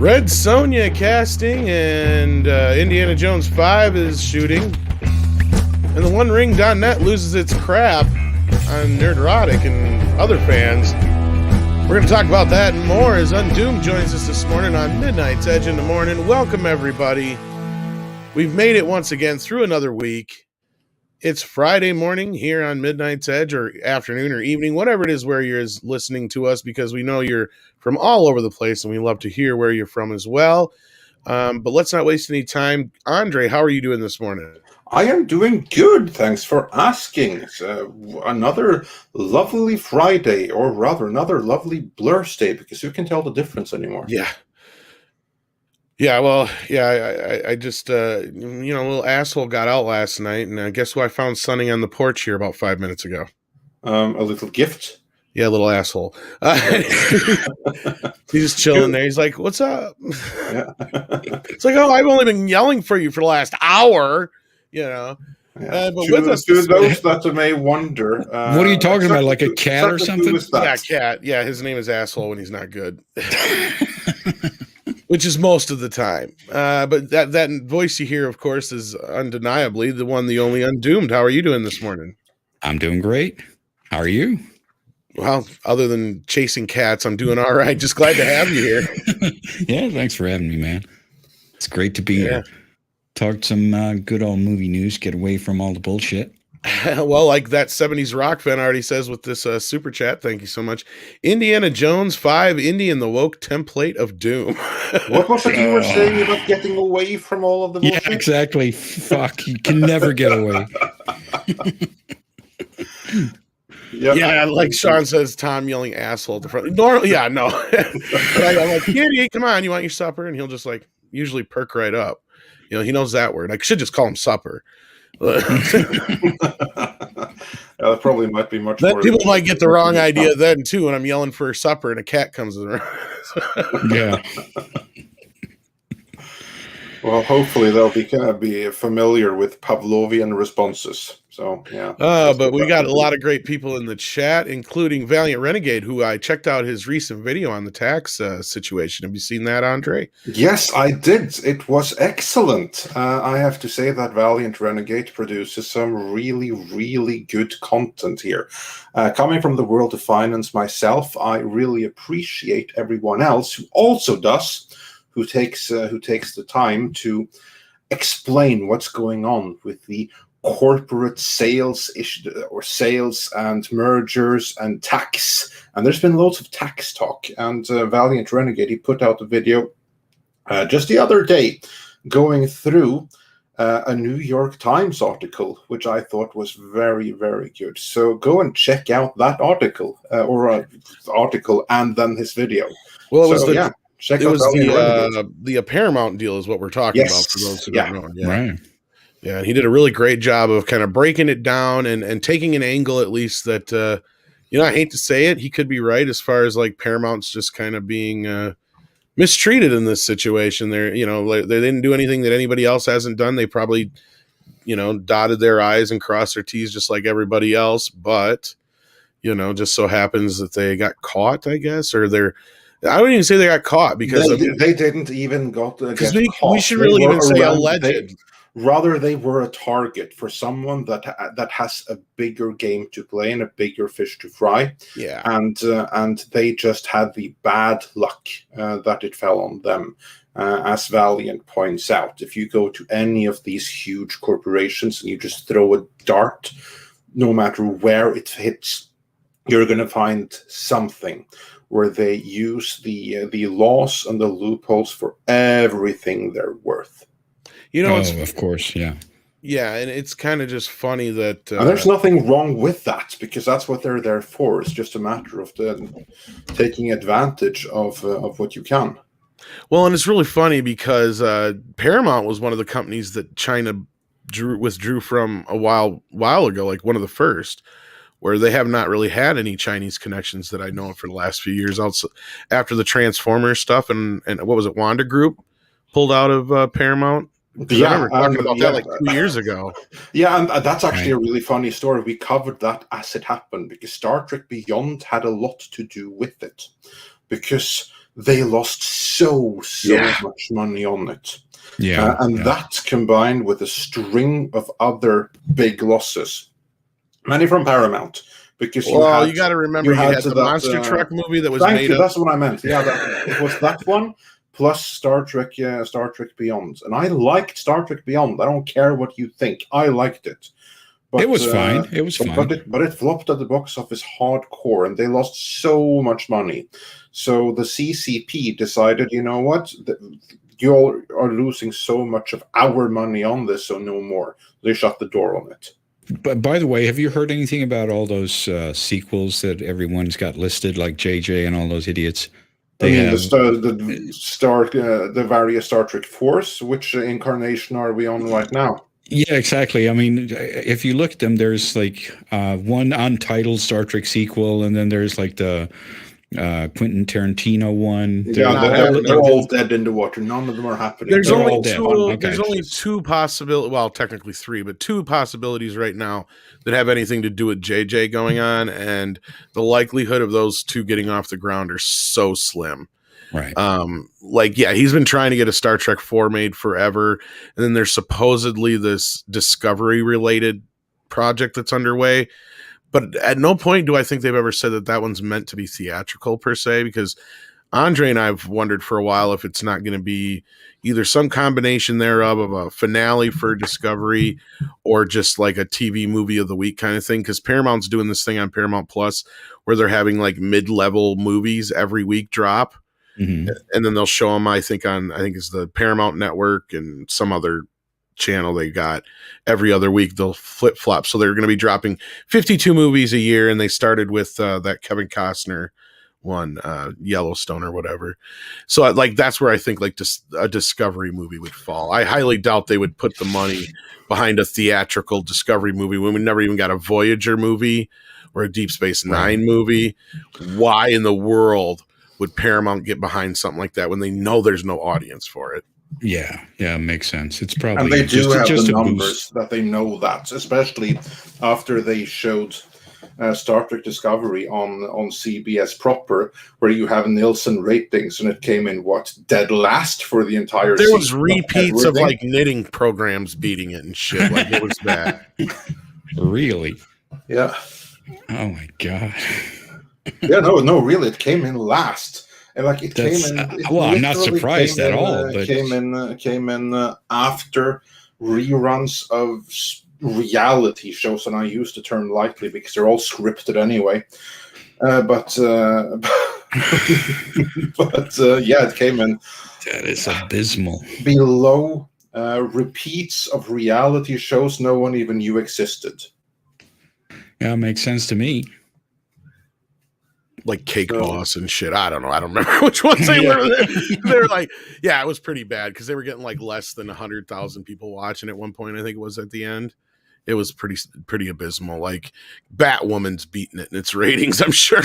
Red Sonja casting, and Indiana Jones 5 is shooting. And the OneRing.net loses its crap on Nerdrotic and other fans. We're going to talk about that and more as Undoomed joins us this morning on Midnight's Edge in the Morning. Welcome, everybody. We've made it once again through another week. It's Friday morning here on Midnight's Edge, or afternoon or evening, whatever it is where you're listening to us, because we know you're from all over the place and we love to hear where you're from as well. But let's not waste any time. Andre, how are you doing this morning? I am doing good. Thanks for asking. It's another lovely Friday, or rather another lovely Blur's Day, because who can tell the difference anymore? I just, a little asshole got out last night, and guess who I found sunning on the porch here about 5 minutes ago? A little gift? Yeah, a little asshole. He's just chilling there. He's like, what's up? Yeah. It's like, I've only been yelling for you for the last hour, Yeah. But to with us, those that may wonder. What are you talking about, like a cat or something? Yeah, cat. Yeah, his name is Asshole when he's not good. Which is most of the time. But that voice you hear, of course, is undeniably the one, the only Undoomed. How are you doing this morning? I'm doing great. How are you? Well, other than chasing cats, I'm doing all right. Just glad to have you here. Yeah, thanks for having me, man. It's great to be here. Talk some good old movie news, get away from all the bullshit. Well, like that 70s rock fan already says with this super chat, thank you so much. Indiana Jones 5, Indy and the woke template of doom. What was it you were saying about getting away from all of the bullshit? Yeah, exactly. Fuck, you can never get away. Yeah, like Sean says, Tom yelling asshole at the front. Normally, yeah, no. I'm like, Indy, come on, you want your supper? And he'll just like usually perk right up. You know, he knows that word. I should just call him supper. That probably might be much more. People might get the wrong idea then too when I'm yelling for supper and a cat comes around. Yeah. Well, hopefully they'll be familiar with Pavlovian responses. So yeah. But we got a lot of great people in the chat, including Valiant Renegade, who I checked out his recent video on the tax situation. Have you seen that, Andre? Yes, I did. It was excellent. I have to say that Valiant Renegade produces some really, really good content here. Coming from the world of finance myself, I really appreciate everyone else who also does. Who takes the time to explain what's going on with the corporate sales issue, or sales and mergers and tax. And there's been loads of tax talk. And Valiant Renegade, he put out a video just the other day going through a New York Times article, which I thought was very, very good. So go and check out that article, article and then his video. Well, it was the Paramount deal is what we're talking about for those who don't know. Yeah. Right. Yeah, and he did a really great job of kind of breaking it down and taking an angle at least that, I hate to say it, he could be right as far as like Paramount's just kind of being mistreated in this situation. They didn't do anything that anybody else hasn't done. They probably, dotted their I's and crossed their T's just like everybody else. But, just so happens that they got caught, I guess, or I don't even say they got caught because they didn't even get caught. We should really even say alleged. Rather, they were a target for someone that has a bigger game to play and a bigger fish to fry. Yeah, and they just had the bad luck that it fell on them. As Valiant points out, if you go to any of these huge corporations and you just throw a dart, no matter where it hits, you're going to find something where they use the laws and the loopholes for everything they're worth. Of course, yeah. Yeah, and it's kind of just funny that... and there's nothing wrong with that, because that's what they're there for. It's just a matter of taking advantage of what you can. Well, and it's really funny because Paramount was one of the companies that China withdrew from a while ago, like one of the first, where they have not really had any Chinese connections that I know for the last few years. Also, after the Transformers stuff and what was it, Wanda Group pulled out of Paramount. Yeah, I remember talking about that like 2 years ago. Yeah, and that's actually a really funny story. We covered that as it happened because Star Trek Beyond had a lot to do with it. Because they lost so much money on it. Yeah. That combined with a string of other big losses, many from Paramount, because you got to remember you had the monster truck movie that was made. That's what I meant. Yeah, it was that one plus Star Trek Beyond, and I liked Star Trek Beyond. I don't care what you think, I liked it. But, it was fine. It was fine. But it flopped at the box office hardcore, and they lost so much money. So the CCP decided, you know what, you all are losing so much of our money on this, so no more. They shut the door on it. But by the way, have you heard anything about all those sequels that everyone's got listed, like JJ and all those idiots? The various Star Trek Force. Which incarnation are we on right now? Yeah, exactly. I mean, if you look at them, there's like one untitled Star Trek sequel, and then there's like the Quentin Tarantino one. They're all dead in the water. None of them are happening. There's only two possibilities. Well, technically three, but two possibilities right now that have anything to do with JJ going on, and the likelihood of those two getting off the ground are so slim. Right. He's been trying to get a Star Trek 4 made forever, and then there's supposedly this Discovery related project that's underway. But at no point do I think they've ever said that one's meant to be theatrical per se, because Andre and I have wondered for a while if it's not going to be either some combination thereof of a finale for Discovery or just like a TV movie of the week kind of thing. Because Paramount's doing this thing on Paramount Plus where they're having like mid-level movies every week drop. Mm-hmm. And then they'll show them, I think it's the Paramount Network and some other channel they got every other week. They'll flip flop. So they're going to be dropping 52 movies a year. And they started with that Kevin Costner one, Yellowstone or whatever. So that's where I think like a Discovery movie would fall. I highly doubt they would put the money behind a theatrical Discovery movie when we never even got a Voyager movie or a Deep Space Nine movie. Why in the world would Paramount get behind something like that when they know there's no audience for it? Yeah, makes sense. It's probably, and they do have the numbers that they know that, especially after they showed Star Trek Discovery on CBS proper, where you have Nielsen ratings, and it came in dead last for the entire season. There was repeats of like knitting programs beating it and shit. Like it was bad. Really? Yeah. Oh my god. Yeah, no, really, it came in last, and like it came in. I'm not surprised at all. But came in after reruns of reality shows, and I use the term lightly because they're all scripted anyway. But it came in. That is abysmal. Below repeats of reality shows no one even knew existed. Yeah, it makes sense to me. Like Cake Boss and shit. I don't know. I don't remember which ones they were. They're like, yeah, it was pretty bad because they were getting like less than 100,000 people watching at one point. I think it was at the end. It was pretty abysmal. Like Batwoman's beating it in its ratings, I'm sure.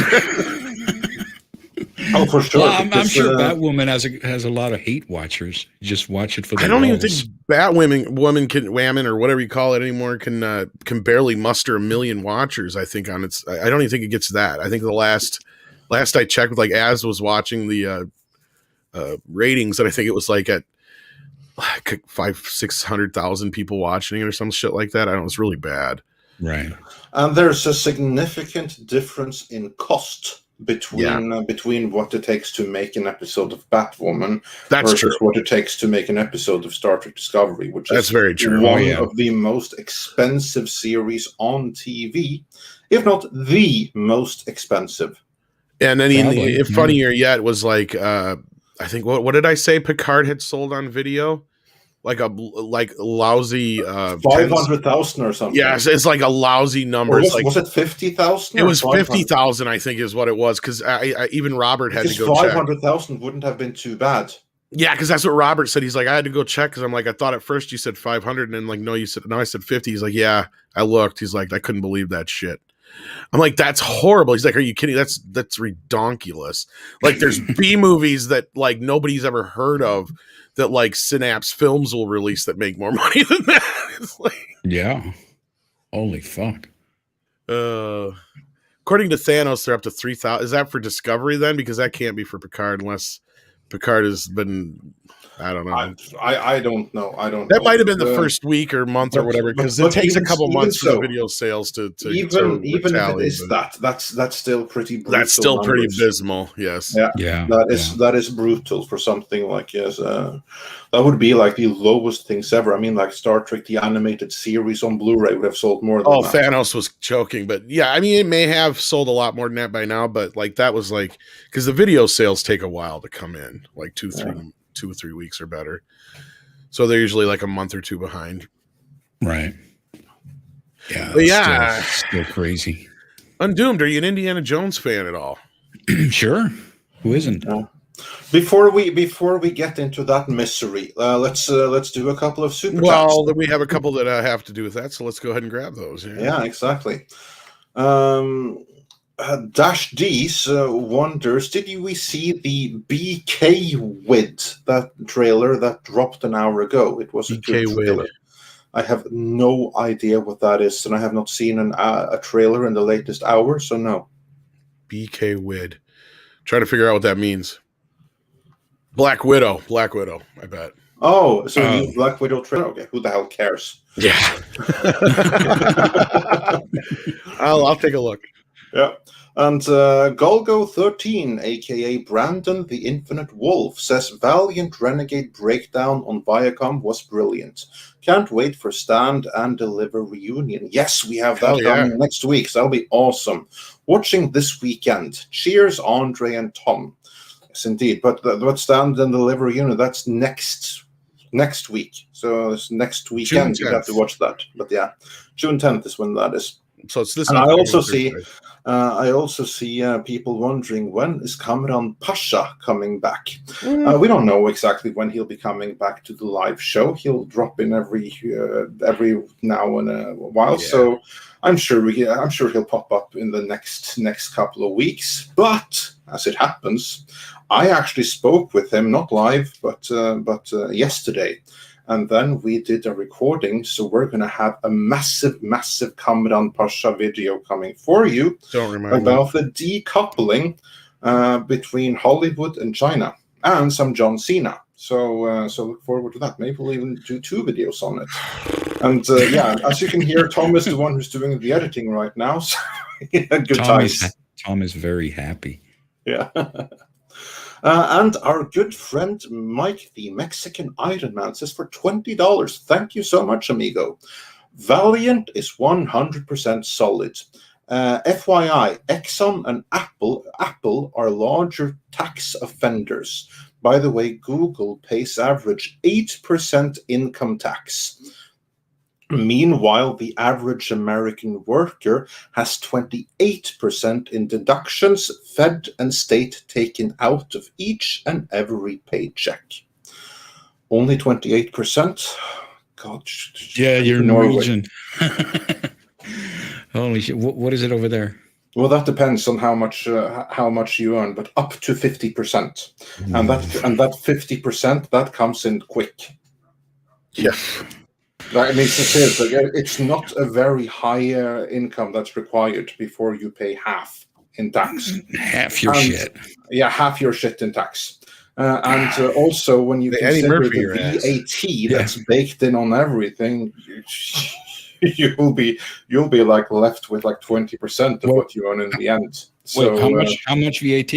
Oh, for sure. Well, I'm sure Batwoman has a lot of hate watchers. You just watch it for the I don't roles. even think Whammon or whatever you call it anymore can barely muster 1 million watchers. I think on its. I don't even think it gets that. I think the last I checked with like Az was watching the ratings, and I think it was like at 500,000-600,000 people watching it or some shit like that. I don't know. It's really bad. Right. And there's a significant difference in cost between what it takes to make an episode of Batwoman versus what it takes to make an episode of Star Trek Discovery, which is very true. One of the most expensive series on TV, if not the most expensive. And then funnier yet was like I think what did I say? Picard had sold on video like lousy 500,000 or something. Yeah, it's like a lousy number. Was it 50,000? It was 50,000, I think, is what it was. Because even Robert had to go check. 500,000 wouldn't have been too bad. Yeah, because that's what Robert said. He's like, I had to go check because I'm like, I thought at first you said 500, and then like, no, I said 50. He's like, yeah, I looked. He's like, I couldn't believe that shit. I'm like, that's horrible. He's like, are you kidding? That's redonkulous. Like, there's B movies that like nobody's ever heard of that like Synapse Films will release that make more money than that. It's like, yeah, holy fuck. According to Thanos, they're up to 3,000. Is that for Discovery then? Because that can't be for Picard unless Picard has been. I don't know. I don't know. That might have been the first week or month or whatever, because it takes a couple months for the video sales to even if tally, it is that's still pretty brutal. That's still pretty numbers. abysmal. Yes. Yeah. That is brutal for something like that would be like the lowest things ever. I mean, like Star Trek the animated series on Blu-ray would have sold more than that. Thanos was joking, but yeah, I mean, it may have sold a lot more than that by now, but like that was like because the video sales take a while to come in, like 2 or 3 weeks or better. So they're usually like a month or two behind. Right. Yeah. But yeah. Still crazy. Undoomed, are you an Indiana Jones fan at all? Sure. Who isn't? Before we get into that misery, let's do a couple of super chats. Well, we have a couple that have to do with that, so let's go ahead and grab those. Yeah, exactly. Dash D's wonders, did we see the BK Wid, that trailer that dropped an hour ago? It was a good trailer. I have no idea what that is, and I have not seen a trailer in the latest hour, so no. BK Wid. Trying to figure out what that means. Black Widow, I bet. Oh, so new Black Widow trailer? Okay, who the hell cares? Yeah. I'll take a look. Yeah. And Golgo13, a.k.a. Brandon the Infinite Wolf, says Valiant Renegade Breakdown on Viacom was brilliant. Can't wait for Stand and Deliver reunion. Yes, we have that coming next week, so that'll be awesome. Watching this weekend. Cheers, Andre and Tom. Yes, indeed. But Stand and Deliver reunion, that's next week. So it's next weekend you have to watch that. But yeah, June 10th is when that is. So it's this. And I also see people wondering, when is Kamran Pasha coming back? We don't know exactly when he'll be coming back to the live show. He'll drop in every now and a while, so I'm sure he'll pop up in the next couple of weeks. But as it happens, I actually spoke with him, not live, but yesterday. And then we did a recording, so we're going to have a massive Kamran Pasha video coming for you about the decoupling between Hollywood and China, and some John Cena. So look forward to that. Maybe we'll even do 2 videos on it. And as you can hear, Tom is the one who's doing the editing right now. So good times. Tom is very happy. Yeah. And our good friend Mike, the Mexican Iron Man, says for $20, thank you so much, amigo. Valiant is 100% solid. FYI, Exxon and Apple are larger tax offenders. By the way, Google pays average 8% income tax. Meanwhile, the average American worker has 28% in deductions, Fed and state taken out of each and every paycheck. Only 28%? God. Yeah, you're Norwegian. Holy shit. What is it over there? Well, that depends on how much you earn, but up to 50%. And that 50%, that comes in quick. Yeah. I mean, it's not a very high income that's required before you pay half in tax. Half your shit. Yeah, half your shit in tax. And also, when you consider the VAT that's baked in on everything, you'll be like left with like 20% of what you earn in the end. So wait, how much VAT?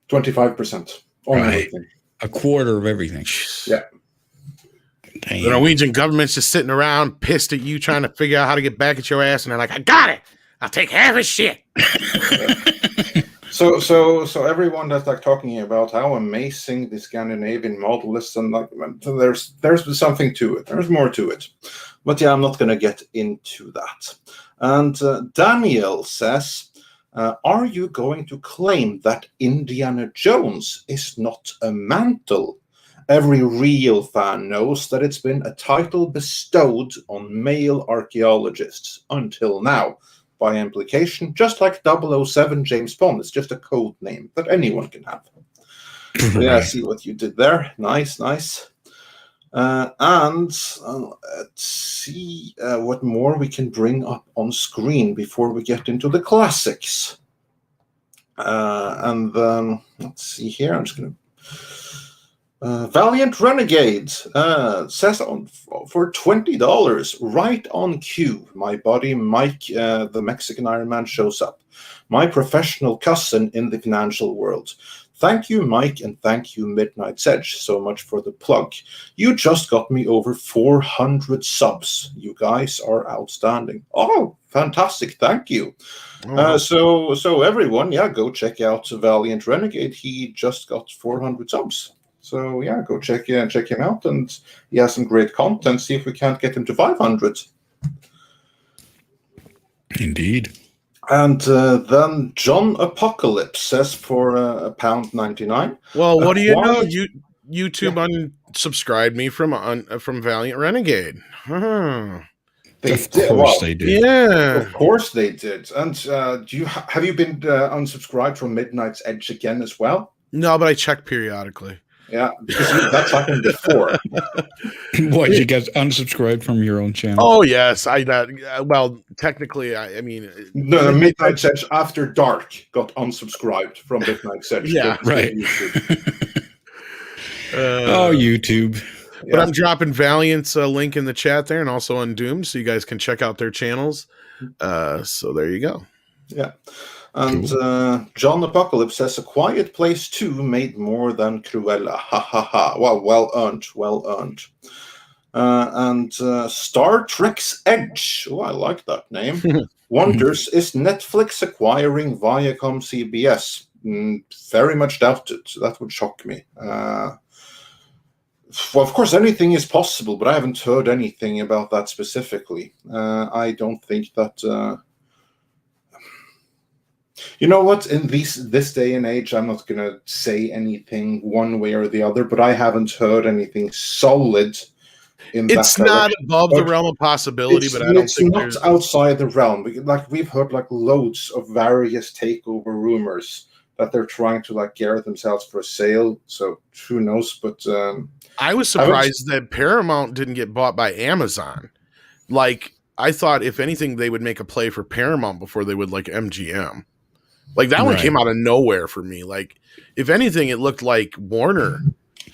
25% on everything. A quarter of everything. Yeah. Damn. The Norwegian government's just sitting around pissed at you, trying to figure out how to get back at your ass, and they're like, I got it. I'll take half his shit. So everyone that's like talking about how amazing the Scandinavian model is, and like there's something to it. There's more to it. But yeah, I'm not going to get into that. And Daniel says, are you going to claim that Indiana Jones is not a mantle? Every real fan knows that it's been a title bestowed on male archaeologists until now. By implication, just like 007 James Bond, it's just a code name that anyone can have. Yeah, I see what you did there. Nice. Let's see what more we can bring up on screen before we get into the classics. And then let's see here. I'm just going to. Valiant Renegade says for $20, right on cue, my buddy Mike, the Mexican Iron Man, shows up. My professional cousin in the financial world. Thank you, Mike, and thank you, Midnight's Edge, so much for the plug. You just got me over 400 subs. You guys are outstanding. Oh, fantastic! Thank you. So everyone, go check out Valiant Renegade. He just got 400 subs. So go check him out, and he has some great content. See if we can't get him to 500. Indeed. And then John Apocalypse says for £1.99. Well, what do you know? YouTube unsubscribed me from Valiant Renegade. Of course they did. Yeah, of course they did. And have you been unsubscribed from Midnight's Edge again as well? No, but I check periodically. Yeah, because that's happened before. What, you get unsubscribed from your own channel? Oh yes, well, technically, I mean, the Midnight's Edge After Dark got unsubscribed from Midnight's Edge. Yeah, right. YouTube. But I'm dropping Valiant's link in the chat there, and also Undoomed, so you guys can check out their channels. So there you go. Yeah. And John Apocalypse says, A Quiet Place 2 made more than Cruella. Ha ha ha. Well earned. And Star Trek's Edge. Oh, I like that name. Wonders, is Netflix acquiring Viacom CBS? Very much doubted. That would shock me. Well, of course, anything is possible, but I haven't heard anything about that specifically. I don't think that... You know what? In this day and age, I'm not going to say anything one way or the other, but I haven't heard anything solid in that direction. It's not above the realm of possibility, but I don't think it's not outside the realm. Like, we've heard like loads of various takeover rumors that they're trying to like gear themselves for a sale. So who knows? But I was surprised that Paramount didn't get bought by Amazon. Like, I thought if anything, they would make a play for Paramount before they would like MGM. Like, that one came out of nowhere for me. Like, if anything, it looked like Warner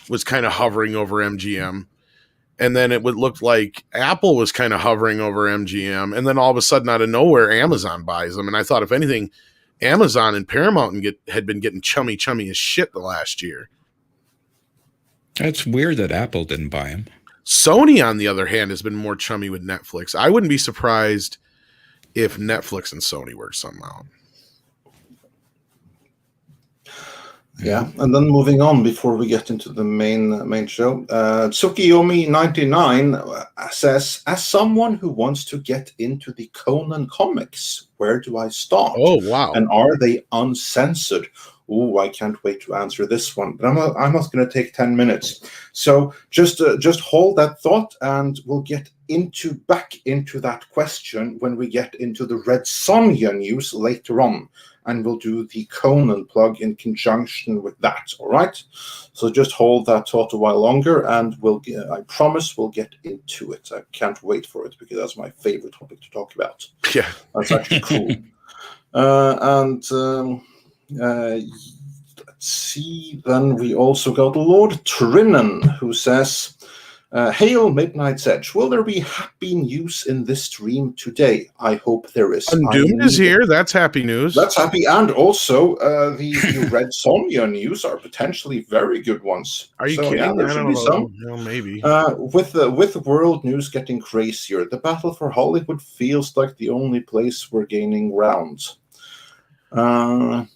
was kind of hovering over MGM. And then it would look like Apple was kind of hovering over MGM. And then all of a sudden, out of nowhere, Amazon buys them. And I thought, if anything, Amazon and Paramount had been getting chummy as shit the last year. It's weird that Apple didn't buy them. Sony, on the other hand, has been more chummy with Netflix. I wouldn't be surprised if Netflix and Sony work somehow. Yeah, and then moving on before we get into the main show, Tsukiyomi99 says, as someone who wants to get into the Conan comics, where do I start? Oh, wow. And are they uncensored? Oh, I can't wait to answer this one. But I'm not going to take 10 minutes. So just hold that thought, and we'll get back into that question when we get into the Red Sonja news later on. And we'll do the Conan plug in conjunction with that, all right? So just hold that thought a while longer, and I promise we'll get into it. I can't wait for it, because that's my favorite topic to talk about. Yeah. That's actually cool. Let's see, then we also got Lord Trinan, who says... Hail Midnight's Edge. Will there be happy news in this stream today? I hope there is. Undoomed is here. That's happy news. That's happy. And also, the Red Sonja news are potentially very good ones. Are you kidding? Yeah, there should be some. Well, maybe. With the world news getting crazier, the battle for Hollywood feels like the only place we're gaining ground. Yeah.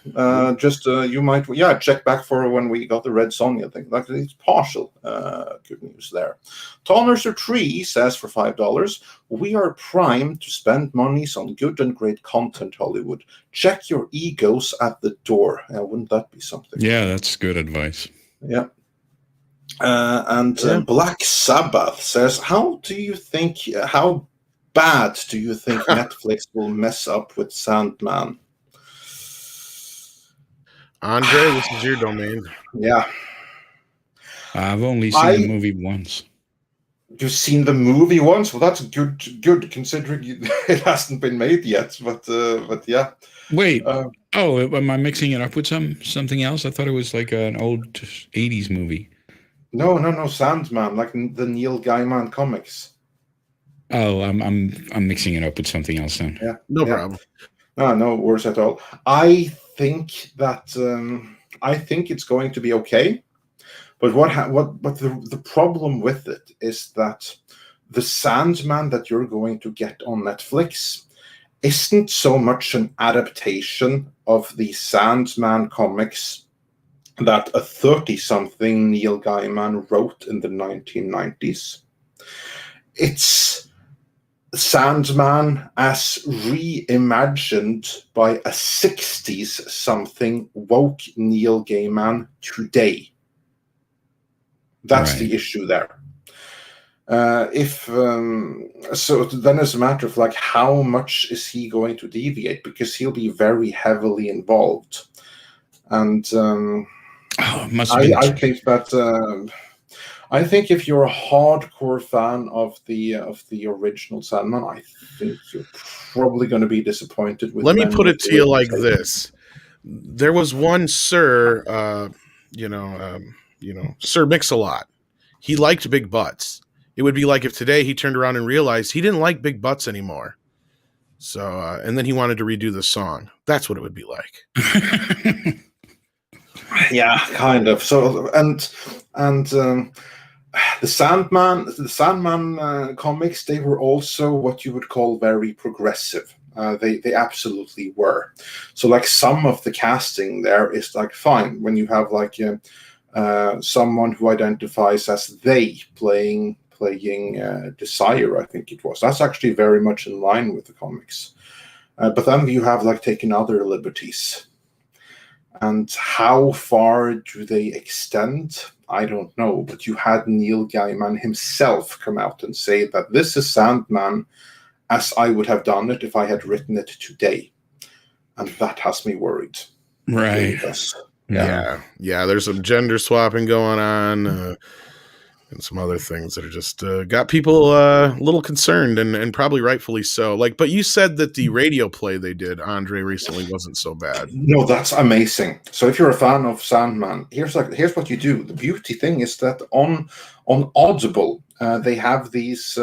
You might check back for when we got the Red Sonja thing. Like, it's partial good news there. Tonnerser Tree says for $5, we are primed to spend monies on good and great content, Hollywood. Check your egos at the door. Wouldn't that be something? Yeah, that's good advice. Yeah. Black Sabbath says, how bad do you think Netflix will mess up with Sandman? Andre, this is your domain. Yeah. I've only seen the movie once. You've seen the movie once? Well, that's good considering it hasn't been made yet. But yeah. Wait. Am I mixing it up with something else? I thought it was like an old 80s movie. No, Sandman, like the Neil Gaiman comics. Oh, I'm mixing it up with something else then. Yeah, No problem. No worries at all. I think it's going to be okay. But the problem with it is that the Sandman that you're going to get on Netflix isn't so much an adaptation of the Sandman comics that a 30-something Neil Gaiman wrote in the 1990s. It's Sandman as reimagined by a 60s-something woke Neil Gaiman today. That's the issue there. So then it's a matter of like, how much is he going to deviate? Because he'll be very heavily involved. And I think that I think if you're a hardcore fan of the original Sandman, I think you're probably going to be disappointed with. Let me put it to you like this: there was one Sir, Sir Mix-a-Lot. He liked big butts. It would be like if today he turned around and realized he didn't like big butts anymore. So, and then he wanted to redo the song. That's what it would be like. Yeah, kind of. So, and the Sandman comics, they were also what you would call very progressive. They absolutely were. So, like, some of the casting there is like fine when you have like someone who identifies as they playing Desire, I think it was. That's actually very much in line with the comics. But then you have like taken other liberties. And how far do they extend? I don't know. But you had Neil Gaiman himself come out and say that this is Sandman as I would have done it if I had written it today. And that has me worried. Right. Yeah. There's some gender swapping going on. And some other things that are just got people a little concerned, and probably rightfully so. Like, but you said that the radio play they did, Andre, recently wasn't so bad. No, that's amazing. So if you're a fan of Sandman, here's what you do. The beauty thing is that on Audible, they have these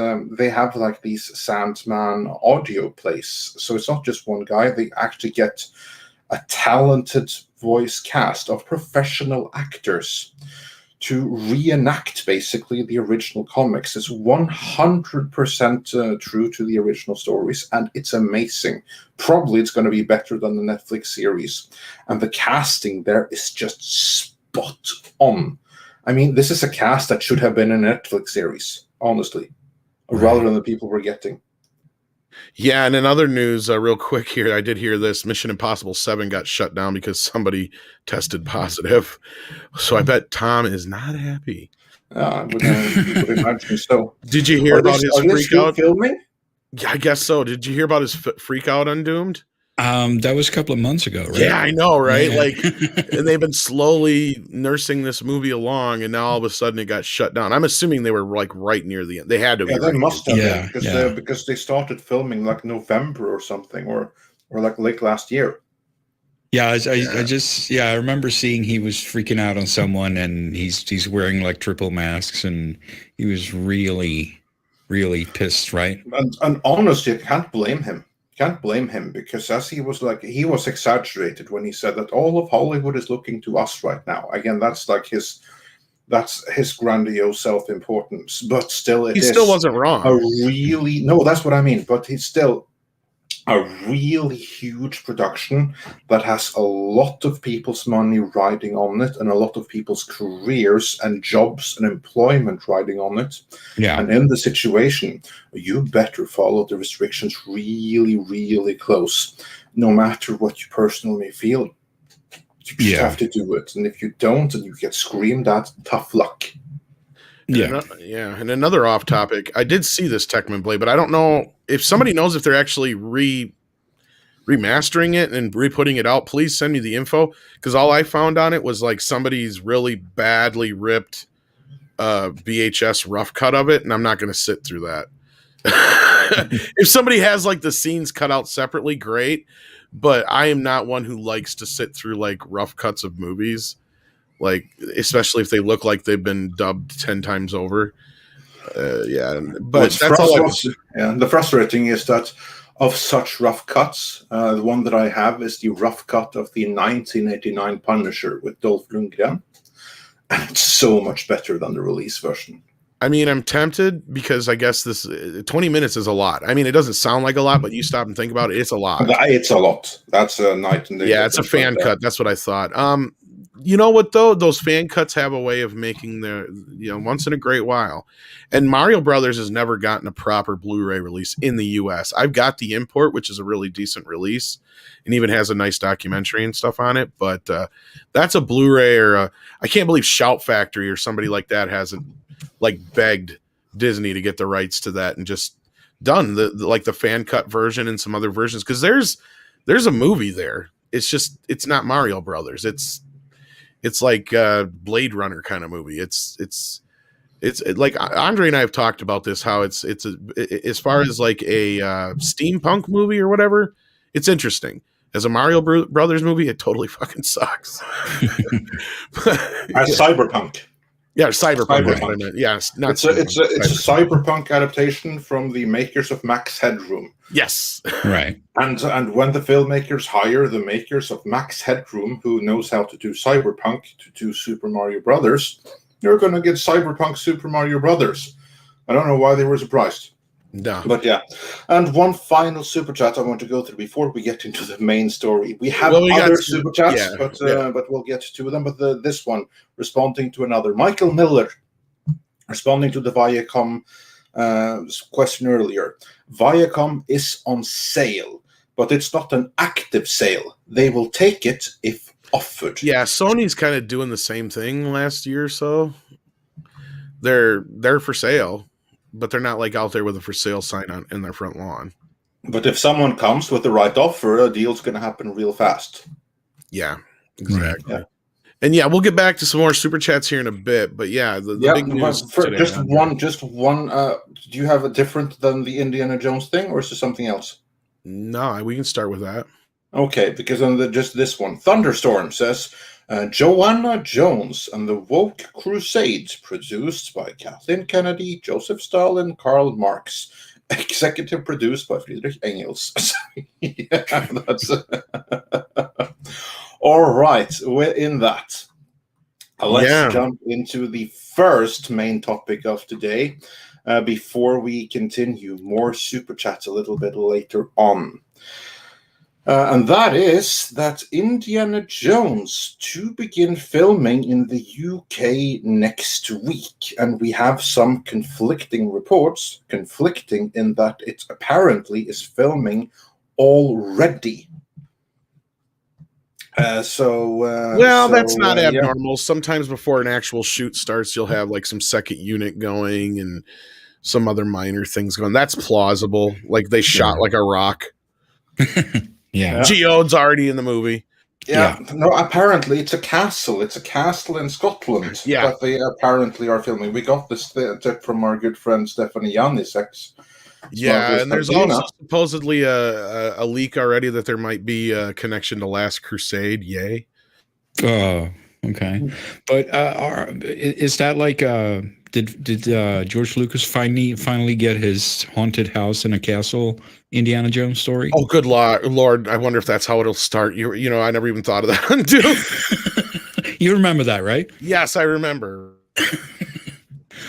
Sandman audio plays. So it's not just one guy. They actually get a talented voice cast of professional actors to reenact basically the original comics. It's 100% true to the original stories, and it's amazing. Probably it's going to be better than the Netflix series. And the casting there is just spot on. I mean, this is a cast that should have been in a Netflix series, honestly, rather than the people we're getting. Yeah, and in other news, real quick here, I did hear this: Mission Impossible 7 got shut down because somebody tested positive. So I bet Tom is not happy. I would imagine so. Did you hear about his freak out? Filming? Yeah, I guess so. Did you hear about his freak out Undoomed? That was a couple of months ago, right? Yeah, I know, right? Yeah. Like, and they've been slowly nursing this movie along, and now all of a sudden it got shut down. I'm assuming they were like right near the end. They had to be. Yeah, they must have been, Yeah. because they started filming like November or something, or like late last year. Yeah, I remember seeing he was freaking out on someone, and he's wearing like triple masks, and he was really, really pissed, right? And honestly, I can't blame him. Because as he was exaggerated when he said that all of Hollywood is looking to us right now. Again, that's his grandiose self-importance, but still he still wasn't wrong. That's what I mean. But he's still a really huge production that has a lot of people's money riding on it, and a lot of people's careers and jobs and employment riding on it. Yeah. And in the situation, you better follow the restrictions really, really close, no matter what you personally may feel. You just have to do it. And if you don't, and you get screamed at, tough luck. And another off topic, I did see this Techman Blade, but I don't know if somebody knows if they're actually remastering it and re-putting it out. Please send me the info, because all I found on it was like somebody's really badly ripped VHS rough cut of it, and I'm not going to sit through that. If somebody has like the scenes cut out separately, great. But I am not one who likes to sit through like rough cuts of movies, like especially if they look like they've been dubbed 10 times over. But that's all. The frustrating is that of such rough cuts, the one that I have is the rough cut of the 1989 Punisher with Dolph Lundgren, and it's so much better than the release version. I mean, I'm tempted because I guess this 20 minutes is a lot. I mean, it doesn't sound like a lot, but you stop and think about it, it's a lot. It's a lot. That's a night and day. Yeah, it's a fan cut. That's what I thought. You know what though? Those fan cuts have a way of making once in a great while. And Mario Brothers has never gotten a proper Blu-ray release in the US. I've got the import, which is a really decent release, and even has a nice documentary and stuff on it. But that's a Blu-ray or I can't believe Shout Factory or somebody like that hasn't like begged Disney to get the rights to that and just done the fan cut version and some other versions, because there's a movie there. It's not Mario Brothers. It's like a Blade Runner kind of movie. It's like Andre and I have talked about this, how it's as far as like a steampunk movie or whatever, it's interesting. As a Mario Brothers movie, it totally fucking sucks. As cyberpunk. Yeah, cyberpunk. Yes, it's a cyberpunk adaptation from the makers of Max Headroom. Yes, right. And when the filmmakers hire the makers of Max Headroom, who knows how to do cyberpunk, to do Super Mario Brothers, you're going to get cyberpunk Super Mario Brothers. I don't know why they were surprised. No. But yeah. And one final super chat I want to go through before we get into the main story. We have other super chats, but we'll get to them. But this one, responding to another. Michael Miller, responding to the Viacom question earlier. Viacom is on sale, but it's not an active sale. They will take it if offered. Yeah, Sony's kind of doing the same thing last year or so. They're for sale, but they're not like out there with a for sale sign on in their front lawn. But if someone comes with the right offer, a deal's going to happen real fast. Yeah, exactly. Yeah. And yeah, we'll get back to some more super chats here in a bit. But yeah, the big news today, just one. Do you have a different than the Indiana Jones thing, or is it something else? No, we can start with that. Okay, because on just this one, Thunderstorm says Joanna Jones and the Woke Crusade, produced by Kathleen Kennedy, Joseph Stalin, Karl Marx, executive produced by Friedrich Engels. Yeah, that's all right. We're in that. Let's jump into the first main topic of today before we continue. More super chats a little bit later on. And that is that Indiana Jones to begin filming in the UK next week. And we have some conflicting reports, conflicting in that it apparently is filming already. That's not abnormal. Sometimes before an actual shoot starts, you'll have like some second unit going and some other minor things going. That's plausible. Like they shot like a rock. Yeah. Geode's already in the movie. Yeah. No, apparently it's a castle. It's a castle in Scotland that they apparently are filming. We got this tip from our good friend Stephanie Yanisek. Yeah, and there's also supposedly a leak already that there might be a connection to Last Crusade. Yay. Oh, okay. But is that like did George Lucas finally get his haunted house in a castle Indiana Jones story? Oh, good Lord! I wonder if that's how it'll start. You know, I never even thought of that. You remember that, right? Yes, I remember.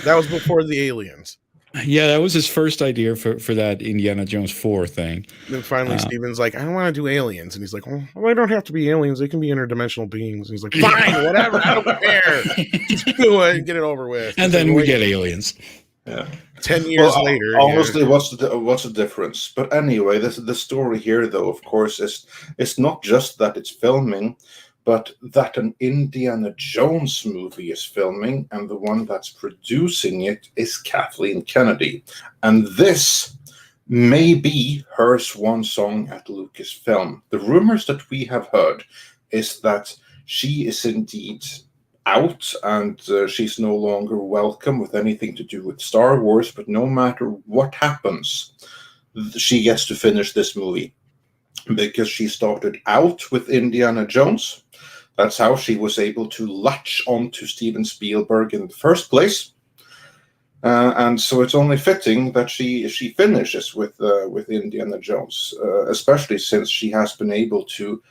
That was before the aliens. Yeah, that was his first idea for that Indiana Jones 4 thing. Then finally Steven's like, I don't want to do aliens. And he's like, well, they don't have to be aliens. They can be interdimensional beings. And he's like, fine, whatever. I don't care. Just do it and get it over with. And then we get aliens. Yeah. 10 years later. Honestly, what's the difference? But anyway, the story here, though, of course, is it's not just that it's filming, but that an Indiana Jones movie is filming, and the one that's producing it is Kathleen Kennedy. And this may be her swan song at Lucasfilm. The rumors that we have heard is that she is indeed out, and she's no longer welcome with anything to do with Star Wars. But no matter what happens, she gets to finish this movie because she started out with Indiana Jones. That's how she was able to latch on to Steven Spielberg in the first place. And so it's only fitting that she finishes with Indiana Jones, especially since she has been able to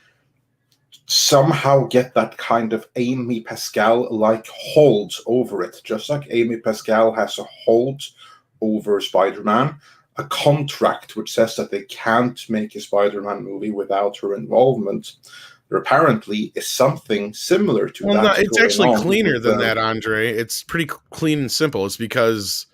somehow get that kind of Amy Pascal-like hold over it. Just like Amy Pascal has a hold over Spider-Man, a contract which says that they can't make a Spider-Man movie without her involvement. There apparently is something similar to that. No, it's actually cleaner than that, Andre. It's pretty clean and simple. It's because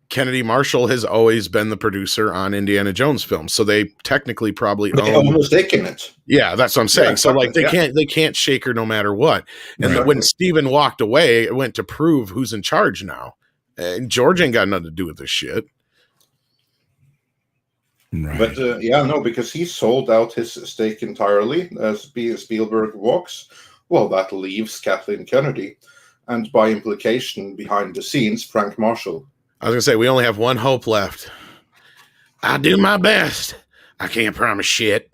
Kennedy Marshall has always been the producer on Indiana Jones films, so they technically probably own almost taken it. Yeah, that's what I'm saying. Yeah, so like they can't shake her no matter what. And when Steven walked away, it went to prove who's in charge now. And George ain't got nothing to do with this shit. Right. But because he sold out his stake entirely as Spielberg walks. Well, that leaves Kathleen Kennedy, and by implication, behind the scenes, Frank Marshall. I was gonna say we only have one hope left. I do my best. I can't promise shit.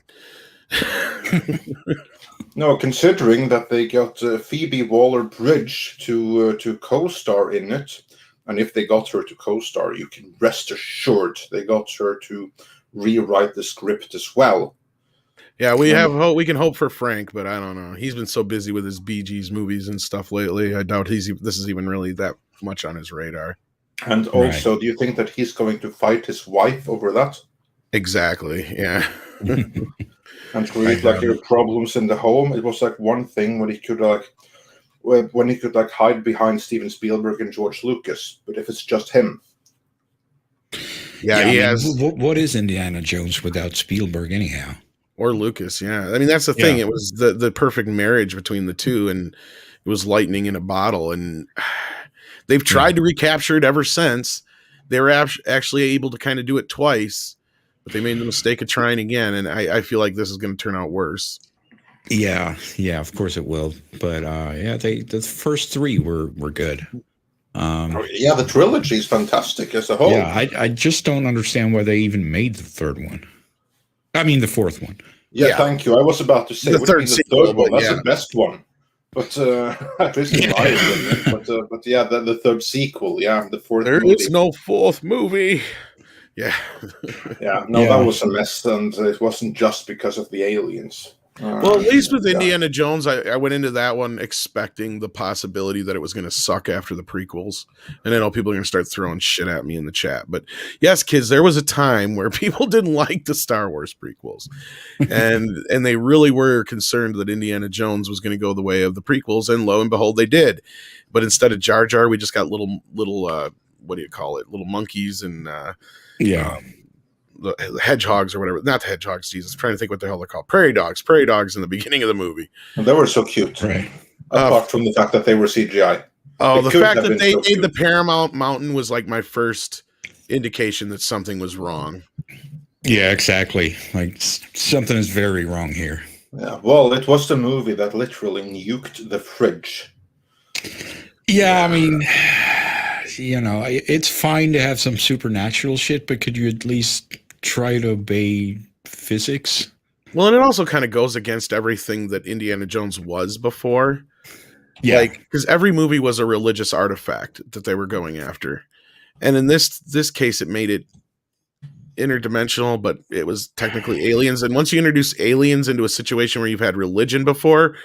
No, considering that they got Phoebe Waller-Bridge to co-star in it, and if they got her to co-star, you can rest assured they got her to rewrite the script as well. Yeah, we have hope. We can hope for Frank, but I don't know. He's been so busy with his Bee Gees movies and stuff lately. I doubt this is even really that much on his radar. And also, do you think that he's going to fight his wife over that? Exactly. Yeah. And create problems in the home. It was like one thing when he could hide behind Steven Spielberg and George Lucas, but if it's just him. Yeah, he has. What is Indiana Jones without Spielberg, anyhow? Or Lucas? Yeah, I mean that's the thing. It was the perfect marriage between the two, and it was lightning in a bottle. And they've tried to recapture it ever since. They were actually able to kind of do it twice, but they made the mistake of trying again. And I feel like this is going to turn out worse. Yeah, of course it will. But the first three were good. The trilogy is fantastic as a whole. Yeah, I just don't understand why they even made the third one. I mean, the fourth one. Yeah, thank you. I was about to say the third one. That's the best one. But at least in my opinion. But the third sequel. Yeah, the fourth. There is no fourth movie. Yeah. That was a mess, and it wasn't just because of the aliens. Well, at least with Indiana Jones, I went into that one expecting the possibility that it was going to suck after the prequels. And I know people are going to start throwing shit at me in the chat. But yes, kids, there was a time where people didn't like the Star Wars prequels. and they really were concerned that Indiana Jones was going to go the way of the prequels. And lo and behold, they did. But instead of Jar Jar, we just got little what do you call it? Little monkeys and the hedgehogs or whatever. Not the hedgehogs, Jesus. I'm trying to think what the hell they're called. Prairie dogs in the beginning of the movie. And they were so cute. Right. Apart from the fact that they were CGI. Oh, the fact that they made the Paramount Mountain was like my first indication that something was wrong. Yeah, exactly. Like something is very wrong here. Yeah. Well, it was the movie that literally nuked the fridge. Yeah, I mean, it's fine to have some supernatural shit, but could you at least try to obey physics? Well, and it also kind of goes against everything that Indiana Jones was before. Yeah. Like, because every movie was a religious artifact that they were going after. And in this case, it made it interdimensional, but it was technically aliens. And once you introduce aliens into a situation where you've had religion before,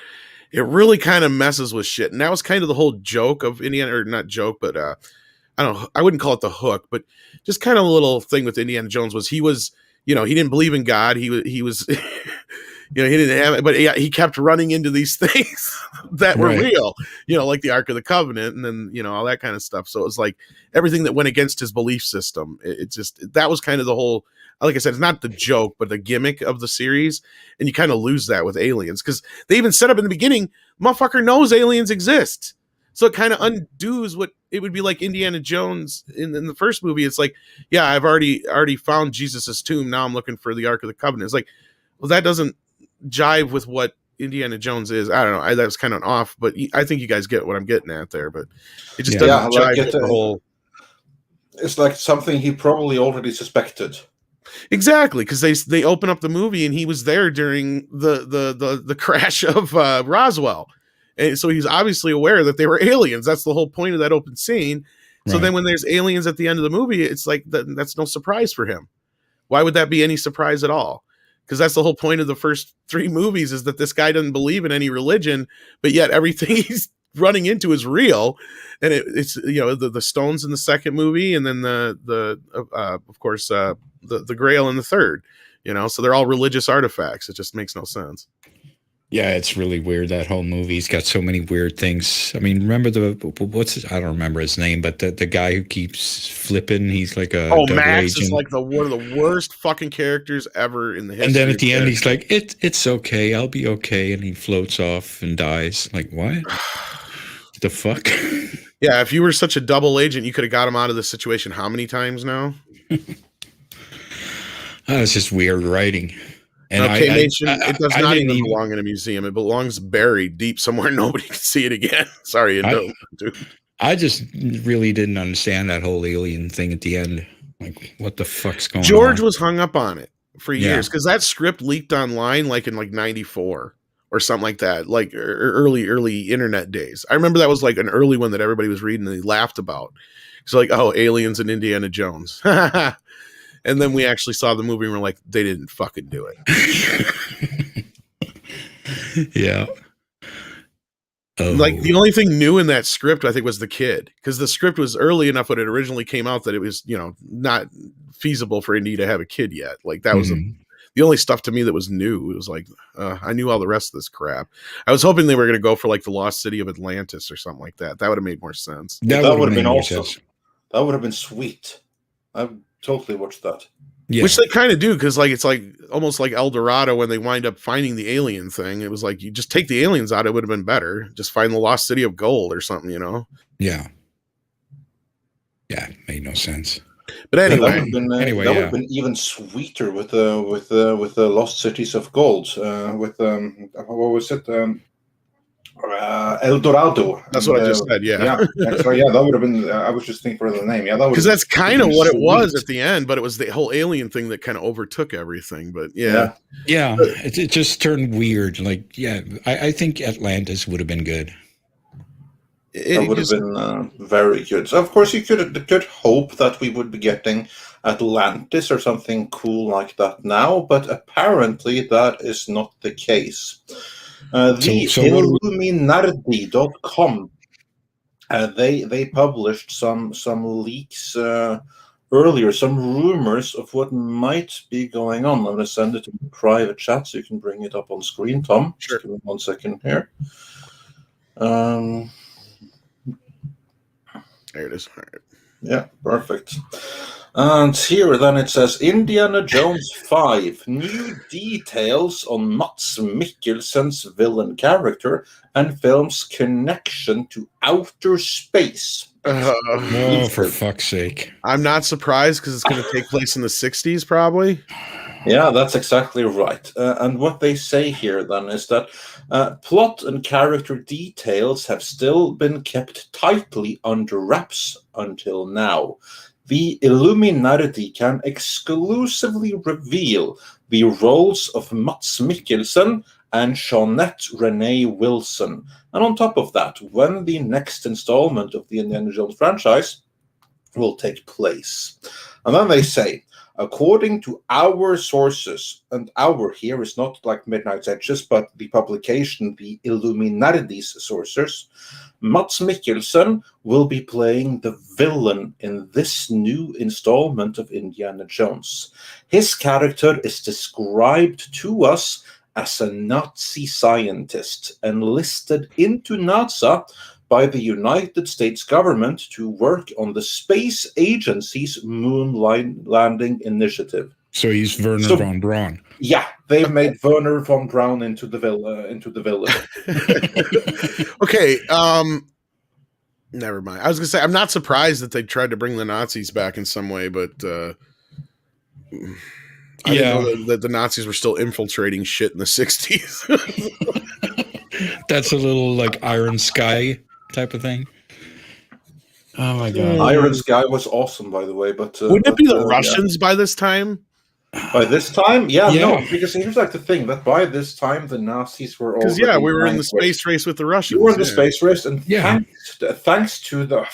it really kind of messes with shit. And that was kind of the whole joke of Indiana, or not joke, but I don't know, I wouldn't call it the hook, but just kind of a little thing with Indiana Jones was he was, he didn't believe in God. He was, he didn't have it, but he kept running into these things that were real, like the Ark of the Covenant and then, all that kind of stuff. So it was like everything that went against his belief system. It just, that was kind of the whole, like I said, it's not the joke, but the gimmick of the series. And you kind of lose that with aliens because they even set up in the beginning, motherfucker knows aliens exist. So it kind of undoes what it would be like Indiana Jones in the first movie. It's like, yeah, I've already found Jesus's tomb. Now I'm looking for the Ark of the Covenant. It's like, well, that doesn't jive with what Indiana Jones is. I don't know. That was kind of off, but I think you guys get what I'm getting at there. But it just doesn't jive with the whole. It's like something he probably already suspected. Exactly, because they open up the movie and he was there during the crash of Roswell, and so he's obviously aware that they were aliens. That's the whole point of that open scene. So then when there's aliens at the end of the movie, it's like that's no surprise for him. Why would that be any surprise at all? Because that's the whole point of the first 3 movies, is that this guy doesn't believe in any religion, but yet everything he's running into is real. And it's the stones in the second movie, and then the Grail in the third. So they're all religious artifacts. It just makes no sense. Yeah, it's really weird, that whole movie. He's got so many weird things. I mean, remember I don't remember his name, but the guy who keeps flipping, he's like a Max agent. is like one of the worst fucking characters ever in the history. And then at the end, he's like, it's okay, I'll be okay. And he floats off and dies. Like, what? The fuck? Yeah, if you were such a double agent, you could have got him out of this situation how many times now? It's just weird writing. And it does not even belong in a museum. It belongs buried deep somewhere. Nobody can see it again. Sorry, dude. I just really didn't understand that whole alien thing at the end. Like, what the fuck's going on? George was hung up on it for years because that script leaked online like in like 94 or something like that, like early internet days. I remember that was like an early one that everybody was reading and they laughed about. It's like, oh, aliens and Indiana Jones. And then we actually saw the movie and we're like, they didn't fucking do it. Yeah. Oh. Like the only thing new in that script, I think, was the kid, because the script was early enough when it originally came out that it was, not feasible for Indy to have a kid yet. Like that was the only stuff to me that was new. It was like, I knew all the rest of this crap. I was hoping they were going to go for like the lost city of Atlantis or something like that. That would have made more sense. That would have been awesome. That would have been sweet. I totally watched that. Yeah. Which they kind of do, because like it's like almost like El Dorado when they wind up finding the alien thing. It was like, you just take the aliens out, it would have been better. Just find the lost city of gold or something, Yeah. Yeah, made no sense. But anyway, that would have been even sweeter with the lost cities of gold. What was it? El Dorado. That's what I just said. Yeah. So that would have been. I was just thinking for the name. Yeah, that because that's kind of what it was at the end, but it was the whole alien thing that kind of overtook everything. But yeah. It just turned weird. Like, I think Atlantis would have been good. It would have been very good. So of course, you could hope that we would be getting Atlantis or something cool like that now, but apparently that is not the case. Illuminati.com. They published some leaks earlier, some rumors of what might be going on. I'm going to send it to the private chat so you can bring it up on screen, Tom. Sure. Just give me 1 second here. There it is. All right. Yeah, perfect. And here then it says Indiana Jones 5, new details on Mads Mikkelsen's villain character and film's connection to outer space. For fuck's sake. I'm not surprised because it's going to take place in the 60s probably. Yeah, that's exactly right. And what they say here then is that plot and character details have still been kept tightly under wraps until now. The Illuminati can exclusively reveal the roles of Mads Mikkelsen and Jeanette Renee Wilson. And on top of that, when the next installment of the Indiana Jones franchise will take place. And then they say, according to our sources, and our here is not like Midnight's Edges, but the publication, the Illuminati's sources, Mads Mikkelsen will be playing the villain in this new installment of Indiana Jones. His character is described to us as a Nazi scientist enlisted into NASA by the United States government to work on the space agency's moon landing initiative. So he's Werner von Braun. Yeah, they made Werner von Braun into the villain. Okay, never mind. I was gonna say I'm not surprised that they tried to bring the Nazis back in some way, but I didn't know that the Nazis were still infiltrating shit in the 60s. That's a little like Iron Sky type of thing. Oh my god! Iron Sky was awesome, by the way. But wouldn't it be the yeah. Russians by this time? By this time, Yeah. no, because here's like the thing that by this time the Nazis were already. Because we were in the space race with the Russians. We were in the space race, and Yeah. thanks to the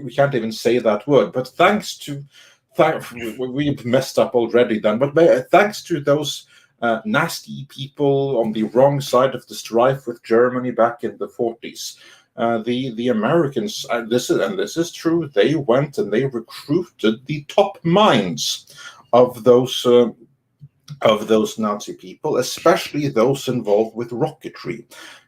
we can't even say that word, but thanks to we messed up already then, but thanks to those nasty people on the wrong side of the strife with Germany back in the 40s. The Americans, this is true, they went and they recruited the top minds of those Nazi people, especially those involved with rocketry,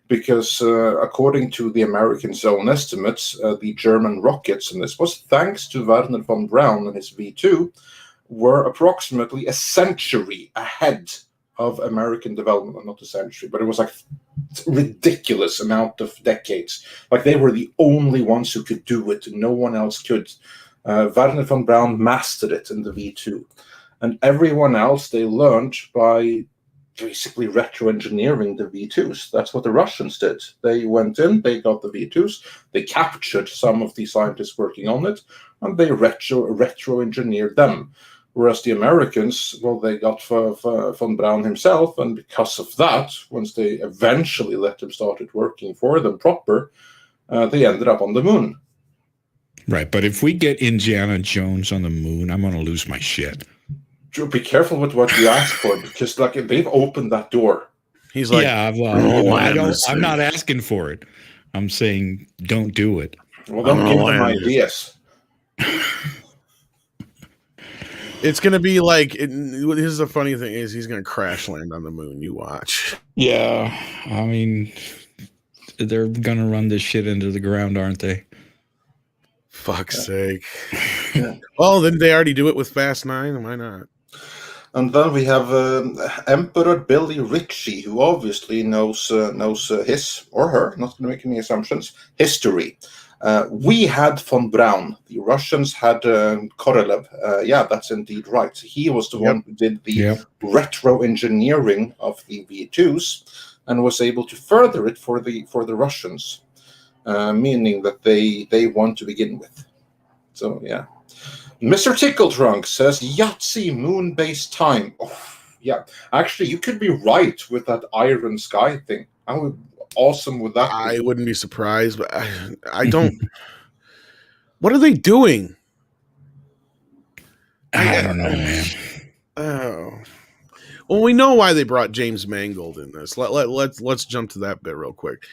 because according to the Americans' own estimates, the German rockets, and this was thanks to Wernher von Braun and his V2, were approximately a century ahead of American development. Well, not a century, but it was like a ridiculous amount of decades. Like they were the only ones who could do it, and no one else could. Wernher von Braun mastered it in the V2. And everyone else they learned by basically retro-engineering the V2s. That's what the Russians did. They went in, they got the V2s, they captured some of the scientists working on it, and they retro-engineered them. Whereas the Americans, well, they got von Braun himself, and because of that, once they eventually let him started working for them proper, they ended up on the moon. Right, but if we get Indiana Jones on the moon, I'm going to lose my shit. Be careful with what you ask for, because like they've opened that door. He's like, yeah, well, I'm not asking for it. I'm saying don't do it. Well, don't give them ideas. It's gonna be like. Here's the funny thing: is he's gonna crash land on the moon. You watch. Yeah, I mean, they're gonna run this shit into the ground, aren't they? Fuck's sake. Well, then they already do it with Fast 9. Why not? And then we have Emperor Billy Ritchie, who obviously knows his or her, not going to make any assumptions, history. We had von Braun. The Russians had Korolev. Yeah, that's indeed right. He was the one who did the retro engineering of the V2s and was able to further it for the Russians, meaning that they won to begin with. So yeah. Mr. Tickletrunk says Yahtzee moon-based time. Oh, yeah, actually, you could be right with that Iron Sky thing. Awesome with that. I wouldn't be surprised, but I don't. What are they doing? I don't know, man. Oh, well, we know why they brought James Mangold in this. Let's jump to that bit real quick.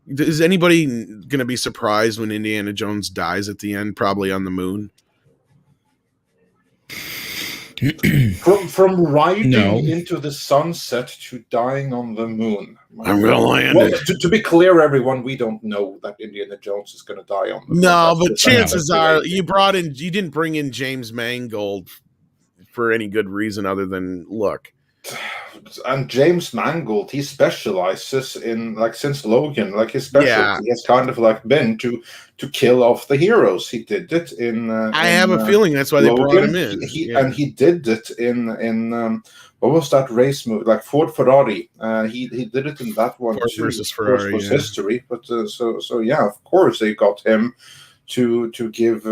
Is anybody going to be surprised when Indiana Jones dies at the end, probably on the moon? From riding into the sunset to dying on the moon. I'm gonna land it. To be clear, everyone, we don't know that Indiana Jones is going to die on the moon. No, but chances are you didn't bring in James Mangold for any good reason other than look. And James Mangold, he specializes in, like, since Logan, like his specialty has kind of like been to kill off the heroes. He did it in. I have a feeling that's why Logan. They brought him in. And he did it in what was that race movie? Like Ford Ferrari. He did it in that one. Ford versus Ferrari was history, but so yeah, of course they got him to give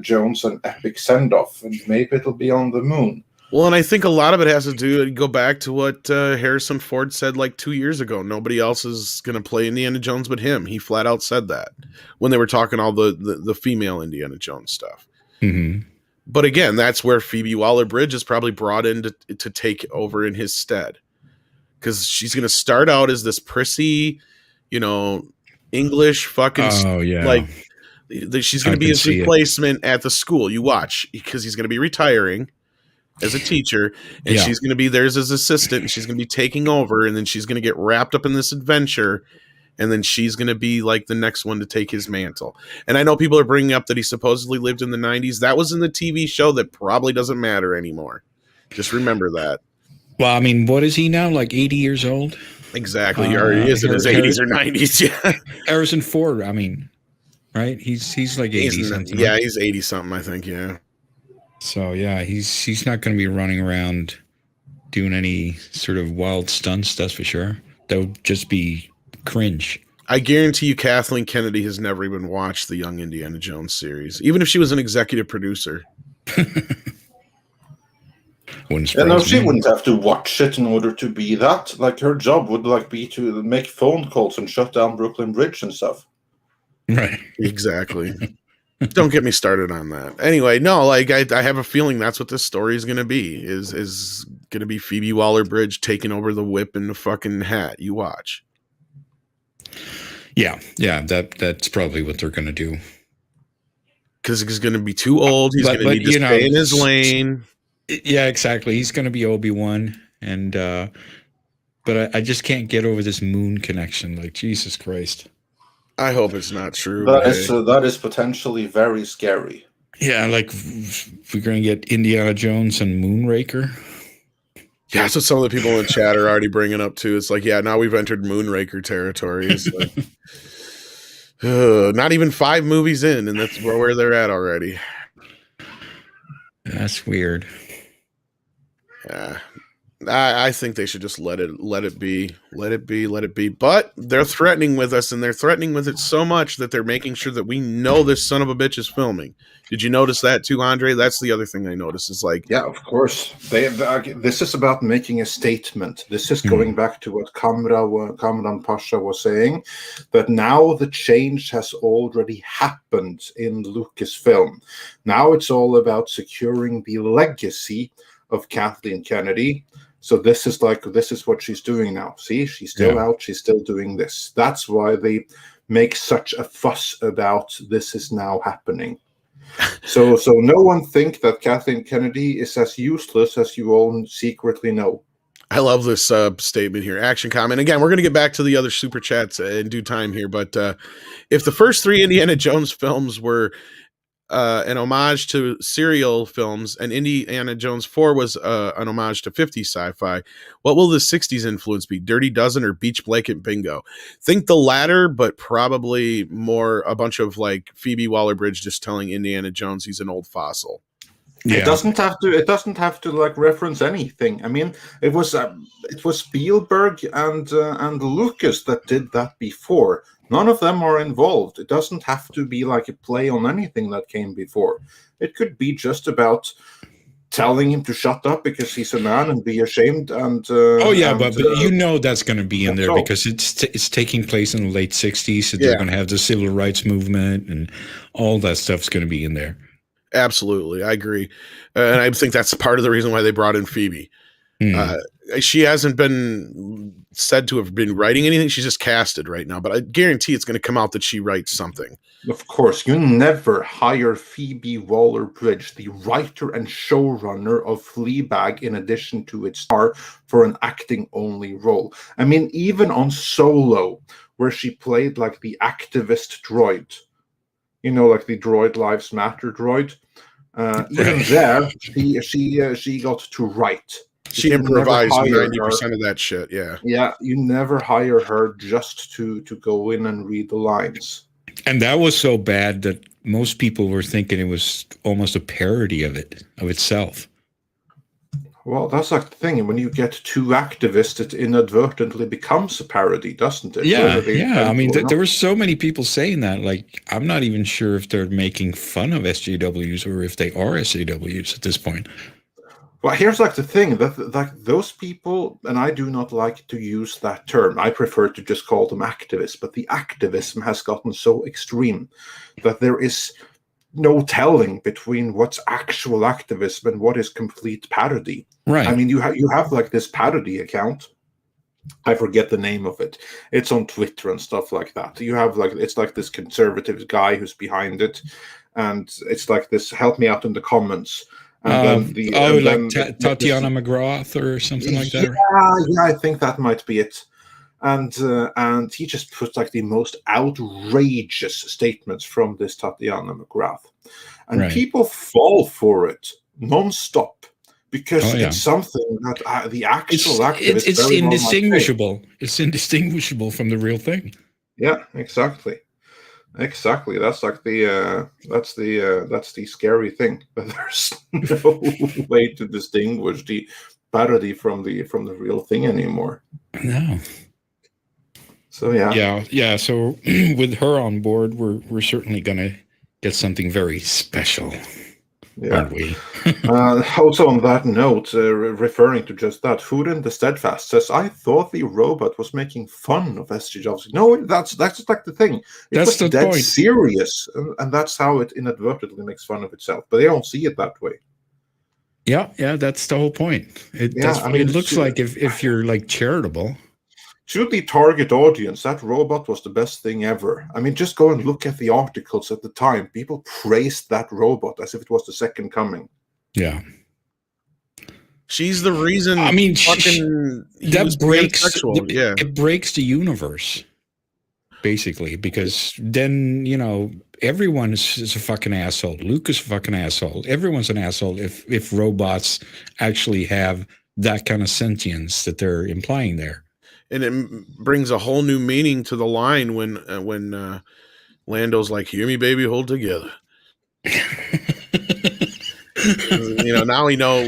Jones an epic send off, and maybe it'll be on the moon. Well, and I think a lot of it has to go back to what Harrison Ford said like 2 years ago. Nobody else is going to play Indiana Jones but him. He flat out said that when they were talking all the female Indiana Jones stuff. Mm-hmm. But again, that's where Phoebe Waller-Bridge is probably brought in to take over in his stead. Because she's going to start out as this prissy, English fucking... Oh, yeah. Like, she's going to be his replacement at the school. You watch, because he's going to be retiring as a teacher, and she's going to be there as his assistant, and she's going to be taking over, and then she's going to get wrapped up in this adventure, and then she's going to be like the next one to take his mantle. And I know people are bringing up that he supposedly lived in the 90s. That was in the TV show that probably doesn't matter anymore. Just remember that. Well, I mean, what is he now, like 80 years old? Exactly. He already is in his 80s or 90s, yeah. Harrison Ford, I mean, right? He's like 80-something. Yeah, he's 80-something, I think, yeah. So yeah, he's not going to be running around doing any sort of wild stunts, that's for sure. That would just be cringe. I guarantee you Kathleen Kennedy has never even watched the Young Indiana Jones series, even if she was an executive producer. She wouldn't have to watch it in order to be that. Like, her job would like be to make phone calls and shut down Brooklyn Bridge and stuff. Right. Exactly. Don't get me started on that. Anyway, no, like I have a feeling that's what this story is going to be. Is going to be Phoebe Waller-Bridge taking over the whip and the fucking hat. You watch. Yeah, that's probably what they're going to do. Because he's going to be too old. He's going to need to stay in his lane. Yeah, exactly. He's going to be Obi-Wan, and but I just can't get over this moon connection. Like, Jesus Christ. I hope it's not true. That is potentially very scary. Yeah, like we're going to get Indiana Jones and Moonraker. Yeah, that's what some of the people in chat are already bringing up too. It's like, yeah, now we've entered Moonraker territory. It's like, not even 5 movies in, and that's where they're at already. That's weird. Yeah, I think they should just let it be. But they're threatening with us, and they're threatening with it so much that they're making sure that we know this son of a bitch is filming. Did you notice that too, Andre? That's the other thing I noticed. Is like, yeah, of course. This is about making a statement. This is going back to what Kamran Pasha was saying, that now the change has already happened in Lucasfilm. Now it's all about securing the legacy of Kathleen Kennedy. So this is what she's doing now. See, she's still out. She's still doing this. That's why they make such a fuss about this is now happening. So no one think that Kathleen Kennedy is as useless as you all secretly know. I love this statement here. Action comment. Again, we're going to get back to the other super chats in due time here. But if the first 3 Indiana Jones films were an homage to serial films, and Indiana Jones 4 was an homage to 50s sci-fi, what will the 60s influence be? Dirty Dozen or Beach Blanket Bingo? Think the latter, but probably more a bunch of like Phoebe Waller-Bridge just telling Indiana Jones he's an old fossil. Yeah. It doesn't have to like reference anything. I mean, it was Spielberg and Lucas that did that before. None of them are involved. It doesn't have to be like a play on anything that came before. It could be just about telling him to shut up because he's a man and be ashamed. And but you know that's going to be in there because it's taking place in the late 60s. So they're going to have the civil rights movement and all that stuff's going to be in there. Absolutely, I agree, and I think that's part of the reason why they brought in Phoebe. She hasn't been said to have been writing anything. She's just casted right now, but I guarantee it's going to come out that she writes something. Of course, you never hire Phoebe Waller-Bridge, the writer and showrunner of Fleabag, in addition to its star, for an acting-only role. I mean, even on Solo, where she played like the activist droid, you know, like the Droid Lives Matter droid. Even there, she got to write. She improvised 90% of that shit. Yeah. Yeah. You never hire her just to go in and read the lines. And that was so bad that most people were thinking it was almost a parody of itself. Well, that's like the thing. When you get too activist, it inadvertently becomes a parody, doesn't it? Yeah. I mean, there were so many people saying that. Like, I'm not even sure if they're making fun of SJWs or if they are SJWs at this point. Well, here's like the thing that like those people, and I do not like to use that term. I prefer to just call them activists. But the activism has gotten so extreme that there is no telling between what's actual activism and what is complete parody. Right. I mean, you have like this parody account. I forget the name of it. It's on Twitter and stuff like that. You have like, it's like this conservative guy who's behind it, and it's like this. Help me out in the comments. And Tatiana McGrath or something like that. Yeah, I think that might be it. And he just put like the most outrageous statements from this Tatiana McGrath, and people fall for it nonstop because it's something that the actual activists. It's indistinguishable. It's indistinguishable from the real thing. Yeah, exactly. That's like that's the scary thing. There's no way to distinguish the parody from the real thing anymore. No. So yeah. Yeah. So with her on board, we're certainly gonna get something very special, aren't we? Also on that note, referring to just that, Food in the Steadfast says, I thought the robot was making fun of SG Jobs. No, that's like the thing. That's was the dead point. serious, and that's how it inadvertently makes fun of itself. But they don't see it that way. Yeah, that's the whole point. That's what it looks like if you're like charitable. To the target audience, that robot was the best thing ever. I mean, just go and look at the articles at the time. People praised that robot as if it was the second coming. Yeah. She's the reason. I mean, that breaks. It breaks the universe, basically, because then everyone is a fucking asshole. Luke is a fucking asshole. Everyone's an asshole if robots actually have that kind of sentience that they're implying there. And it brings a whole new meaning to the line when Lando's like, "Hear me, baby, hold together." Now we know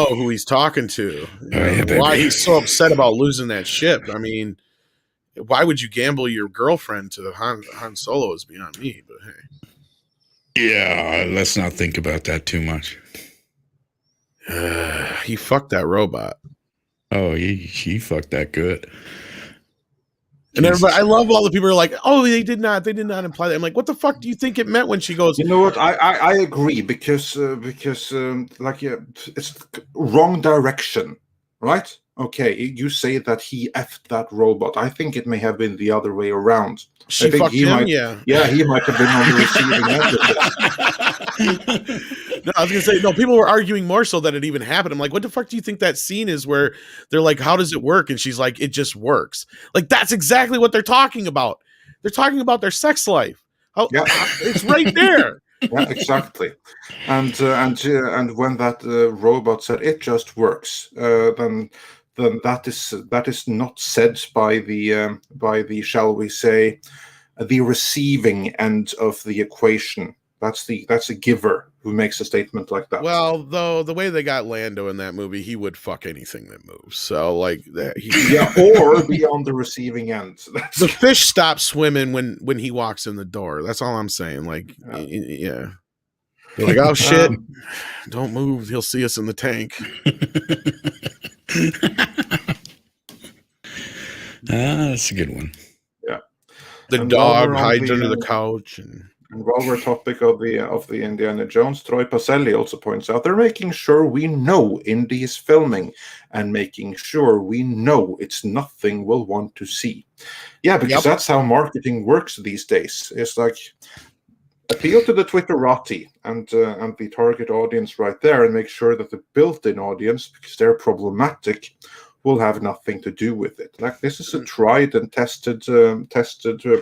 who he's talking to. Why he's so upset about losing that ship. I mean, why would you gamble your girlfriend to Han Solo is beyond me, but hey. Yeah, let's not think about that too much. He fucked that robot. Oh, he fucked that good. And everybody, I love all the people who are like, "Oh, they did not imply that." I'm like, "What the fuck do you think it meant when she goes?" You know what? I agree because it's wrong direction, right? Okay, you say that he effed that robot. I think it may have been the other way around. She fucked him, yeah. Yeah, he might have been on the receiving end of this. No, I was gonna say, no, people were arguing more so that it even happened. I'm like, what the fuck do you think that scene is where they're like, how does it work? And she's like, it just works. Like, that's exactly what they're talking about. They're talking about their sex life. It's right there. Yeah, exactly. And when that robot said it just works, then that is not said by the shall we say the receiving end of the equation. That's a giver who makes a statement like that. Well, though, the way they got Lando in that movie, he would fuck anything that moves. So, like, or be on the receiving end. The fish stops swimming when he walks in the door. That's all I'm saying. Like, yeah. They're like, oh shit, don't move. He'll see us in the tank. That's a good one. Yeah. The dog hides under the couch and while we're topic of the Indiana Jones, Troy Pacelli also points out they're making sure we know Indy is filming and making sure we know it's nothing we'll want to see. Yeah, because that's how marketing works these days. It's like appeal to the Twitterati and the target audience right there, and make sure that the built-in audience, because they're problematic, will have nothing to do with it. Like, this is a tried and tested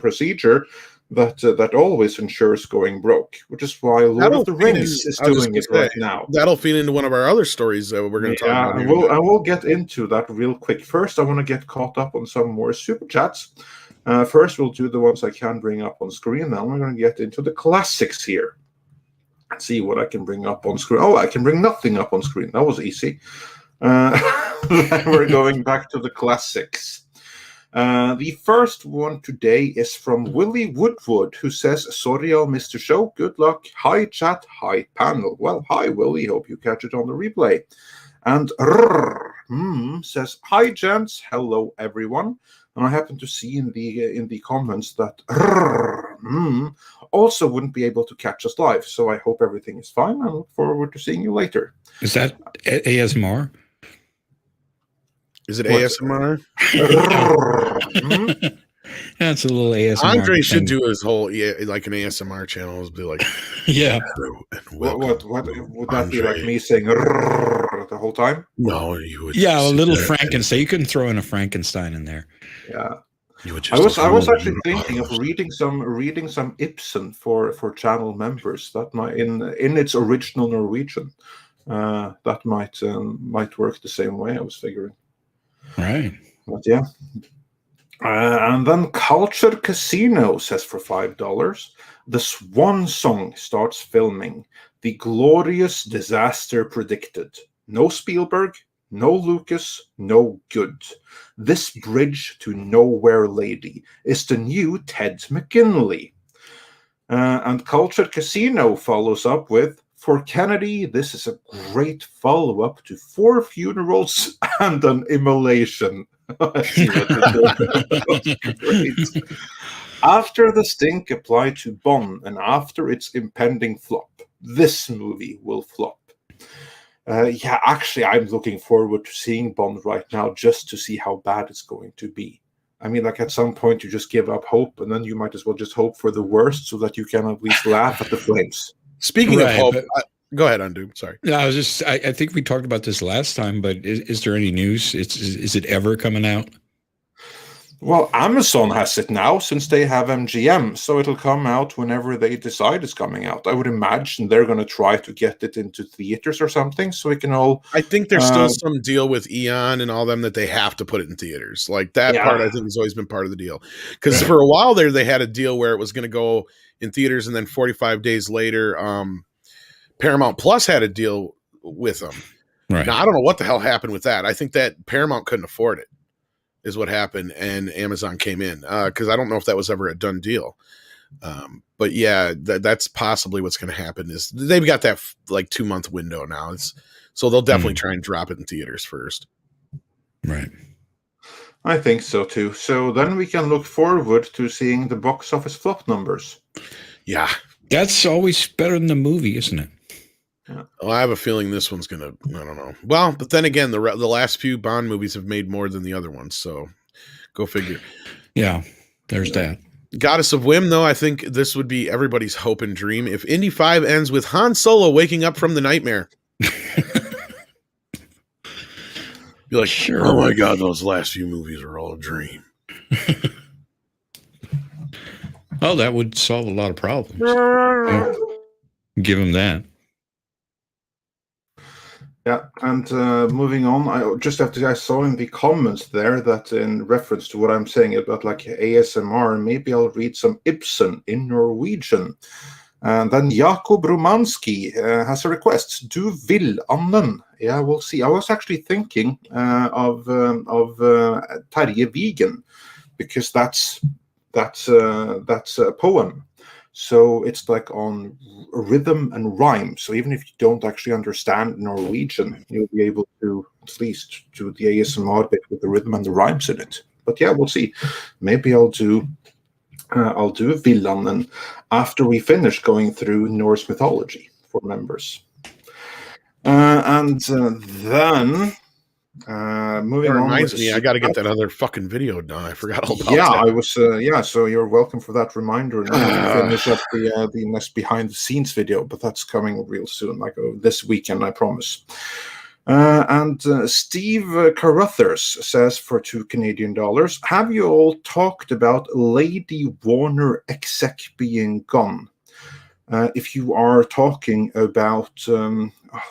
procedure that always ensures going broke, which is why Lord of the Rings is doing it right now. That'll feed into one of our other stories that we're going to talk about. And we'll get into that real quick. First, I want to get caught up on some more super chats. First, we'll do the ones I can bring up on screen. Then we're going to get into the classics here. Let's see what I can bring up on screen. Oh, I can bring nothing up on screen. That was easy. We're going back to the classics. The first one today is from Willie Woodwood, who says, sorry I missed the show. Good luck. Hi, chat. Hi, panel. Well, hi, Willie. Hope you catch it on the replay. And says, hi, gents. Hello, everyone. And I happen to see in the comments that also wouldn't be able to catch us live. So I hope everything is fine. I look forward to seeing you later. Is that ASMR? Is it ASMR? That's a little ASMR. Andre should do his whole like an ASMR channel. It'd be like, yeah. What would that be, like me saying the whole time? No, you would. Yeah, a little Frankenstein. You couldn't throw in a Frankenstein in there. Yeah. I was actually thinking of reading some Ibsen for channel members. That might in its original Norwegian. That might work the same way. I was figuring. Right. But yeah. And then Culture Casino says for $5, the Swan Song starts filming. The glorious disaster predicted. No Spielberg, No Lucas, no good. This bridge to nowhere lady is the new Ted McGinley. And Cultured Casino follows up with, for Kennedy, this is a great follow-up to 4 funerals and an immolation. I see what you did. Great. After the stink applied to Bond and after its impending flop, this movie will flop. Yeah, actually, I'm looking forward to seeing Bond right now just to see how bad it's going to be. I mean, like at some point you just give up hope, and then you might as well just hope for the worst so that you can at least laugh at the flames. Speaking of hope, go ahead, Undoomed. Sorry. No, I think we talked about this last time, but is there any news? Is it ever coming out? Well, Amazon has it now since they have MGM, so it'll come out whenever they decide it's coming out. I would imagine they're going to try to get it into theaters or something so we can all... I think there's still some deal with Eon and all them that they have to put it in theaters. Like that part, I think, has always been part of the deal. Because for a while there, they had a deal where it was going to go in theaters, and then 45 days later, Paramount Plus had a deal with them. Right. Now, I don't know what the hell happened with that. I think that Paramount couldn't afford it. Is what happened, and Amazon came in because I don't know if that was ever a done deal. But yeah, that's possibly what's going to happen. Is they've got that like 2-month window now, so they'll definitely try and drop it in theaters first. Right. I think so too. So then we can look forward to seeing the box office flop numbers. Yeah, that's always better than the movie, isn't it? Yeah. Well, I have a feeling this one's gonna. I don't know. Well, but then again, the last few Bond movies have made more than the other ones, so go figure. Yeah, there's that. Goddess of Whim, though, I think this would be everybody's hope and dream if Indy 5 ends with Han Solo waking up from the nightmare. Be like, sure. Oh my God, those last few movies are all a dream. Oh, that would solve a lot of problems. Oh, give him that. Yeah, and moving on, I saw in the comments there that in reference to what I'm saying about like ASMR, maybe I'll read some Ibsen in Norwegian. And then Jakob Romanski has a request. Du vil anden. Yeah, we'll see. I was actually thinking of Terje Vigen, because that's a poem. So it's like on rhythm and rhyme. So even if you don't actually understand Norwegian, you'll be able to at least do the ASMR bit with the rhythm and the rhymes in it. But yeah, we'll see. Maybe I'll do Villanen after we finish going through Norse mythology for members. And then moving on. Reminds me, I got to get that other fucking video done. I forgot all about that. Yeah, I was. So you're welcome for that reminder. And finish up the next behind the scenes video, but that's coming real soon, like this weekend, I promise. And Steve Carruthers says for $2 Canadian, have you all talked about Lady Warner exec being gone? If you are talking about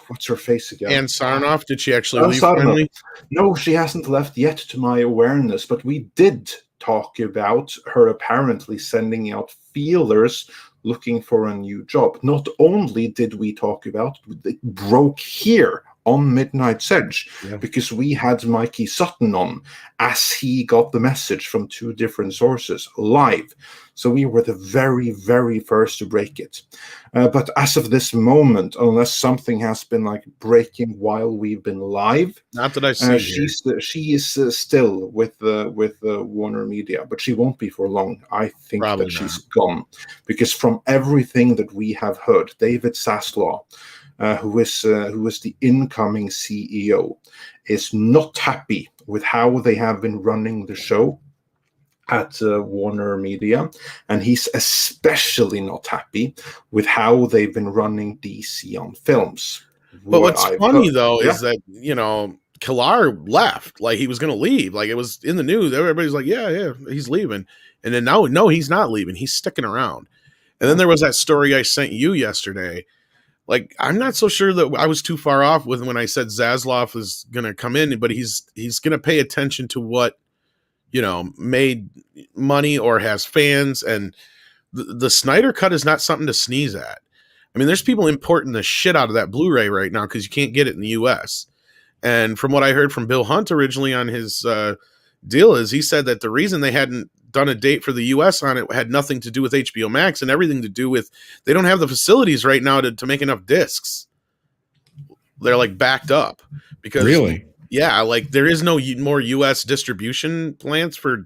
what's her face again? Anne Sarnoff, did she actually leave finally? No, she hasn't left yet to my awareness, but we did talk about her apparently sending out feelers looking for a new job. Not only did we talk about it broke here on Midnight's Edge, because we had Mikey Sutton on as he got the message from 2 different sources live. So we were the very, very first to break it. But as of this moment, unless something has been like breaking while we've been live, not that I see, she is still with Warner Media, but she won't be for long. I think probably that she's gone, because from everything that we have heard, David Zaslav, who is the incoming CEO, is not happy with how they have been running the show at Warner Media, and he's especially not happy with how they've been running DC on films. But what's funny though is that, you know, Killar left, like he was going to leave, like it was in the news. Everybody's like, yeah, he's leaving, and then no, he's not leaving. He's sticking around. And then there was that story I sent you yesterday. Like, I'm not so sure that I was too far off with when I said Zaslav is going to come in, but he's going to pay attention to what, you know, made money or has fans. And the Snyder Cut is not something to sneeze at. I mean, there's people importing the shit out of that Blu-ray right now because you can't get it in the U.S. And from what I heard from Bill Hunt originally on his deal is he said that the reason they hadn't done a date for the U.S. on it had nothing to do with HBO Max and everything to do with they don't have the facilities right now to make enough discs. They're like backed up because really, yeah, like there is no more U.S. distribution plants for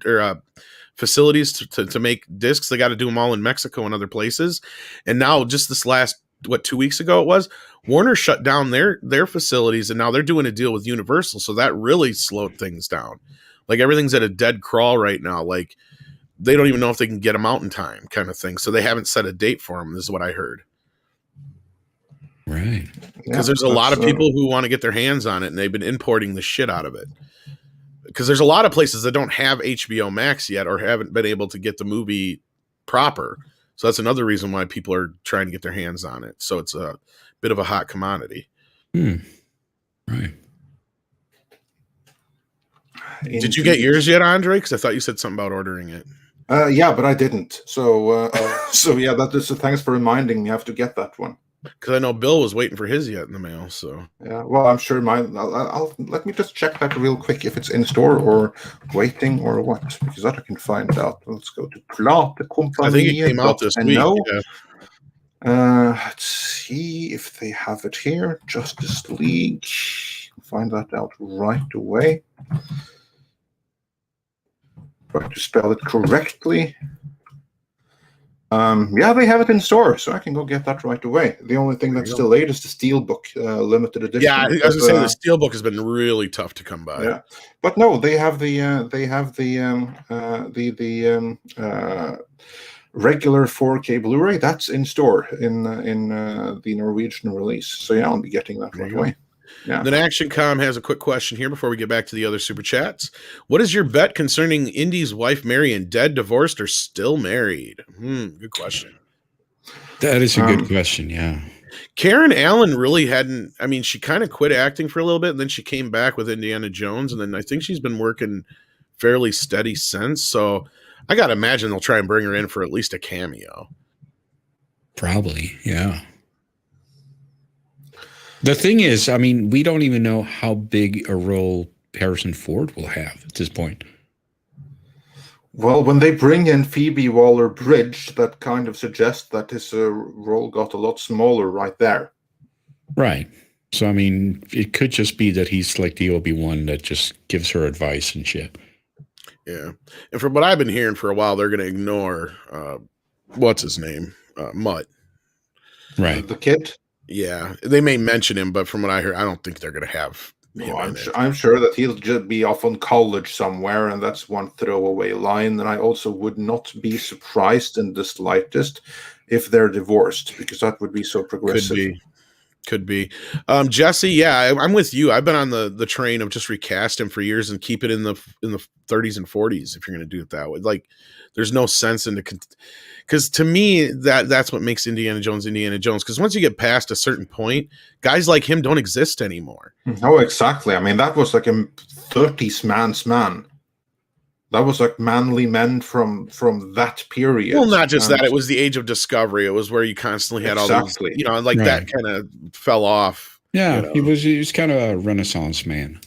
facilities to make discs. They got to do them all in Mexico and other places. And now just this last 2 weeks ago it was Warner shut down their facilities and now they're doing a deal with Universal. So that really slowed things down. Like everything's at a dead crawl right now. Like they don't even know if they can get them out in time kind of thing. So they haven't set a date for them. This is what I heard. Right. Because there's a lot of people who want to get their hands on it and they've been importing the shit out of it. Because there's a lot of places that don't have HBO Max yet or haven't been able to get the movie proper. So that's another reason why people are trying to get their hands on it. So it's a bit of a hot commodity. Right. Did you get yours yet, Andre? Because I thought you said something about ordering it. Yeah, but I didn't. So yeah, that is. Thanks for reminding me. I have to get that one. Because I know Bill was waiting for his yet in the mail. So yeah, well, I'm sure I'll let me just check that real quick if it's in store or waiting or what, because that I can find out. Let's go to Platekompaniet. I think it came out this week. Yeah. Let's see if they have it here. Justice League. Find that out right away. Try to spell it correctly. Yeah, they have it in store, so I can go get that right away. The only thing that's delayed is the Steelbook limited edition. Yeah, I was going to say the Steelbook has been really tough to come by. Yeah, but no, they have the regular 4K Blu-ray. That's in store in the Norwegian release. So yeah, I'll be getting that right away. Yeah. Then ActionCom has a quick question here before we get back to the other super chats. What is your bet concerning Indy's wife Marion? Dead, divorced, or still married? Good question. That is a good question. Yeah. Karen Allen really hadn't. I mean, she kind of quit acting for a little bit, and then she came back with Indiana Jones, and then I think she's been working fairly steady since. So I got to imagine they'll try and bring her in for at least a cameo. Probably, yeah. The thing is, I mean, we don't even know how big a role Harrison Ford will have at this point. Well, when they bring in Phoebe Waller-Bridge, that kind of suggests that his role got a lot smaller right there. Right. So, I mean, it could just be that he's like the Obi-Wan that just gives her advice and shit. Yeah. And from what I've been hearing for a while, they're going to ignore, what's his name? Mutt. Right. The kid? Yeah, they may mention him, but from what I heard, I don't think they're going to have him. I'm sure that he'll just be off on college somewhere, and that's one throwaway line. And I also would not be surprised in the slightest if they're divorced, because that would be so progressive. Could be. Jesse, yeah, I'm with you. I've been on the train of just recast him for years and keep it in the 30s and 40s if you're going to do it that way. Like, there's no sense in because to me that's what makes Indiana Jones. Because once you get past a certain point, guys like him don't exist anymore. Oh, exactly. I mean, that was like a 30s man's man. That was like manly men from that period. Well, not just that. It was the age of discovery. It was where you constantly had all these, like that kind of fell off. Yeah, he was kind of a Renaissance man.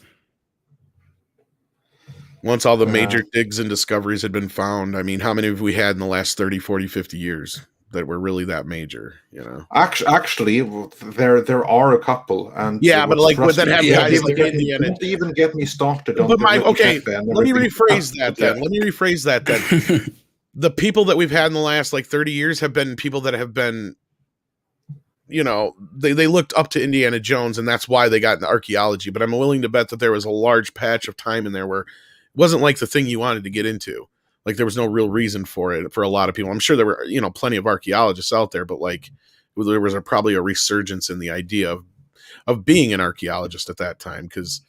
Once all the major digs and discoveries had been found, I mean, how many have we had in the last 30, 40, 50 years that were really that major, Actually, there are a couple. And yeah, but like would that have guys like Indiana? Don't even get me started on let me rephrase that then. The people that we've had in the last like 30 years have been people that have been, they looked up to Indiana Jones, and that's why they got into archaeology. But I'm willing to bet that there was a large patch of time in there where it wasn't like the thing you wanted to get into. Like there was no real reason for it for a lot of people. I'm sure there were, plenty of archaeologists out there, but like there was probably a resurgence in the idea of being an archaeologist at that time. Because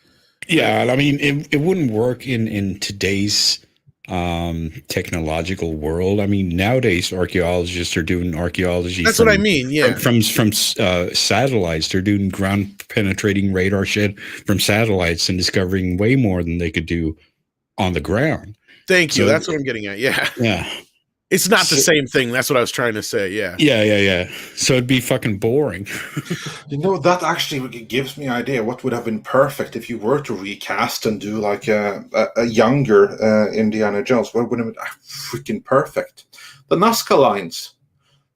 I mean, it wouldn't work in today's technological world. I mean, nowadays archaeologists are doing archaeology. That's what I mean. Yeah, from satellites, they're doing ground penetrating radar shit from satellites and discovering way more than they could do on the ground. Thank you. That's what I'm getting at. Yeah. Yeah. It's not the same thing. That's what I was trying to say. Yeah. Yeah. So it'd be fucking boring. That actually gives me an idea what would have been perfect if you were to recast and do like a younger Indiana Jones. What would have been freaking perfect? The Nazca lines.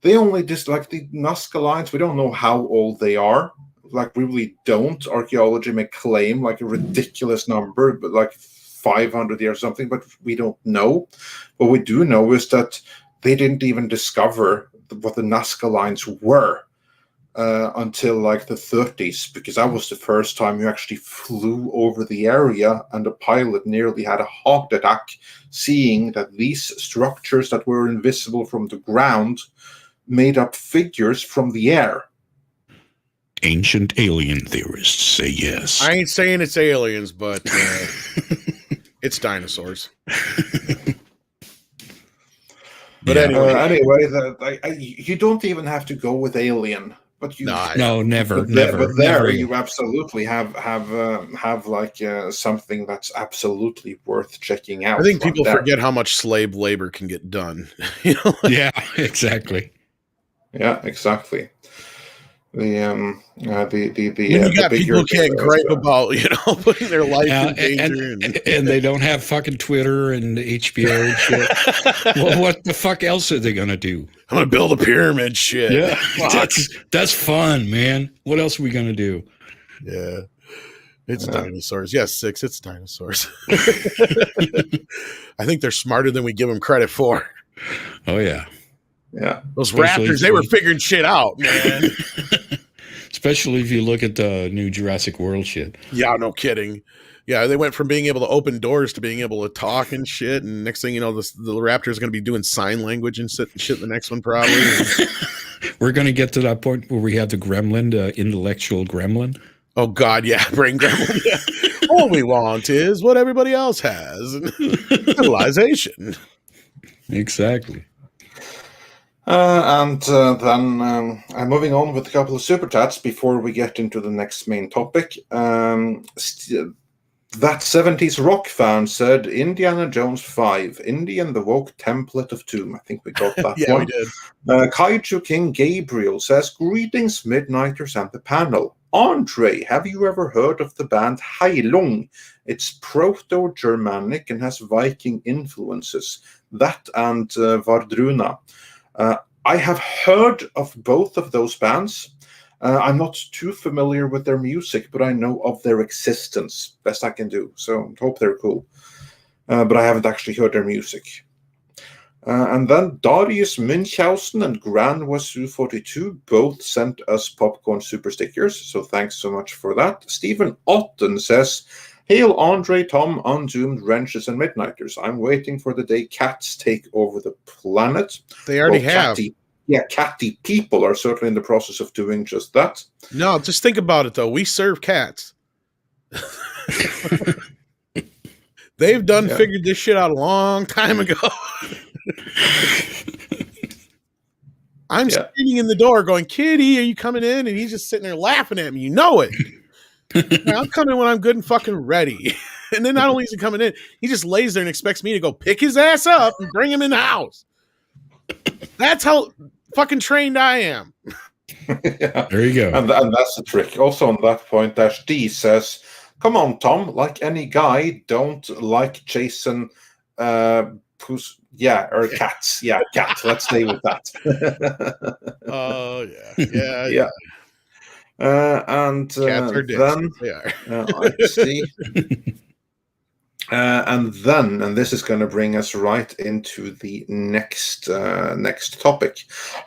They only just like the Nazca lines. We don't know how old they are. Like, we really don't. Archaeology may claim like a ridiculous number, but like 500 years or something, but we don't know. What we do know is that they didn't even discover what the Nazca lines were until like the 30s, because that was the first time you actually flew over the area, and the pilot nearly had a heart attack seeing that these structures that were invisible from the ground made up figures from the air. Ancient alien theorists say yes. I ain't saying it's aliens, but it's dinosaurs. But anyway, you don't even have to go with alien, but you never. But there you absolutely have like something that's absolutely worth checking out. I think people forget how much slave labor can get done. Yeah, exactly. Yeah, exactly. You got people who can't gripe about putting their life in danger, and they don't have fucking Twitter and HBO and shit. Well, what the fuck else are they gonna do? I'm gonna build a pyramid. Shit. Yeah, that's fun, man. What else are we gonna do? Yeah, it's dinosaurs. Yes, 6. It's dinosaurs. I think they're smarter than we give them credit for. Oh yeah. Yeah, those raptors, they were figuring shit out, man. Especially if you look at the new Jurassic World shit. Yeah, no kidding. Yeah, they went from being able to open doors to being able to talk and shit. And next thing you know, the raptor is going to be doing sign language and shit. The next one probably. We're going to get to that point where we have the gremlin, the intellectual gremlin. Oh God, yeah, brain gremlin. Yeah. All we want is what everybody else has: civilization. Exactly. And then I'm moving on with a couple of super chats before we get into the next main topic. That 70s rock fan said Indiana Jones 5, Indy and the Woke Template of Doom. I think we got that yeah, one. We did. Kaiju King Gabriel says, greetings, Midnighters and the panel. Andre, have you ever heard of the band Heilung? It's Proto-Germanic and has Viking influences. That and Vardruna. I have heard of both of those bands. I'm not too familiar with their music, but I know of their existence, best I can do. So I hope they're cool. But I haven't actually heard their music. And then Darius Münchhausen and Gran Wasu42 both sent us popcorn super stickers. So thanks so much for that. Stephen Otten says, Hail Andre, Tom, Undoomed, Wrenches, and Midnighters. I'm waiting for the day cats take over the planet. They already have. Catty people are certainly in the process of doing just that. No, just think about it, though. We serve cats. They've figured this shit out a long time ago. I'm standing in the door going, Kitty, are you coming in? And he's just sitting there laughing at me. You know it. I'm coming when I'm good and fucking ready. And then not only is he coming in, he just lays there and expects me to go pick his ass up and bring him in the house. That's how fucking trained I am. Yeah. There you go. And that's the trick. Also on that point, Dash D says, come on, Tom, like any guy, don't like chasing cats. Yeah, cat. Let's stay with that. Oh, yeah. And cats are dicks. then they are. let's see. And this is going to bring us right into the next topic.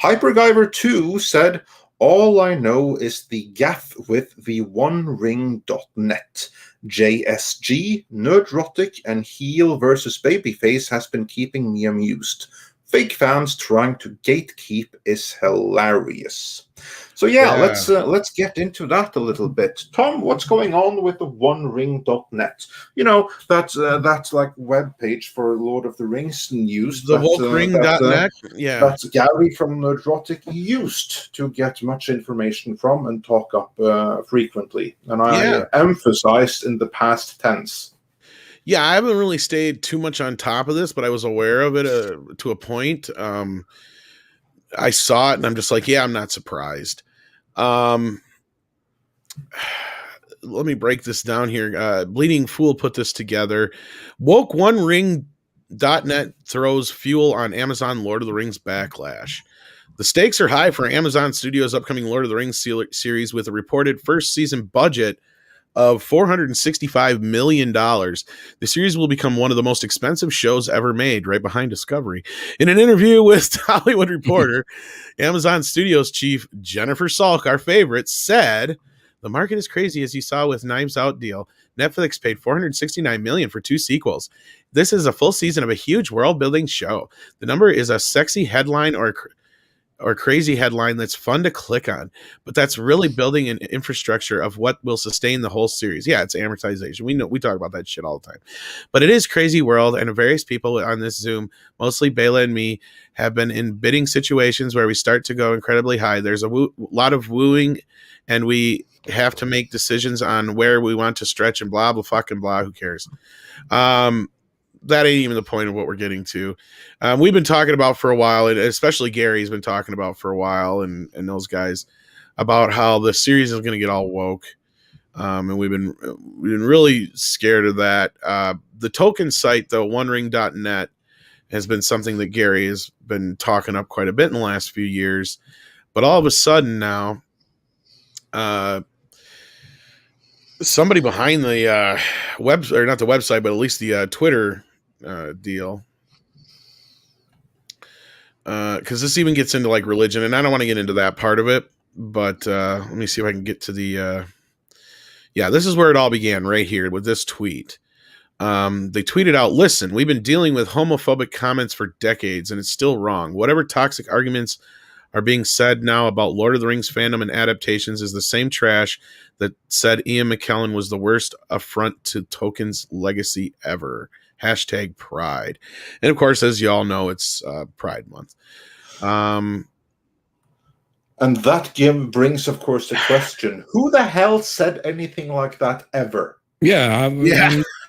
Hypergiver 2 said, all I know is the gaff with the OneRing.net. JSG, Nerdrotic, and Heel versus Babyface has been keeping me amused. Fake fans trying to gatekeep is hilarious. So let's get into that a little bit. Tom, what's going on with the OneRing.net? You know, that's like web page for Lord of the Rings news. The WokeRing.net? Yeah. That Gary from Nerdrotic used to get much information from and talk up frequently. And I emphasized in the past tense. Yeah, I haven't really stayed too much on top of this, but I was aware of it to a point. I saw it, and I'm just like, yeah, I'm not surprised. Um, let me break this down here. Bleeding Fool put this together. Woke1ring.net throws fuel on Amazon Lord of the Rings backlash. The stakes are high for Amazon Studios' upcoming Lord of the Rings series with a reported first season budget of $465 million. The series will become one of the most expensive shows ever made, right behind Discovery. In an interview with Hollywood Reporter, Amazon Studios chief Jennifer Salk, our favorite, said, "The market is crazy, as you saw with Knives Out deal. Netflix paid $469 million for 2 sequels. This is a full season of a huge world-building show. The number is a sexy headline or crazy headline that's fun to click on, but that's really building an infrastructure of what will sustain the whole series. Yeah, it's amortization. We know, we talk about that shit all the time, but it is crazy world, and various people on this Zoom, mostly Bela and me, have been in bidding situations where we start to go incredibly high. There's a lot of wooing, and we have to make decisions on where we want to stretch and blah, blah, fucking blah. Who cares? That ain't even the point of what we're getting to. We've been talking about for a while, and especially Gary's been talking about for a while, and those guys, about how the series is going to get all woke. And we've been really scared of that. The token site, though, OneRing.net, has been something that Gary has been talking up quite a bit in the last few years. But all of a sudden now, somebody behind the or not the website, but at least the Twitter deal, because this even gets into like religion, and I don't want to get into that part of it, but let me see if I can get to the yeah, this is where it all began, right here with this tweet. They tweeted out, "Listen, we've been dealing with homophobic comments for decades, and it's still wrong. Whatever toxic arguments are being said now about Lord of the Rings fandom and adaptations is the same trash that said Ian McKellen was the worst affront to Tolkien's legacy ever. Hashtag Pride." And of course, as you all know, it's Pride Month. And that brings, of course, the question: who the hell said anything like that ever? Yeah, I'm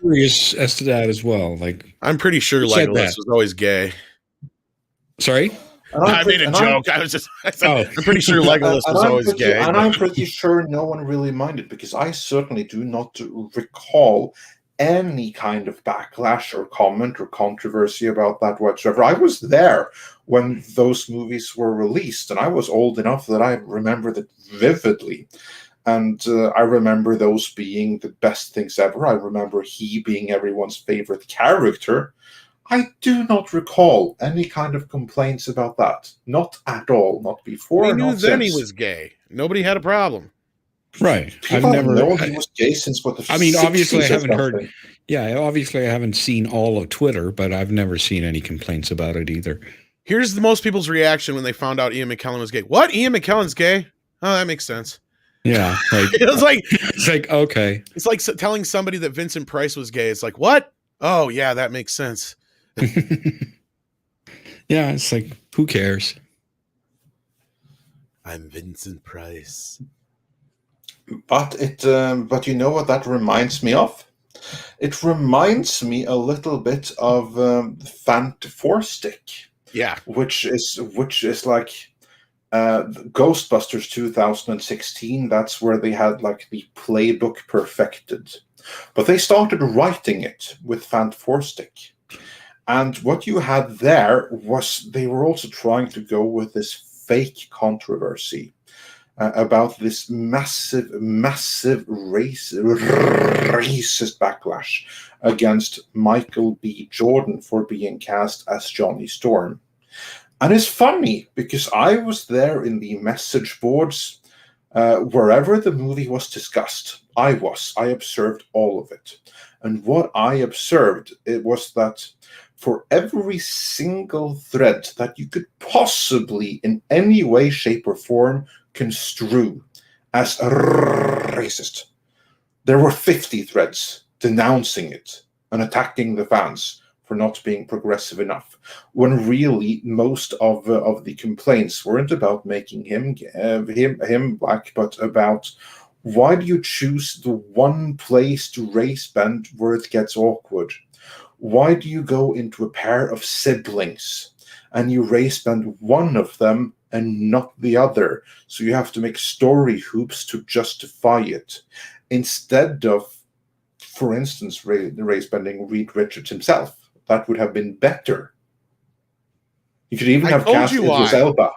curious as to that as well. Like, I'm pretty sure Legolas was always gay. Sorry? I made a joke. I'm pretty sure Legolas was always gay. And I'm pretty sure no one really minded, because I certainly do not recall any kind of backlash or comment or controversy about that whatsoever. I was there when those movies were released, and I was old enough that I remember that vividly. And I remember those being the best things ever. I remember he being everyone's favorite character. I do not recall any kind of complaints about that. Not at all. Not before. We knew not then since. He was gay. Nobody had a problem. Right. People have known he was gay since what the I mean, obviously, 60s I haven't or heard. something. Yeah, obviously, I haven't seen all of Twitter, but I've never seen any complaints about it either. Here's the most people's reaction when they found out Ian McKellen was gay. What? Ian McKellen's gay? Oh, that makes sense. Yeah, like it's like okay. It's like telling somebody that Vincent Price was gay. It's like, what? Oh, yeah, that makes sense. Yeah, it's like, who cares? I'm Vincent Price. But you know what that reminds me of? It reminds me a little bit of Fant Four Stick. Yeah, which is like Ghostbusters 2016. That's where they had like the playbook perfected, but they started writing it with Fant Four Stick. And what you had there was they were also trying to go with this fake controversy about this massive racist backlash against Michael B. Jordan for being cast as Johnny Storm. And it's funny because I was there in the message boards wherever the movie was discussed. I observed all of it. And what I observed, it was that for every single thread that you could possibly in any way, shape, or form construe as racist, there were 50 threads denouncing it and attacking the fans for not being progressive enough, when really most of the complaints weren't about making him black, but about Why do you choose the one place to race bend where it gets awkward? Why do you go into a pair of siblings and you race bend one of them and not the other? So you have to make story hoops to justify it. Instead of, for instance, race bending Reed Richards himself. That would have been better. You could even have cast Idris Elba.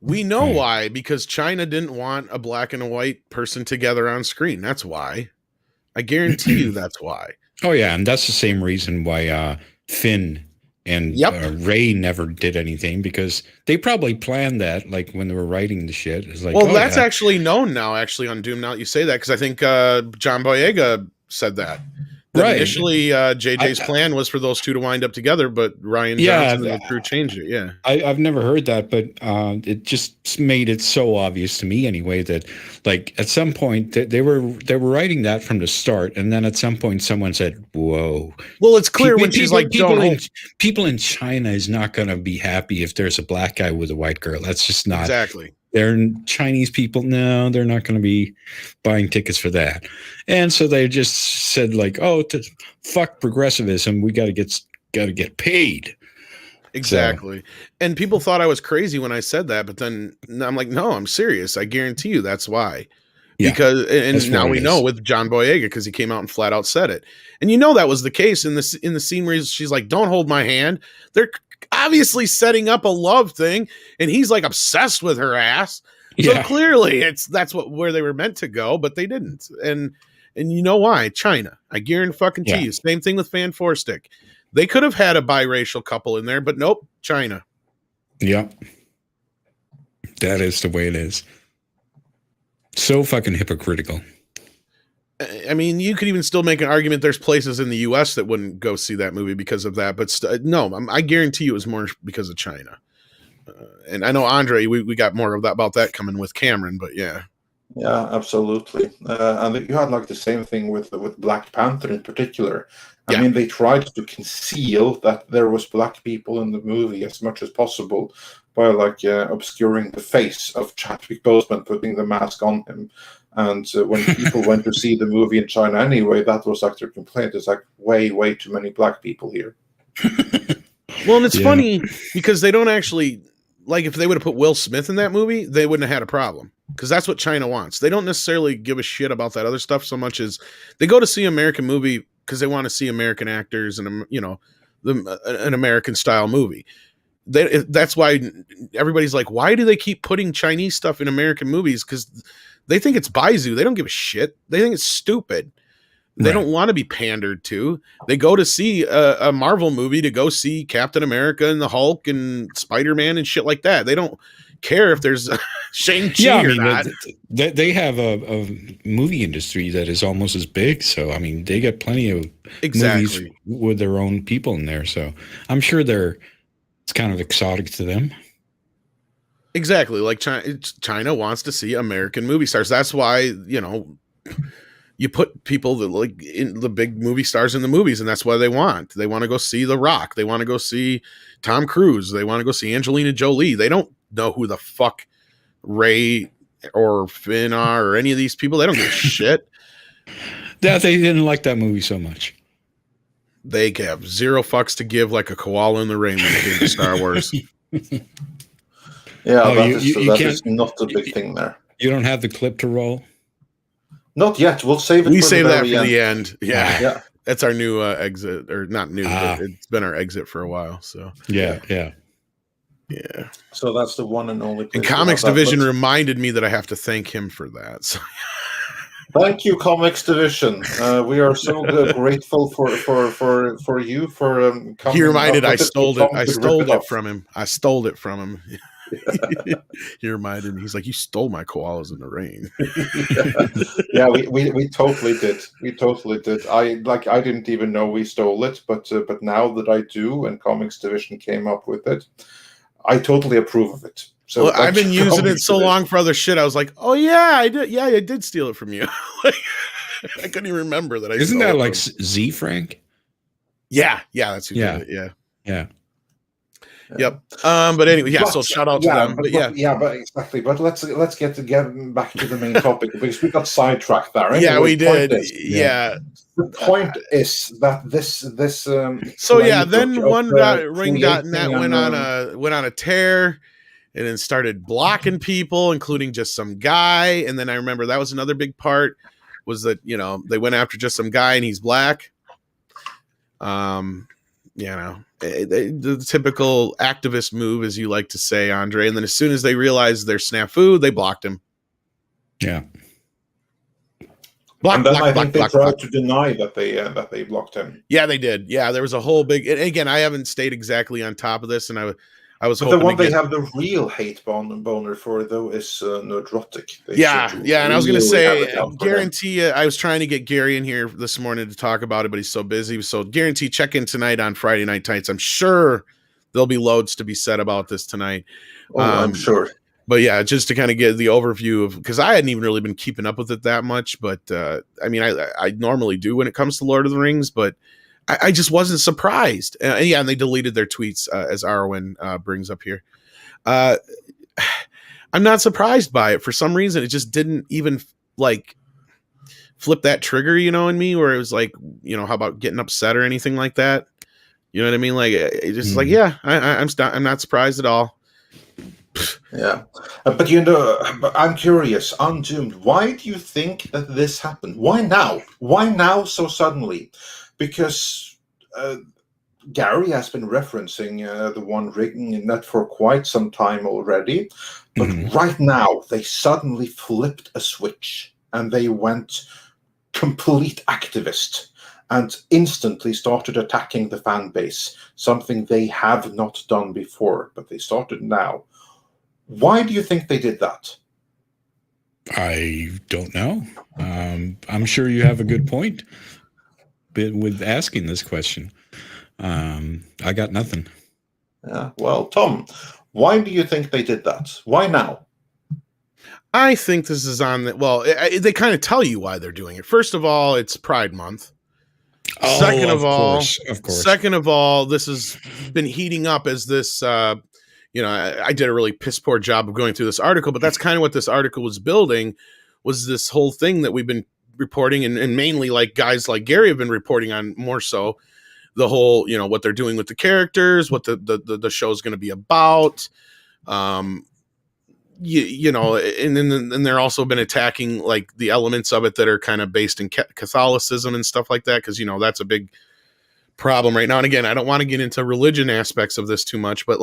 We know why, because China didn't want a black and a white person together on screen. That's why. I guarantee you that's why. Oh, yeah, and that's the same reason why Finn and Ray never did anything, because they probably planned that, like, when they were writing the shit. It's like, well, that's actually known now, actually, on Undoomed, now that you say that, because I think John Boyega said that. Right. Initially, JJ's plan was for those two to wind up together, but Ryan Johnson and the crew changed it. Yeah, I've never heard that, but it just made it so obvious to me anyway that, like, at some point they were writing that from the start, and then at some point someone said, "Whoa." Well, it's clear when she's like, people in China is not going to be happy if there's a black guy with a white girl. That's just not exactly. They're Chinese people. No, they're not going to be buying tickets for that. And so they just said, like, "Oh, fuck progressivism. We got to get paid." Exactly. So. And people thought I was crazy when I said that, but then I'm like, no, I'm serious. I guarantee you that's why. Yeah, because and now we know with John Boyega, because he came out and flat out said it. And you know that was the case in the scene where she's like, "Don't hold my hand." They're obviously setting up a love thing, and he's like obsessed with her ass. So clearly that's where they were meant to go, but they didn't. And you know why? China. I guarantee you. Same thing with Fan Four Stick. They could have had a biracial couple in there, but nope, China. Yep. That is the way it is. So fucking hypocritical. I mean, you could even still make an argument there's places in the U.S. that wouldn't go see that movie because of that. But no, I guarantee you it was more because of China. And I know, Andre, we got more of that about that coming with Cameron, but yeah. Yeah, absolutely. And you had like the same thing with Black Panther in particular. I mean, they tried to conceal that there was black people in the movie as much as possible by like obscuring the face of Chadwick Boseman, putting the mask on him. And when people went to see the movie in China anyway, that was like their complaint. It's like way too many black people here. Well, and it's funny because they don't actually, like, if they would have put Will Smith in that movie, they wouldn't have had a problem, because that's what China wants. They don't necessarily give a shit about that other stuff so much as they go to see an American movie because they want to see American actors and, you know, an American style movie. That's why everybody's like, why do they keep putting Chinese stuff in American movies? Because they think it's Baizu. They don't give a shit. They think it's stupid. They don't want to be pandered to. They go to see a Marvel movie to go see Captain America and the Hulk and Spider-Man and shit like that. They don't care if there's Shang-Chi or not. They have a movie industry that is almost as big. So, I mean, they get plenty of movies with their own people in there. So I'm sure it's kind of exotic to them. Exactly. Like China wants to see American movie stars. That's why, you know, you put people that like in the big movie stars in the movies, and that's what they want. They want to go see The Rock. They want to go see Tom Cruise. They want to go see Angelina Jolie. They don't know who the fuck Ray or Finn are or any of these people. They don't give a shit. That they didn't like that movie so much. They have zero fucks to give, like a koala in the rain when it came to Star Wars. Yeah, that is not a big thing there. You don't have the clip to roll? Not yet. We'll save it. We save that for the end. Yeah. That's our new exit, or not new, but it's been our exit for a while. So yeah. So that's the one and only. And Comics Division reminded me that I have to thank him for that. So. Thank you, Comics Division. We are so grateful for you for coming. He reminded I stole it. I stole it from him. I stole it from him. He reminded me. He's like, "You stole my koalas in the rain." Yeah, we totally did. We totally did. I didn't even know we stole it, but now that I do, and Comics Division came up with it, I totally approve of it. So I've been using it so long for other shit. I was like, "Oh yeah, I did. Yeah, I did steal it from you." I couldn't even remember that. Isn't that like Z Frank? Yeah, that's who did it. Yeah. Yep. But anyway, yeah. So shout out to them. But exactly. But let's get back to the main topic because we got sidetracked there. Anyway, yeah, we did. The point is that this. So yeah, then Ring.net went on a tear, and then started blocking people, including just some guy. And then I remember that was another big part was that they went after just some guy and he's black. The typical activist move, as you like to say, Andre. And then as soon as they realized their snafu, they blocked him. Yeah. I think they tried to deny that they blocked him. Yeah, they did. Yeah, there was a whole big. And again, I haven't stayed exactly on top of this, and I was. But the one they have the real hate boner for though is Nerdrotic. And I was going to say, guarantee. I was trying to get Gary in here this morning to talk about it, but he's so busy. So guarantee check in tonight on Friday Night Tights. I'm sure there'll be loads to be said about this tonight. I'm sure. But yeah, just to kind of get the overview of, because I hadn't even really been keeping up with it that much. But I normally do when it comes to Lord of the Rings, but I just wasn't surprised. And they deleted their tweets, as Arwen brings up here. I'm not surprised by it. For some reason, it just didn't even flip that trigger, in me, where it was like, how about getting upset or anything like that? You know what I mean? Like, it's just I'm not surprised at all. Yeah, but I'm curious, Undoomed, why do you think that this happened? Why now? Why now so suddenly? Because Gary has been referencing the One Ring net for quite some time already, but right now they suddenly flipped a switch and they went complete activist and instantly started attacking the fan base, something they have not done before, but they started now. Why do you think they did that? I don't know. I'm sure you have a good point with asking this question. I got nothing. Yeah. Well, Tom, why do you think they did that? Why now? I think this is on the, they kind of tell you why they're doing it. First of all, it's Pride Month. Oh, Second of course. Second of all, this has been heating up as this, I did a really piss poor job of going through this article, but that's kind of what this article was building, was this whole thing that we've been reporting, and mainly like guys like Gary have been reporting on more so, the whole, what they're doing with the characters, what the show's going to be about. And then they're also been attacking like the elements of it that are kind of based in Catholicism and stuff like that. Cause that's a big problem right now. And again, I don't want to get into religion aspects of this too much, but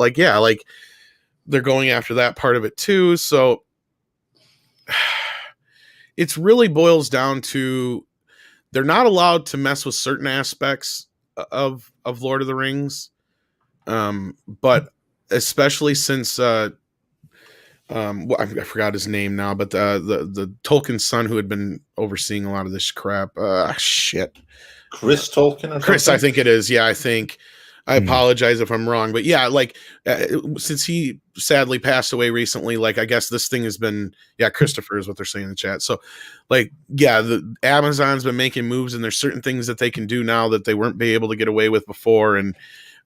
they're going after that part of it too. So it's really boils down to, they're not allowed to mess with certain aspects of Lord of the Rings. But especially since, I forgot his name now, but the Tolkien's son who had been overseeing a lot of this crap. Chris Tolkien? Chris, I think it is. Yeah, I think. I apologize if I'm wrong, but yeah, since he sadly passed away recently, I guess this thing has been, Christopher is what they're saying in the chat. So the Amazon's been making moves, and there's certain things that they can do now that they weren't be able to get away with before. And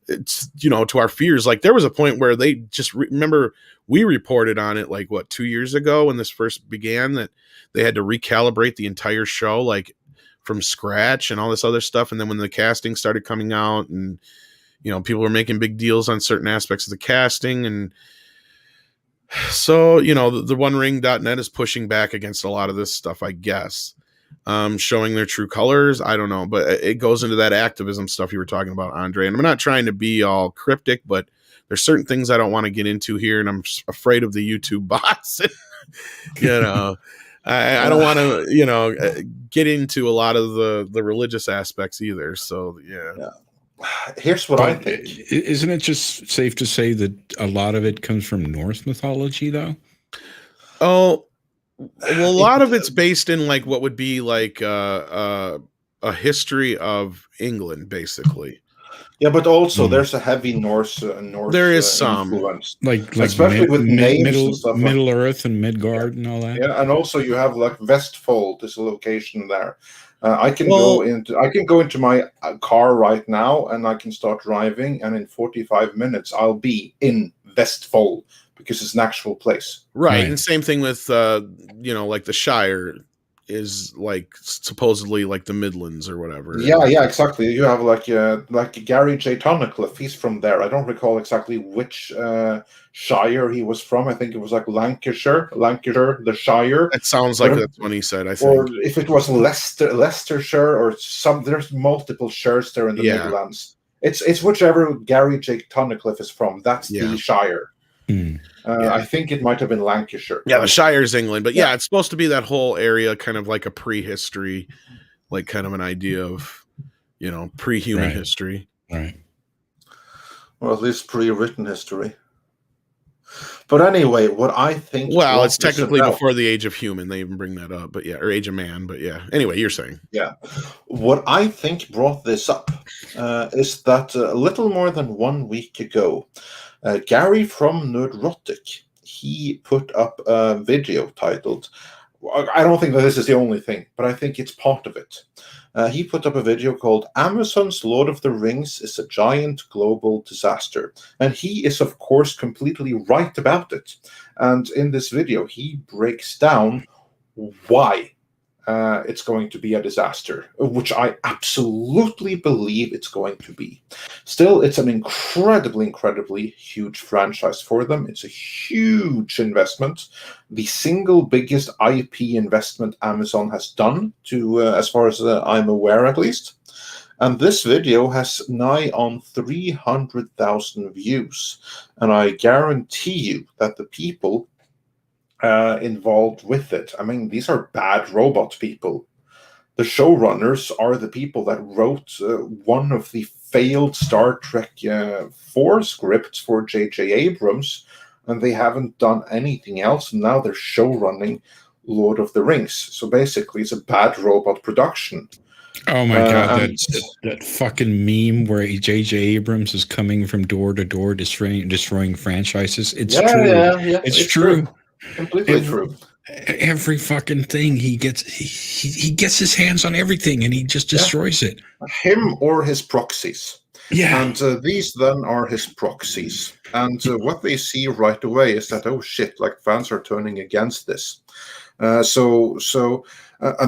it's, to our fears, there was a point where they just remember we reported on it 2 years ago when this first began, that they had to recalibrate the entire show from scratch and all this other stuff. And then when the casting started coming out, and people were making big deals on certain aspects of the casting, and so the OneRing.net is pushing back against a lot of this stuff, I guess, showing their true colors. I don't know, but it goes into that activism stuff you were talking about, Andre. And I'm not trying to be all cryptic, but there's certain things I don't want to get into here, and I'm afraid of the YouTube bots. I don't want to, get into a lot of the religious aspects either. So yeah. Here's what I think. Isn't it just safe to say that a lot of it comes from Norse mythology, though? Oh, well, a lot of it's based in what would be a history of England, basically. Yeah, but also there's a heavy Norse. There is some influence, especially with names and stuff Middle Earth and Midgard and all that. Yeah, and also you have Vestfold, this location there, I can go into my car right now, and I can start driving, and in 45 minutes I'll be in Vestfold because it's an actual place. Right. Right. And same thing with like the Shire is like supposedly like the Midlands or whatever. Yeah, exactly. You have like Gary J. Tunnicliffe. He's from there. I don't recall exactly which shire he was from. I think it was like Lancashire, the Shire. That sounds like that's what he said, I Or think. if it was Leicestershire or some, there's multiple shires there in the Yeah. Midlands. It's whichever Gary J. Tunnicliffe is from. That's the Shire. I think it might have been Lancashire. Yeah, the Shire's England, but yeah, it's supposed to be that whole area, kind of like a prehistory, like kind of an idea of, pre-human history. Right. Well, at least pre-written history. But anyway, what I think... Well, it's technically before the age of human. They even bring that up, but yeah, or age of man, but yeah. Anyway, you're saying. Yeah. What I think brought this up is that a little more than 1 week ago, Gary from Nerdrotic, he put up a video titled... I don't think that this is the only thing, but I think it's part of it. He put up a video called Amazon's Lord of the Rings is a Giant Global Disaster. And he is, of course, completely right about it. And in this video, he breaks down why it's going to be a disaster, which I absolutely believe it's going to be. Still, it's an incredibly huge franchise for them. It's a huge investment, the single biggest IP investment Amazon has done, as far as I'm aware at least. And this video has nigh on 300,000 views. And I guarantee you that the people involved with it, I mean, these are bad robot people. The showrunners are the people that wrote one of the failed Star Trek 4 scripts for J.J. Abrams, and they haven't done anything else. And now they're showrunning Lord of the Rings. So basically, it's a bad robot production. Oh my God, that fucking meme where J.J. Abrams is coming from door to door destroying franchises. It's true. Yeah, it's true. Completely true. Every fucking thing he gets his hands on everything, and he just destroys it. Him or his proxies. Yeah. And these then are his proxies. And what they see right away is that, oh shit, like fans are turning against this. And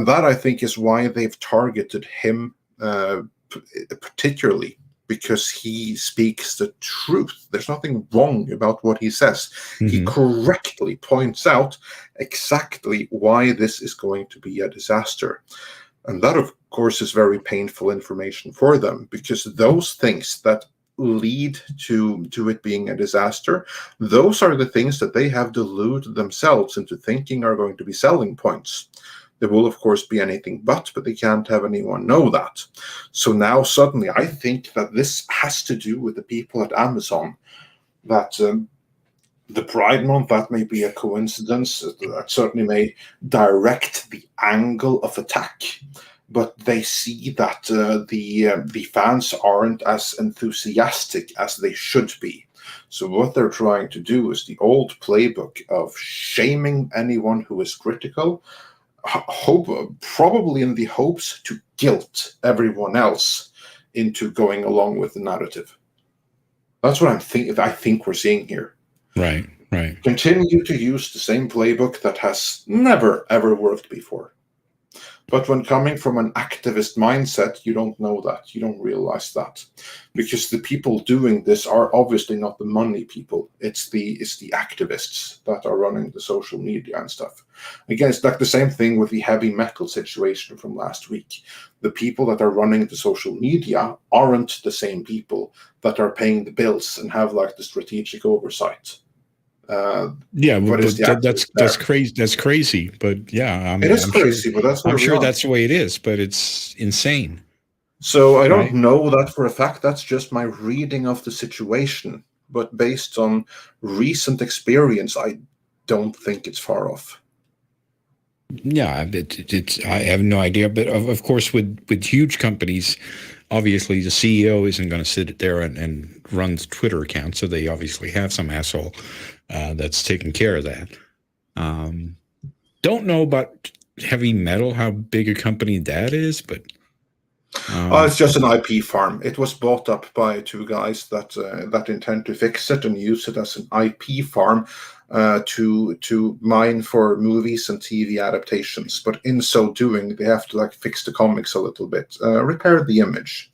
that I think is why they've targeted him particularly, because he speaks the truth. There's nothing wrong about what he says. Mm-hmm. He correctly points out exactly why this is going to be a disaster. And that, of course, is very painful information for them, because those things that lead to it being a disaster, those are the things that they have deluded themselves into thinking are going to be selling points. There will, of course, be anything but they can't have anyone know that. So now suddenly I think that this has to do with the people at Amazon, that the Pride Month, that may be a coincidence, that certainly may direct the angle of attack, but they see that the fans aren't as enthusiastic as they should be. So what they're trying to do is the old playbook of shaming anyone who is critical, probably in the hopes to guilt everyone else into going along with the narrative. That's what I think we're seeing here. Right. Continue to use the same playbook that has never, ever worked before. But when coming from an activist mindset, you don't know that. You don't realize that. Because the people doing this are obviously not the money people. It's the activists that are running the social media and stuff. Again, it's like the same thing with the heavy metal situation from last week. The people that are running the social media aren't the same people that are paying the bills and have like the strategic oversight. That's crazy. That's crazy. But yeah, I mean, it is crazy. But that's I'm sure that's the way it is. But it's insane. So I don't know that for a fact. That's just my reading of the situation. But based on recent experience, I don't think it's far off. Yeah, I have no idea. But of course, with huge companies, obviously the CEO isn't going to sit there and run the Twitter account. So they obviously have some asshole that's taking care of that. Don't know about heavy metal, how big a company that is, but It's just an IP farm. It was bought up by two guys that intend to fix it and use it as an IP farm to mine for movies and TV adaptations. But in so doing, they have to fix the comics a little bit, repair the image.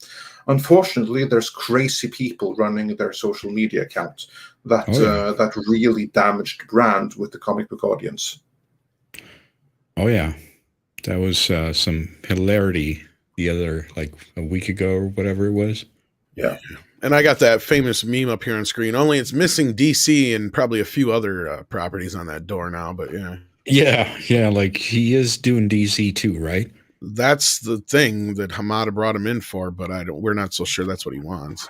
Unfortunately, there's crazy people running their social media accounts that really damaged the brand with the comic book audience. Oh yeah, that was some hilarity the other a week ago or whatever it was. Yeah. And I got that famous meme up here on screen. Only it's missing DC and probably a few other properties on that door now. But yeah, he is doing DC too, right? That's the thing that Hamada brought him in for, but we're not so sure that's what he wants.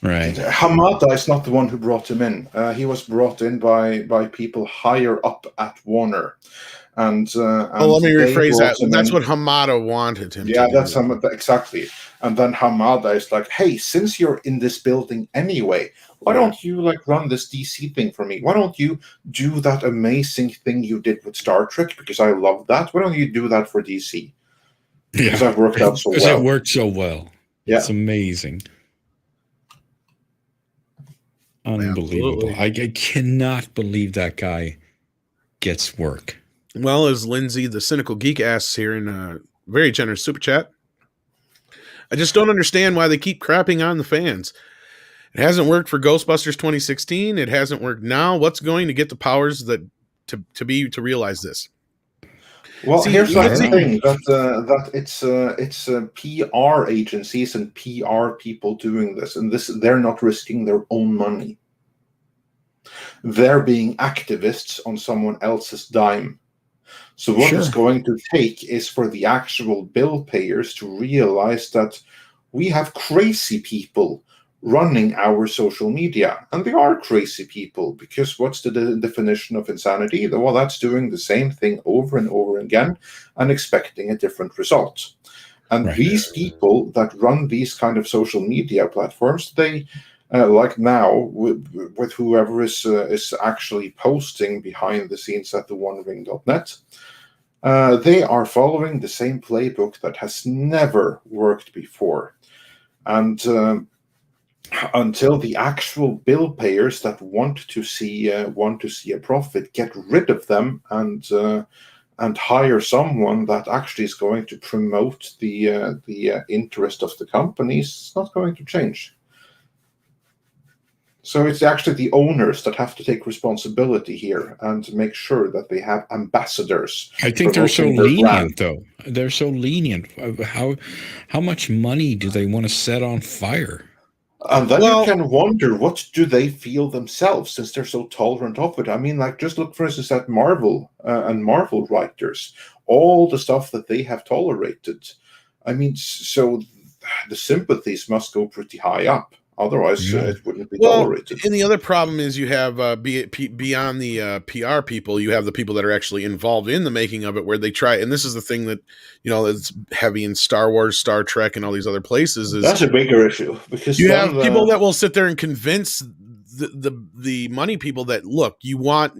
Right. Hamada is not the one who brought him in. He was brought in by people higher up at Warner. And let me rephrase that. That's what Hamada wanted him to do. Yeah, that's exactly. And then Hamada is like, hey, since you're in this building anyway, why don't you run this DC thing for me? Why don't you do that amazing thing you did with Star Trek? Because I love that. Why don't you do that for DC? Because that worked out so well. Because it worked so well. Yeah. It's amazing. Unbelievable. Absolutely. I cannot believe that guy gets work. Well, as Lindsay, the cynical geek, asks here in a very generous super chat, I just don't understand why they keep crapping on the fans. It hasn't worked for Ghostbusters 2016. It hasn't worked now. What's going to get the powers to realize this? Well, here's the thing that it's PR agencies and PR people doing this, and they're not risking their own money. They're being activists on someone else's dime. So what it's going to take is for the actual bill payers to realize that we have crazy people running our social media. And they are crazy people, because what's the definition of insanity? Well, that's doing the same thing over and over again and expecting a different result. And these people that run these kind of social media platforms, they like now with whoever is actually posting behind the scenes at the OneRing.net, they are following the same playbook that has never worked before. And until the actual bill payers that want to see a profit get rid of them and hire someone that actually is going to promote the interest of the companies, it's not going to change. So it's actually the owners that have to take responsibility here and make sure that they have ambassadors. I think they're so lenient, though. They're so lenient. How much money do they want to set on fire? And then you can wonder, what do they feel themselves, since they're so tolerant of it? I mean, just look, for instance, at Marvel and Marvel writers, all the stuff that they have tolerated. I mean, so the sympathies must go pretty high up. Otherwise, it wouldn't be tolerated. And the other problem is you have beyond the PR people, you have the people that are actually involved in the making of it, where they try. And this is the thing that it's heavy in Star Wars, Star Trek, and all these other places. That's a bigger issue, because you have people that will sit there and convince the money people that, look, you want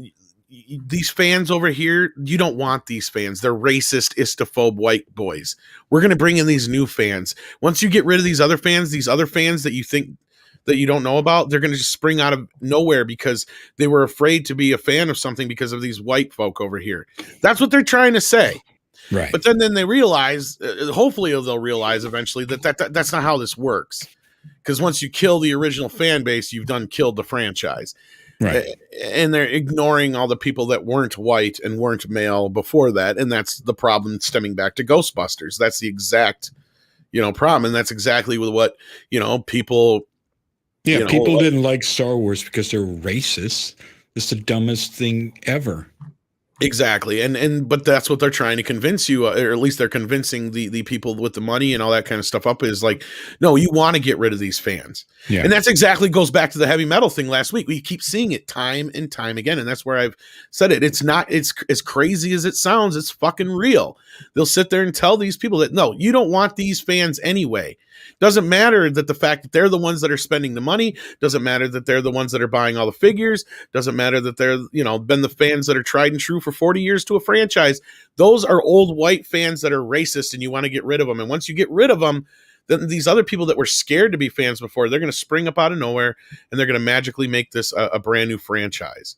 these fans over here. You don't want these fans. They're racist, istophobe white boys. We're going to bring in these new fans. Once you get rid of these other fans that you think that you don't know about, they're going to just spring out of nowhere because they were afraid to be a fan of something because of these white folk over here. That's what they're trying to say. Right. But then they realize, hopefully they'll realize eventually that's not how this works. Because once you kill the original fan base, you've killed the franchise. Right. And they're ignoring all the people that weren't white and weren't male before that. And that's the problem stemming back to Ghostbusters. That's the exact, problem. And that's exactly with what, people. Yeah, people didn't like Star Wars because they're racist. It's the dumbest thing ever. Exactly. But that's what they're trying to convince you, or at least they're convincing the people with the money and all that kind of stuff up, is like, no, you want to get rid of these fans. Yeah. And that's exactly goes back to the heavy metal thing last week. We keep seeing it time and time again. And that's where I've said it. It's as crazy as it sounds. It's fucking real. They'll sit there and tell these people that, no, you don't want these fans anyway. Doesn't matter that the fact that they're the ones that are spending the money. Doesn't matter that they're the ones that are buying all the figures. Doesn't matter that they're, been the fans that are tried and true for for 40 years to a franchise. Those are old white fans that are racist, and you want to get rid of them. And once you get rid of them, then these other people that were scared to be fans before, they're going to spring up out of nowhere, and they're going to magically make this a brand new franchise.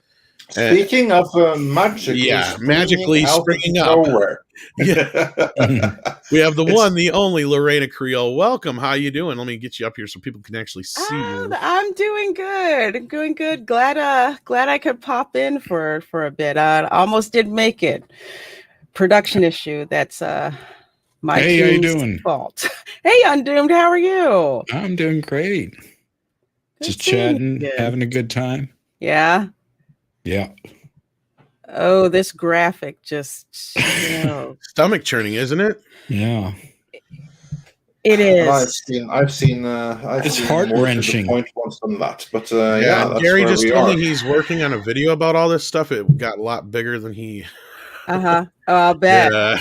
Speaking of magically springing up. Nowhere. Yeah. We have the one, the only Lorena Creole. Welcome. How you doing? Let me get you up here so people can actually see you. I'm doing good. I'm doing good. Glad I could pop in for a bit. I almost did make it. Production issue. That's my Hey, how you doing? fault. Hey, Undoomed. How are you? I'm doing great. Good Just seeing chatting, you. having a good time. Yeah. Yeah. Oh, this graphic just Stomach churning, isn't it? Yeah. it is. I've seen It's seen heart-wrenching. more to the point ones than that. But that's Gary where just we told are. me he's working on a video about all this stuff. It got a lot bigger than he. Oh, I'll bet. Yeah,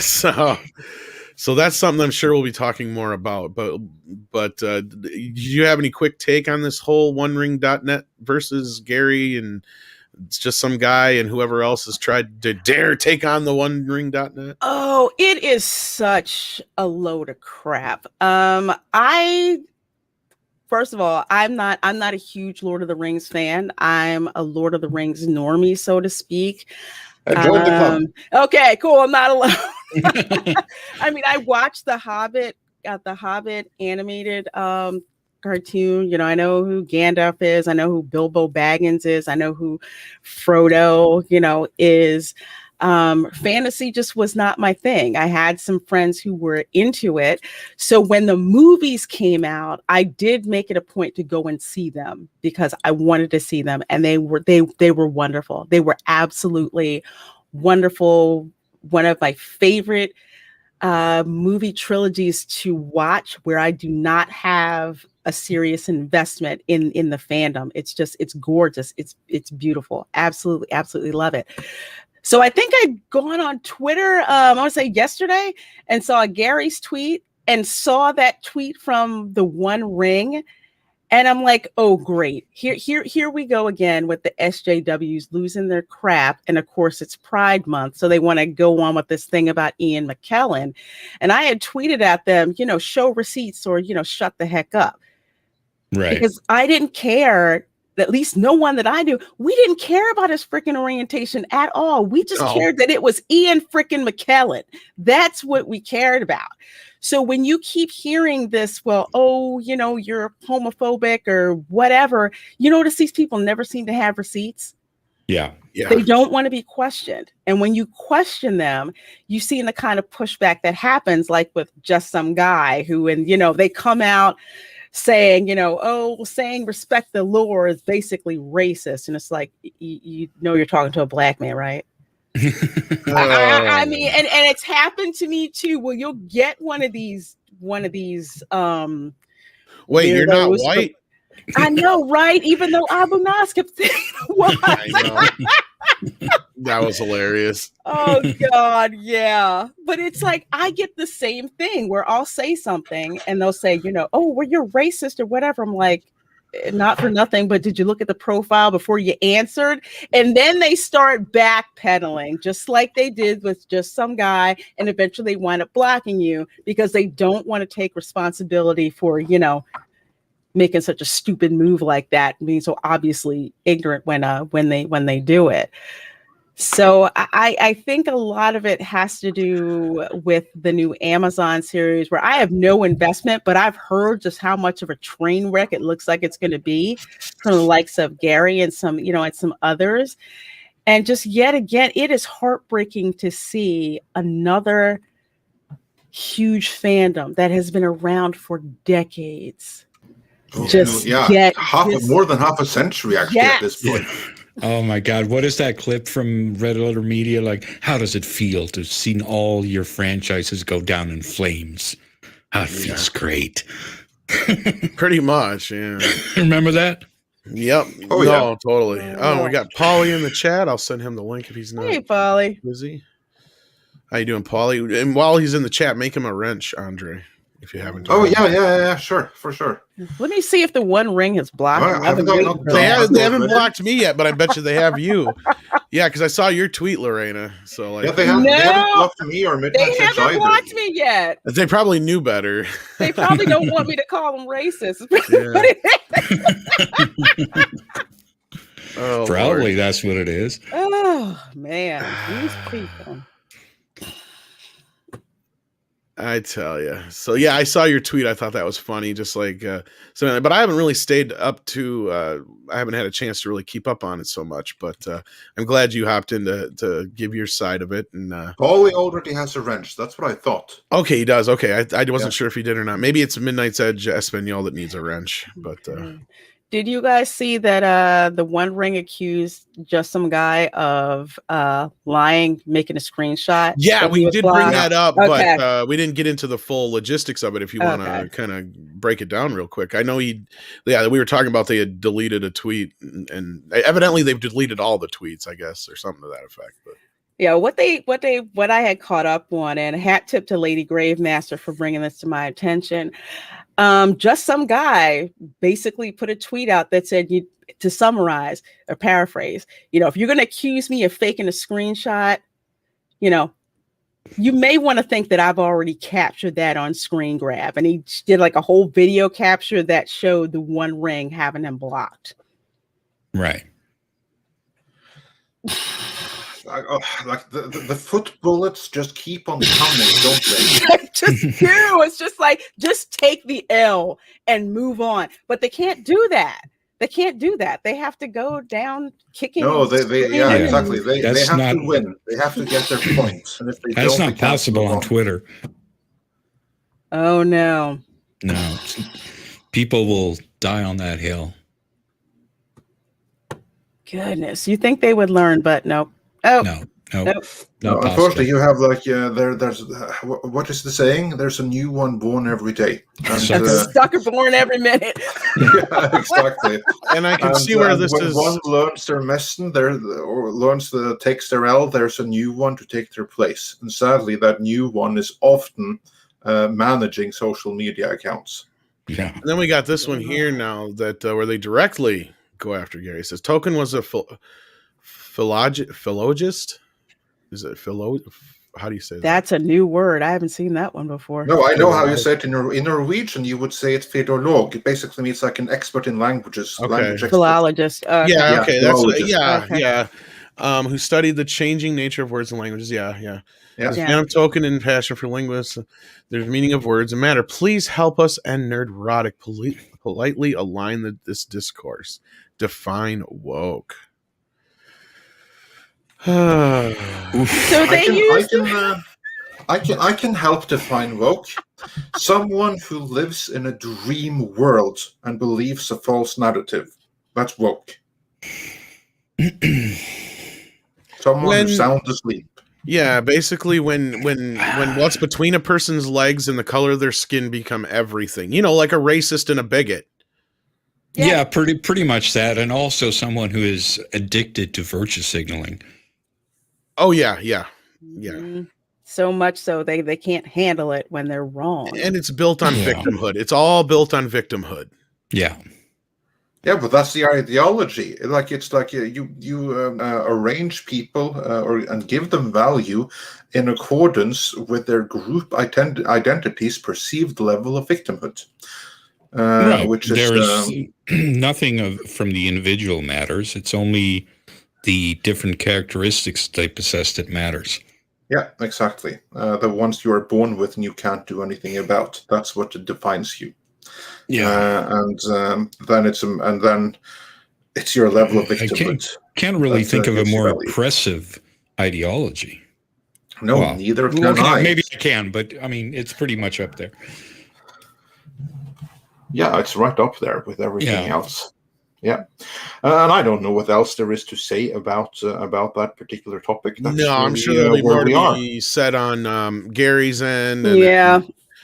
so that's something I'm sure we'll be talking more about. But do you have any quick take on this whole OneRing.net versus Gary, and it's just some guy and whoever else has tried to dare take on the OneRing.net? Oh, it is such a load of crap. First of all, I'm not a huge Lord of the Rings fan. I'm a Lord of the Rings normie, so to speak. Join the club. Okay, cool. I'm not alone. I mean, I watched the Hobbit animated cartoon. You know, I know who Gandalf is. I know who Bilbo Baggins is. I know who Frodo, is. Fantasy just was not my thing. I had some friends who were into it. So when the movies came out, I did make it a point to go and see them because I wanted to see them. And they were wonderful. They were absolutely wonderful. One of my favorite movie trilogies to watch where I do not have a serious investment in the fandom. It's gorgeous. It's beautiful. Absolutely love it. So I think I'd gone on Twitter, I want to say yesterday, and saw Gary's tweet and saw that tweet from the One Ring. And I'm like, oh, great. Here we go again with the SJWs losing their crap. And of course, it's Pride Month. So they want to go on with this thing about Ian McKellen. And I had tweeted at them, show receipts or, shut the heck up. Right. Because I didn't care. At least no one that I knew, we didn't care about his freaking orientation at all. We just cared that it was Ian freaking McKellen. That's what we cared about. So when you keep hearing this, well, you're homophobic or whatever, you notice these people never seem to have receipts. Yeah. They don't want to be questioned. And when you question them, you see the kind of pushback that happens, like with just some guy who, they come out saying, saying respect the lore is basically racist. And it's like, you're talking to a black man, right? I mean, and it's happened to me too. Well, you'll get one of these wait, you're not white? I know, right? Even though Abu Nas kept saying it was. I know. That was hilarious. Oh God, yeah. But it's like I get the same thing where I'll say something and they'll say, well, you're racist or whatever. I'm like, not for nothing, but did you look at the profile before you answered? And then they start backpedaling, just like they did with just some guy, and eventually they wind up blocking you because they don't want to take responsibility for, making such a stupid move like that, being so obviously ignorant when they do it. So I think a lot of it has to do with the new Amazon series where I have no investment, but I've heard just how much of a train wreck it looks like it's going to be from the likes of Gary and some, and some others. And just yet again, it is heartbreaking to see another huge fandom that has been around for decades. More than half a century actually at this point. Oh my God. What is that clip from Red Letter Media? Like, how does it feel to see all your franchises go down in flames? It feels great. Pretty much, yeah. Remember that? Yep. Totally. Oh, we got Paulie in the chat. I'll send him the link if he's not. Hey, Paulie. Busy. How you doing, Paulie? And while he's in the chat, make him a wrench, Andre. If you haven't. Yeah, sure, for sure. Let me see if the One Ring has blocked. They haven't blocked me yet, but I bet you they have you. Yeah, because I saw your tweet, Lorena. So like, Yeah, they haven't blocked me or Midnight They Church haven't either. blocked me yet. they probably knew better. They probably don't want me to call them racist. Oh, Probably Lord. that's what it is. Oh man, these people. I tell you. So yeah, I saw your tweet. I thought that was funny. Just like so, but I haven't really stayed up to. I haven't had a chance to really keep up on it so much. But I'm glad you hopped in to give your side of it. And Paulie already has a wrench. That's what I thought. okay, he does. Okay, I wasn't sure if he did or not. Maybe it's Midnight's Edge Espanol that needs a wrench. But did you guys see that the One Ring accused just some guy of lying, making a scrandshot? yeah, we did bring that up, Okay. but we didn't get into the full logistics of it. If you want to kind of break it down real quick, I know we were talking about they had deleted a tweet, and evidently they've deleted all the tweets, I guess, or something to that effect. But yeah, what I had caught up on, and a hat tip to Lady Gravemaster for bringing this to my attention. Just some guy basically put a tweet out that said, to summarize or paraphrase, if you're going to accuse me of faking a screenshot, you may want to think that I've already captured that on Screen Grab. And he did like a whole video capture that showed the One Ring having him blocked. Right. Like the foot bullets just keep on coming, don't they? Just do. It's just like, just take the L and move on. But they can't do that. They have to go down kicking. No, exactly. They have not, to win. They have to get their points. And if they that's don't, not possible on Twitter. Oh no. No. People will die on that hill. Goodness. You think they would learn, but nope. Oh No. No, unfortunately, you have like there's what is the saying? There's a new one born every day. And, sucker born every minute. Yeah, exactly. And I can see where this when is. one learns their lesson, or learns takes their L, there's a new one to take their place. And sadly, that new one is often managing social media accounts. Yeah. And then we got this one here now that where they directly go after Gary. It says Token was a philologist. Is it how do you say that? That's a new word. I haven't seen that one before. No, I know how you say it in Norwegian. You would say it's philolog. It basically means like an expert in languages. Okay. Language expert. Philologist. Yeah, okay. That's Okay. yeah. Who studied the changing nature of words and languages. Yeah. As a Yeah. fan of Token and passion for linguists, there's meaning of words and matter. Please help us and Nerdrotic politely align this discourse. Define woke. So they use. I can help define woke. Someone who lives in a dream world and believes a false narrative. That's woke. Someone who's sound asleep. Yeah, basically when what's between a person's legs and the color of their skin become everything. Like a racist and a bigot. Yeah, pretty much that. And also someone who is addicted to virtue signaling. Oh yeah. So much so they can't handle it when they're wrong. And it's built on victimhood. It's all built on victimhood. Yeah. Yeah, but that's the ideology. It's like you arrange people and give them value in accordance with their group identity's perceived level of victimhood. Right. Which is there is nothing from the individual matters. It's only the different characteristics they possess that matters. Yeah, exactly. The ones you are born with and you can't do anything about. That's what defines you. Yeah, and then it's your level of victimhood. Can't really think of a more oppressive ideology. No, neither can I. Maybe I can, but I mean, it's pretty much up there. Yeah, it's right up there with everything else. Yeah, and I don't know what else there is to say about that particular topic. That's I'm sure there'll be more to be said on Gary's end.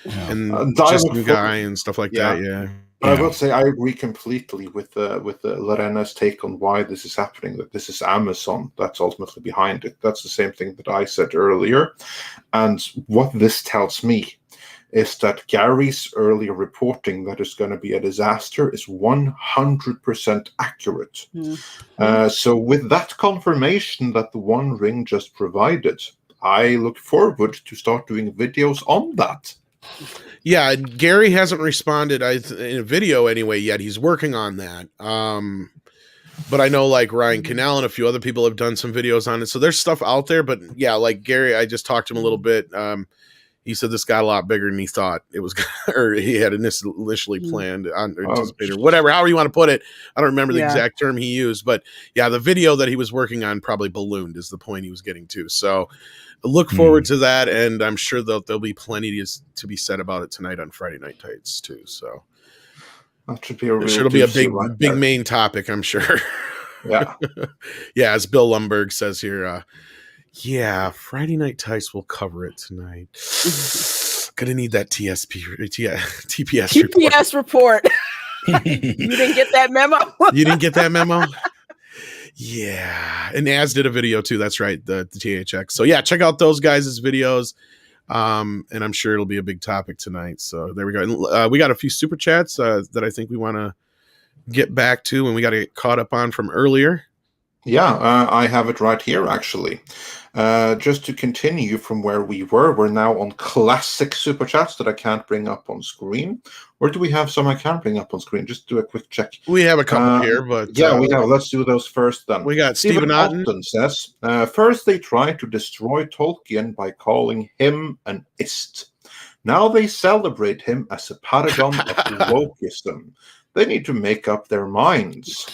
And Justin Guy and stuff like that. Yeah. I will say I agree completely with Lorena's take on why this is happening. That this is Amazon that's ultimately behind it. That's the same thing that I said earlier. And what this tells me is that Gary's earlier reporting that it's going to be a disaster is 100% accurate. So with that confirmation that the One Ring just provided, I look forward to start doing videos on that. Yeah, Gary hasn't responded in a video anyway yet. He's working on that. But I know like Ryan Cannell and a few other people have done some videos on it. So there's stuff out there. But yeah, like Gary, I just talked to him a little bit. He said this got a lot bigger than he thought it was, or he had initially planned on anticipated, or whatever, however you want to put it. I don't remember the exact term he used, but yeah, the video that he was working on probably ballooned is the point he was getting to. So look forward to that, and I'm sure there'll be plenty to be said about it tonight on Friday Night Tights too. So that should be a real it'll be a big main topic, I'm sure. Yeah. Yeah, as Bill Lumberg says here, yeah, Friday Night Tights will cover it tonight. Gonna need that TPS report. You didn't get that memo? You didn't get that memo? Yeah. And Az did a video too. That's right. The THX. So yeah, check out those guys' videos. And I'm sure it'll be a big topic tonight. So there we go. We got a few super chats that I think we want to get back to and we got to get caught up on from earlier. Yeah, I have it right here, actually. Just to continue from where we were, we're now on classic super chats that I can't bring up on screen. Or do we have some I can't bring up on screen? Just do a quick check. We have a couple here, but... Yeah, we have. Let's do those first then. We got Stephen Otten says, first they tried to destroy Tolkien by calling him an ist. Now they celebrate him as a paragon of wokeism. They need to make up their minds.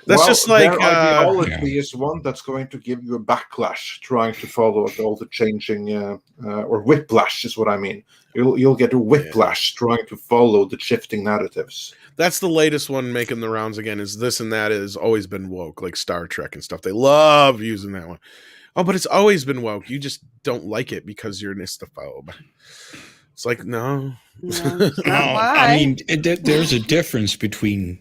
That's just like their ideology is one that's going to give you a backlash trying to follow all the changing or whiplash is what I mean. You'll get a whiplash trying to follow the shifting narratives. That's the latest one making the rounds again. Is this and that has always been woke, like Star Trek and stuff. They love using that one. Oh, but it's always been woke. You just don't like it because you're an istophobe. It's like no. I mean, there's a difference between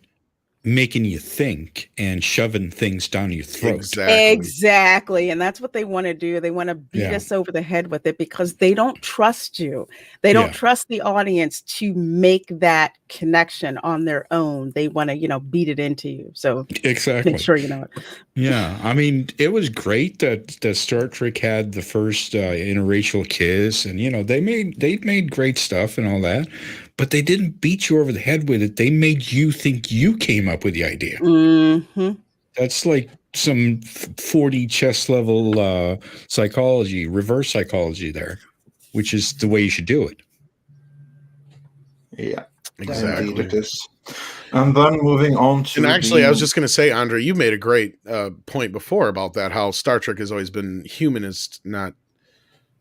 making you think and shoving things down your throat. Exactly. And that's what they want to do. They want to beat us over the head with it because they don't trust you. They don't trust the audience to make that connection on their own. They want to, beat it into you. So exactly. Make sure you know it. Yeah. I mean, it was great that Star Trek had the first interracial kiss and, they made great stuff and all that. But they didn't beat you over the head with it. They made you think you came up with the idea. Mm-hmm. That's like some 40 chess level psychology, reverse psychology there, which is the way you should do it. Yeah, exactly. Indeed it is. And then moving on to... And actually, I was just going to say, Andre, you made a great point before about that, how Star Trek has always been humanist, not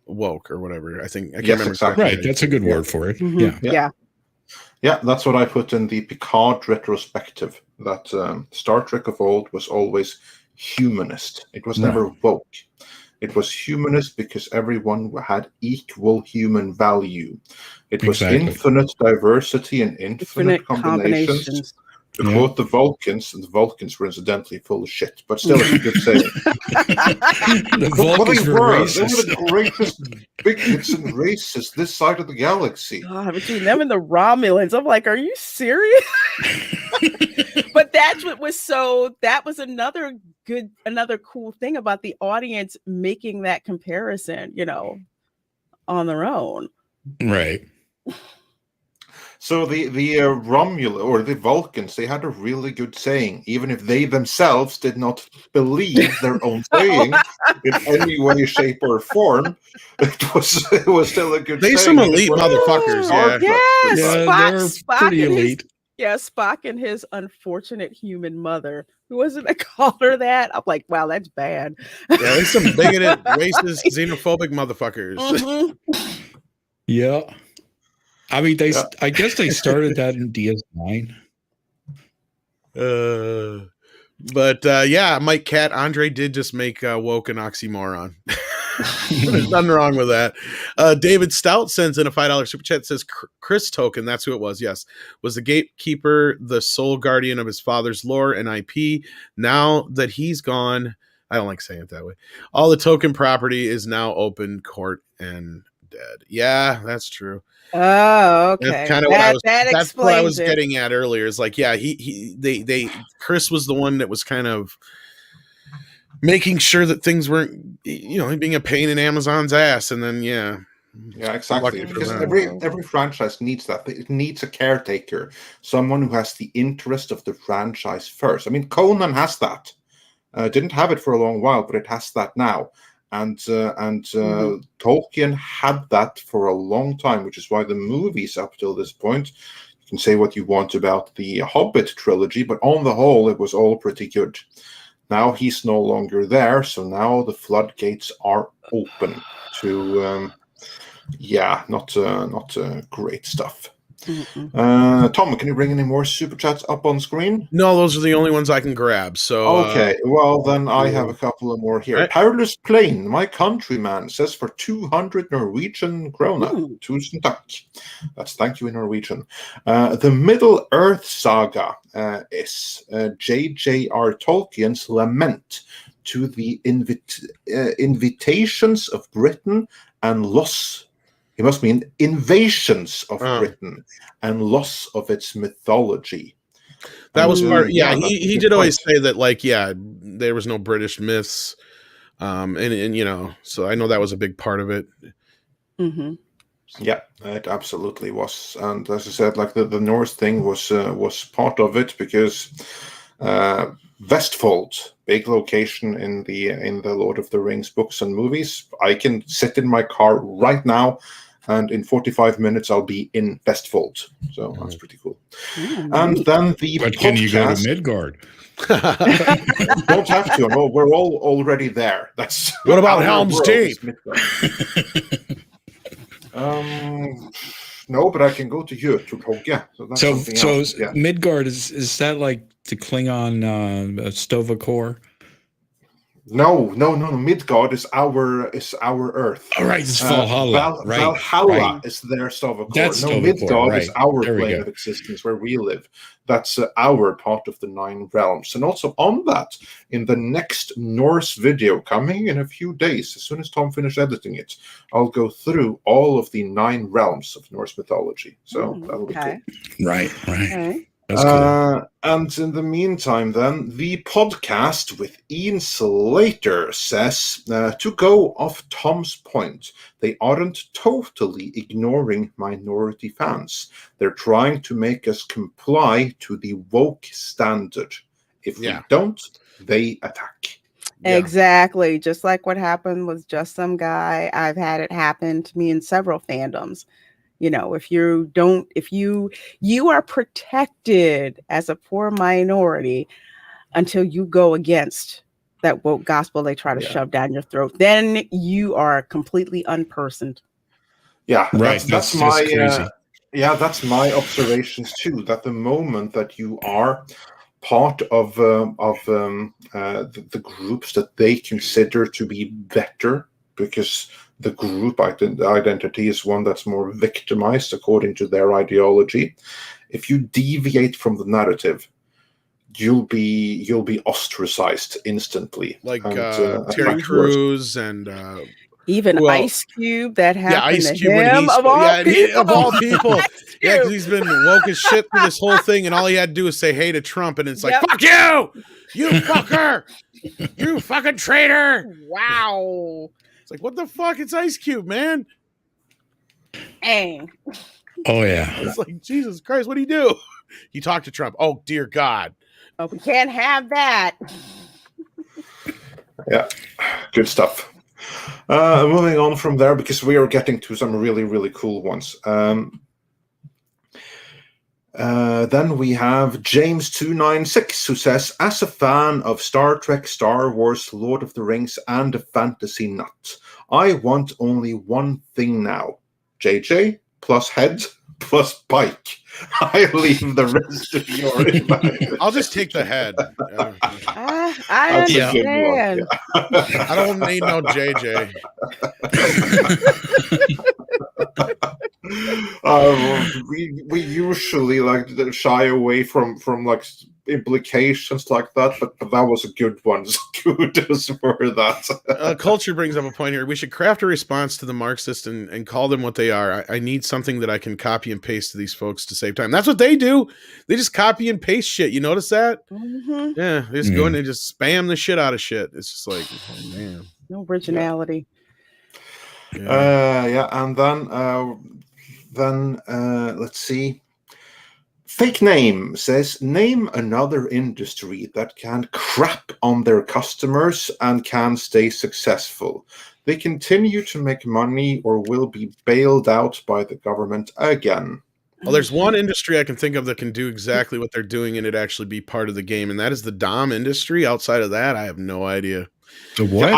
woke or whatever. I can't remember. Exactly. Right, that's a good word for it. Mm-hmm. Yeah, that's what I put in the Picard retrospective, that Star Trek of old was always humanist. It was never woke. It was humanist because everyone had equal human value. It was infinite diversity and infinite combinations. To quote the Vulcans, and the Vulcans were incidentally full of shit, but still it's a good saying. The Vulcans were racist. They were the greatest bigots and racists this side of the galaxy. God, between them and the Romulans, I'm like, are you serious? But that's what was that was another cool thing about the audience making that comparison, on their own. Right. So the Romulans or the Vulcans, they had a really good saying, even if they themselves did not believe their own saying in any way, shape, or form. It was still a good saying. They some elite motherfuckers, Spock, pretty elite. Spock and his unfortunate human mother. Who wasn't to call her that? I'm like, wow, that's bad. Yeah, they some bigoted, racist, xenophobic motherfuckers. Mm-hmm. Yeah. I mean, I guess they started that in DS9. But Mike Cat, Andre did just make woke an oxymoron. There's nothing wrong with that. David Stout sends in a $5 super chat. Says Chris Token, that's who it was. Yes, was the gatekeeper, the sole guardian of his father's lore and IP. Now that he's gone, I don't like saying it that way. All the Token property is now open court and dead. Yeah, that's true. Oh, okay. That's kind of what I was. That That's what I explains was it. getting at earlier. Is like, yeah, Chris was the one that was kind of making sure that things weren't, being a pain in Amazon's ass, and then Yeah, exactly. lucky for Because them. every franchise needs that. It needs a caretaker, someone who has the interest of the franchise first. I mean, Conan has that. Didn't have it for a long while, but it has that now. And Tolkien had that for a long time, which is why the movies up till this point, you can say what you want about the Hobbit trilogy, but on the whole, it was all pretty good. Now he's no longer there, so now the floodgates are open to, not great stuff. Tom, can you bring any more super chats up on screen? No, those are the only ones I can grab. So okay, well then I have a couple of more here. Right. Perilous Plain, my countryman, says for 200 Norwegian krona. Tusen takk. That's thank you in Norwegian. The Middle Earth Saga is J.J.R. Tolkien's lament to the invitations of Britain and loss. He must mean invasions of Britain and loss of its mythology. That was part. Yeah, he did always say that, like, there was no British myths, and so I know that was a big part of it. Mm-hmm. Yeah, it absolutely was. And as I said, like the Norse thing was part of it because Vestfold, big location in the Lord of the Rings books and movies. I can sit in my car right now, and in 45 minutes I'll be in Vestfold. So that's pretty cool. And then the But can you go to Midgard? Don't have to. No, we're all already there. That's what about Helm's Deep? No, but I can go to Jötunhöga. So Midgard is that like the Klingon Stovacor? No. Midgard is our Earth. All right, it's Valhalla. Valhalla is their Stovacor. That's Stovacor, Midgard is our plane of existence where we live. That's our part of the 9 realms. And also on that, in the next Norse video coming in a few days, as soon as Tom finishes editing it, I'll go through all of the 9 realms of Norse mythology. So that'll be cool. Right. Okay. That's cool. And in the meantime, then, the podcast with Ian Slater says, to go off Tom's point, they aren't totally ignoring minority fans. They're trying to make us comply to the woke standard. If we don't, they attack. Yeah. Exactly. Just like what happened with Just Some Guy. I've had it happen to me in several fandoms. If you are protected as a poor minority until you go against that woke gospel they try to shove down your throat, then you are completely unpersoned. Yeah, right. That's my crazy. That's my observations too. That the moment that you are part of the groups that they consider to be better, because the group identity is one that's more victimized according to their ideology. If you deviate from the narrative, you'll be ostracized instantly. Like Terry Crews and even Ice Cube. That happened. Ice to Cube him, of all people. Yeah, because he's been woke as shit through this whole thing, and all he had to do is say hey to Trump, and it's like, fuck you, you fucker, you fucking traitor. Wow. Like, what the fuck? It's Ice Cube, man. Hey. Oh, yeah. It's like, Jesus Christ, what do you do? You talk to Trump. Oh, dear God. Oh, we can't have that. Yeah, good stuff. Moving on from there, because we are getting to some really, really cool ones. Then we have James296, who says, as a fan of Star Trek, Star Wars, Lord of the Rings, and a fantasy nut, I want only one thing now. JJ plus head plus bike. I leave the rest of your imagination. I'll just take the head. I understand. I don't need no JJ. We usually like shy away from like implications like that, but that was a good one. kudos for that. Culture brings up a point here. We should craft a response to the Marxist and call them what they are. I need something that I can copy and paste to these folks to save time. That's what they do. They just copy and paste shit. You notice that? Mhm. Yeah, they just go in and just spam the shit out of shit. It's just like, oh, man. No originality. Yeah, and then let's see. Fake Name says, name another industry that can crap on their customers and can stay successful. They continue to make money or will be bailed out by the government again. Well, there's one industry I can think of that can do exactly what they're doing and it actually be part of the game, and that is the Dom industry. Outside of that, I have no idea. The what?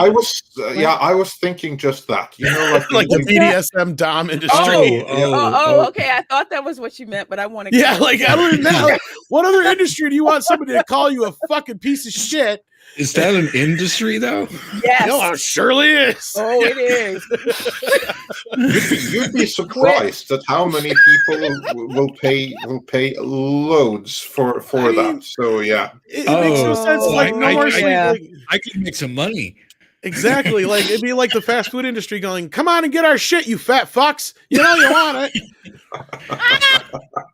Yeah, I was thinking just that. You know, like the BDSM Dom industry. Okay. I thought that was what you meant, but I want to. Yeah, like other than that, like, what other industry do you want somebody to call you a fucking piece of shit? Is that an industry though? Yes. No, it surely is. Oh, it is. You'd be surprised at how many people will pay loads for that. So yeah, it makes no sense. Like I can make some money. Exactly. Like it'd be like the fast food industry going, "Come on and get our shit, you fat fucks. You know you want it."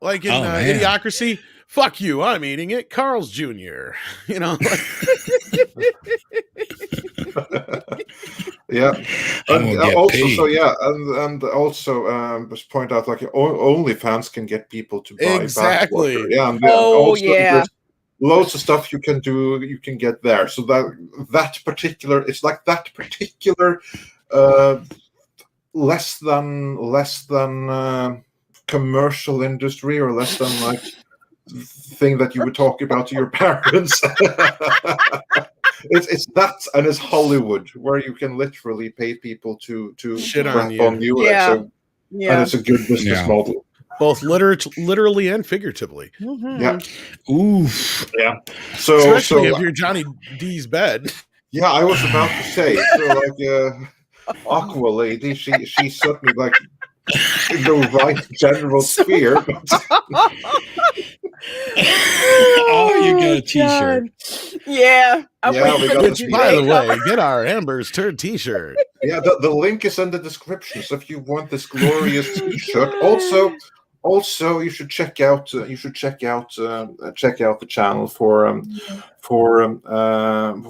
Like in Idiocracy. Fuck you, I'm eating it. Carl's Jr. You know? Yeah. And also, just point out, like, OnlyFans can get people to buy exactly. backwater. Yeah. And there's loads of stuff you can do, you can get there. So that particular, it's like that particular less than commercial industry, or less than like thing that you would talk about to your parents. It's that, and it's Hollywood, where you can literally pay people to shit on you. Yeah. And it's a good business model, both literally and figuratively. Mm-hmm. Yeah. Oof. Yeah. So especially if you're Johnny D's bed. Yeah, I was about to say. So like Aqua Lady, she certainly like in the right general sphere. Oh, you got a t-shirt. Yeah. We got by the way, get our Amber's Turd t-shirt. Yeah, the link is in the description. So if you want this glorious t-shirt, also you should check out the channel for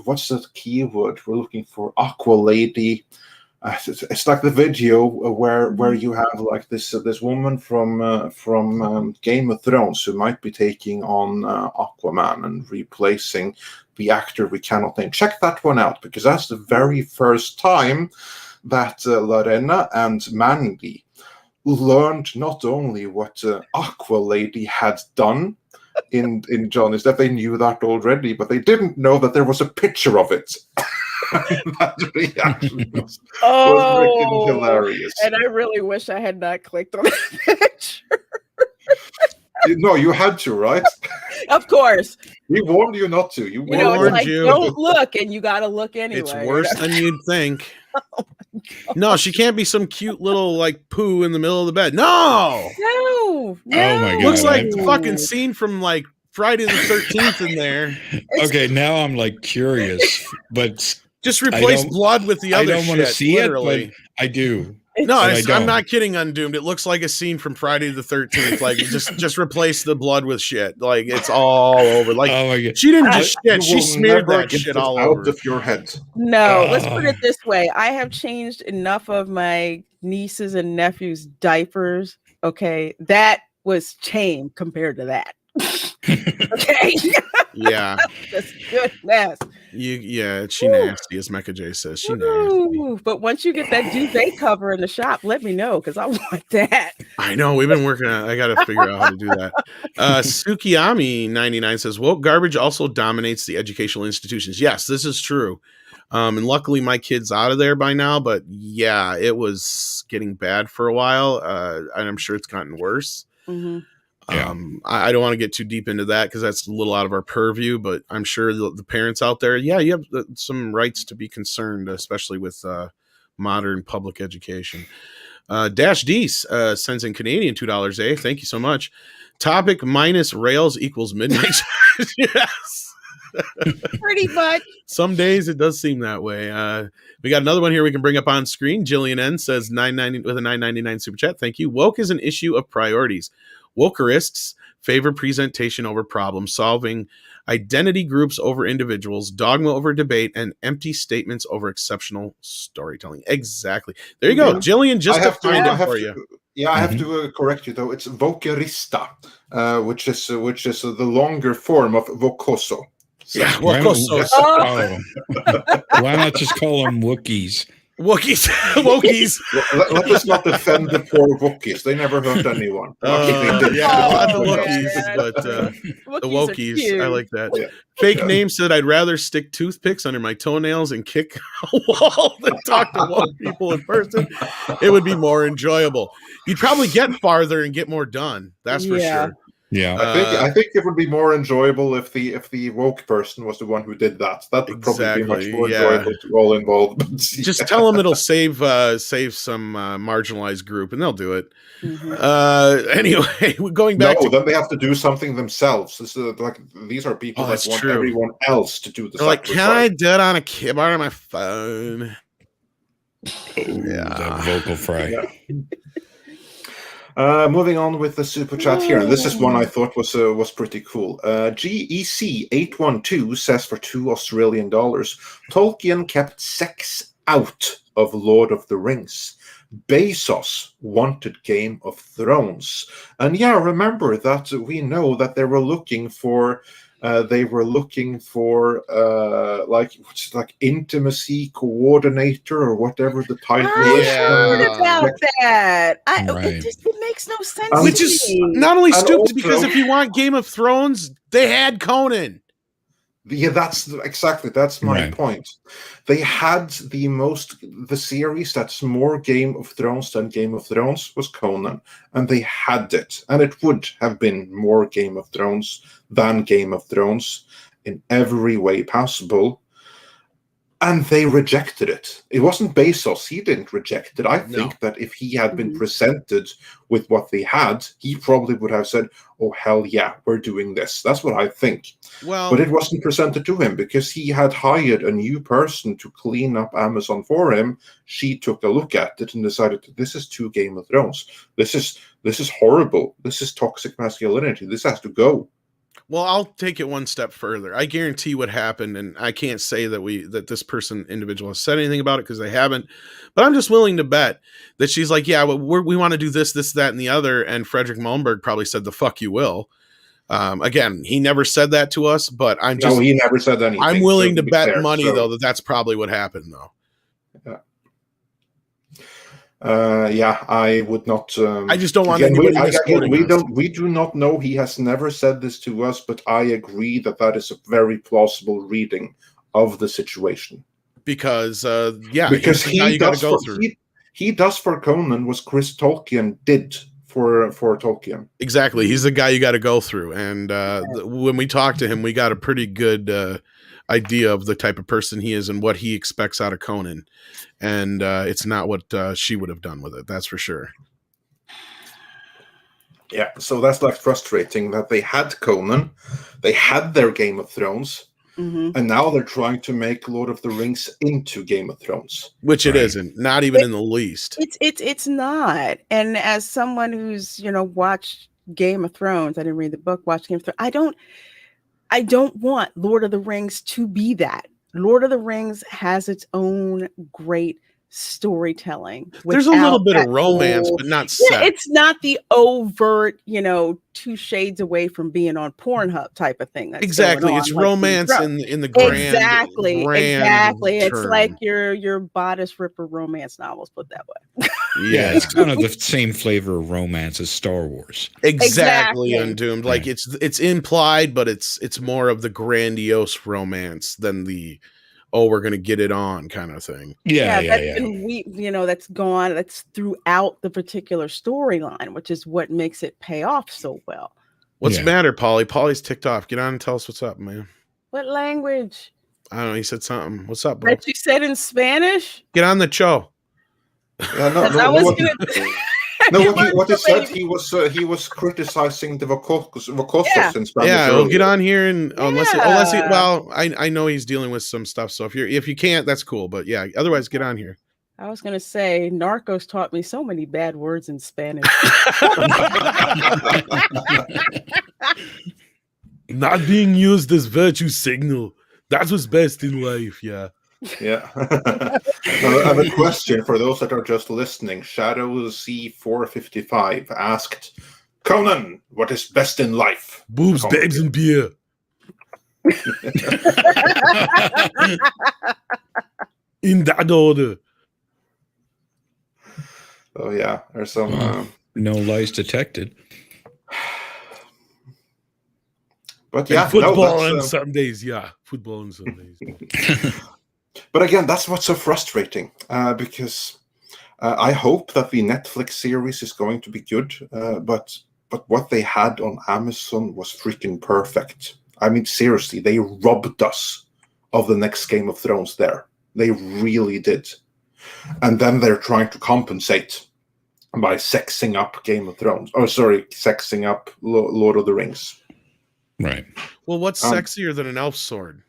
what's that keyword we're looking for? Aqua Lady. It's like the video where you have like this woman from Game of Thrones who might be taking on Aquaman and replacing the actor we cannot name. Check that one out, because that's the very first time that Lorena and Mandy learned not only what Aqua Lady had done in Johnny's Death, they knew that already, but they didn't know that there was a picture of it. That reaction was freaking hilarious. And I really wish I had not clicked on that picture. No, you had to, right? Of course. We warned you not to. You know, it's like, don't look, and you got to look anyway. It's worse than you'd think. No, she can't be some cute little like poo in the middle of the bed. No. Oh my God. Looks like fucking scene from like Friday the 13th in there. Okay, now I'm like curious, but just replace blood with the other shit. I don't want to see it, but I do. No, I'm not kidding, Undoomed. It looks like a scene from Friday the 13th. Like, just replace the blood with shit. Like, it's all over. Like, oh my God. She didn't just shit. She smeared that shit all over. Out of your head. No, let's put it this way. I have changed enough of my nieces and nephews' diapers. Okay, that was tame compared to that. Okay. Yeah. That's goodness. She nasty, as Mecca J says. She nasty. But once you get that duvet cover in the shop, let me know, because I want that. I know. We've been working on it. I got to figure out how to do that. Sukiyami99 says, woke garbage also dominates the educational institutions. Yes, this is true. And luckily my kid's out of there by now, but yeah, it was getting bad for a while. And I'm sure it's gotten worse. Mm-hmm. Yeah. I don't want to get too deep into that because that's a little out of our purview, but I'm sure the parents out there, you have some rights to be concerned, especially with modern public education. Dash Dees sends in Canadian $2. Thank you so much. Topic minus rails equals midnight. Yes. Pretty much. Some days it does seem that way. We got another one here we can bring up on screen. Jillian N says $9.90 with a $9.99 super chat. Thank you. Woke is an issue of priorities. Wokerists favor presentation over problem solving, identity groups over individuals, dogma over debate, and empty statements over exceptional storytelling. Exactly. There you go, Jillian. Just to find it for you. Yeah, I have to correct you though. It's vokerista, which is the longer form of vocoso. So, Yeah, Why Wokoso. not just call them Wookiees? Wookiees. Wokies. let us not defend the poor Wookiees. They never hurt anyone. Not the Oh, Wookiees, man. but the Wokies. I like that. Yeah. Fake name said, I'd rather stick toothpicks under my toenails and kick a wall than talk to woke people in person. It would be more enjoyable. You'd probably get farther and get more done. That's for sure. Yeah. I think it would be more enjoyable if the woke person was the one who did that. That would probably be much more enjoyable to all involved. But, just tell them it'll save some marginalized group, and they'll do it. Anyway, going back. Then they have to do something themselves. This is these are people that want everyone else to do the. They're like, can I do it on a keyboard on my phone? That vocal fry. Yeah. Moving on with the super chat here. This is one I thought was pretty cool. GEC812 says for $2 Tolkien kept sex out of Lord of the Rings. Bezos wanted Game of Thrones. And yeah, remember that we know that they were looking for like intimacy coordinator or whatever the title is. I heard about that. It makes no sense. Which is not only stupid also, because if you want Game of Thrones, they had Conan. Yeah, that's my point. They had the series that's more Game of Thrones than Game of Thrones was Conan, and they had it, and it would have been more Game of Thrones than Game of Thrones in every way possible. And they rejected it. It wasn't Bezos. He didn't reject it. I think that if he had been presented with what they had, he probably would have said, oh, hell yeah, we're doing this. That's what I think. Well, but it wasn't presented to him because he had hired a new person to clean up Amazon for him. She took a look at it and decided, this is too Game of Thrones. This is horrible. This is toxic masculinity. This has to go. Well, I'll take it one step further. I guarantee what happened, and I can't say that this individual has said anything about it because they haven't, but I'm just willing to bet that she's like, yeah, well, we want to do this, that, and the other, and Frederick Malmberg probably said, the fuck you will. Again, he never said that to us, but he never said anything. I'm willing to bet money, though, that's probably what happened, though. Yeah. I would not. I just don't want anybody misquoting us. We do not know. He has never said this to us, but I agree that is a very plausible reading of the situation. Because he does for Conan what Chris Tolkien did for Tolkien. Exactly, he's the guy you got to go through, and when we talked to him, we got a pretty good idea of the type of person he is and what he expects out of Conan. And it's not what she would have done with it. That's for sure. Yeah. So that's like frustrating that they had Conan, they had their Game of Thrones, and now they're trying to make Lord of the Rings into Game of Thrones, which it isn't. Not even in the least. It's not. And as someone who's watched Game of Thrones, I didn't read the book. Watched Game of Thrones. I don't want Lord of the Rings to be that. Lord of the Rings has its own great storytelling. There's a little bit of romance, but not sex. Yeah, it's not the overt, 2 shades away from being on Pornhub type of thing. Exactly. It's like romance in the grand. Exactly. Grand it's term. like your bodice ripper romance novels, put that way. Yeah, it's kind of the same flavor of romance as Star Wars. Exactly. Undoomed. Like it's implied, but it's more of the grandiose romance than the we're gonna get it on kind of thing. That's throughout the particular storyline, which is what makes it pay off so well. What's the matter, Polly? Polly's ticked off. Get on and tell us what's up, man. What language? I don't know. He said something. What's up, bro? That you said in Spanish? Get on the show. Yeah, no, No, what he said, he was criticizing the vocosas in Spanish. Yeah, earlier. we'll get on here and unless he, well, I know he's dealing with some stuff. So if you can't, that's cool. But yeah, otherwise get on here. I was gonna say Narcos taught me so many bad words in Spanish. Not being used as virtue signal. That's what's best in life. Yeah. Yeah. I have a question for those that are just listening. Shadow C455 asked, Conan, what is best in life? Boobs, babes, and beer. In that order. Oh yeah, there's some no lies detected. But yeah, and football on Sundays. Yeah, football on Sundays. But again, that's what's so frustrating because I hope that the Netflix series is going to be good. But what they had on Amazon was freaking perfect. I mean, seriously, they robbed us of the next Game of Thrones there. They really did. And then they're trying to compensate by sexing up Game of Thrones. Oh, sorry, sexing up Lord of the Rings. Right. Well, what's sexier than an elf sword?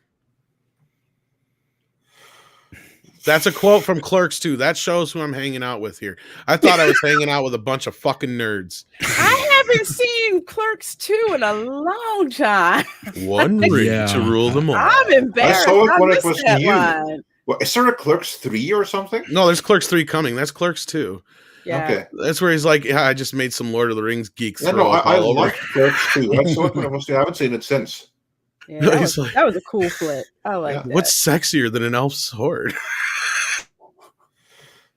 That's a quote from Clerks 2. That shows who I'm hanging out with here. I thought I was hanging out with a bunch of fucking nerds. I haven't seen Clerks 2 in a long time. One ring to rule them all. I'm embarrassed. I saw it when it was that new. line. Well, is there a Clerks 3 or something? No, there's Clerks 3 coming. That's Clerks 2. Yeah. Okay. That's where he's like, yeah, I just made some Lord of the Rings geeks. Yeah, no, I like Clerks 2. I saw it when it was new. I haven't seen it since. Yeah, that was a cool flip. I like that. What's sexier than an elf sword?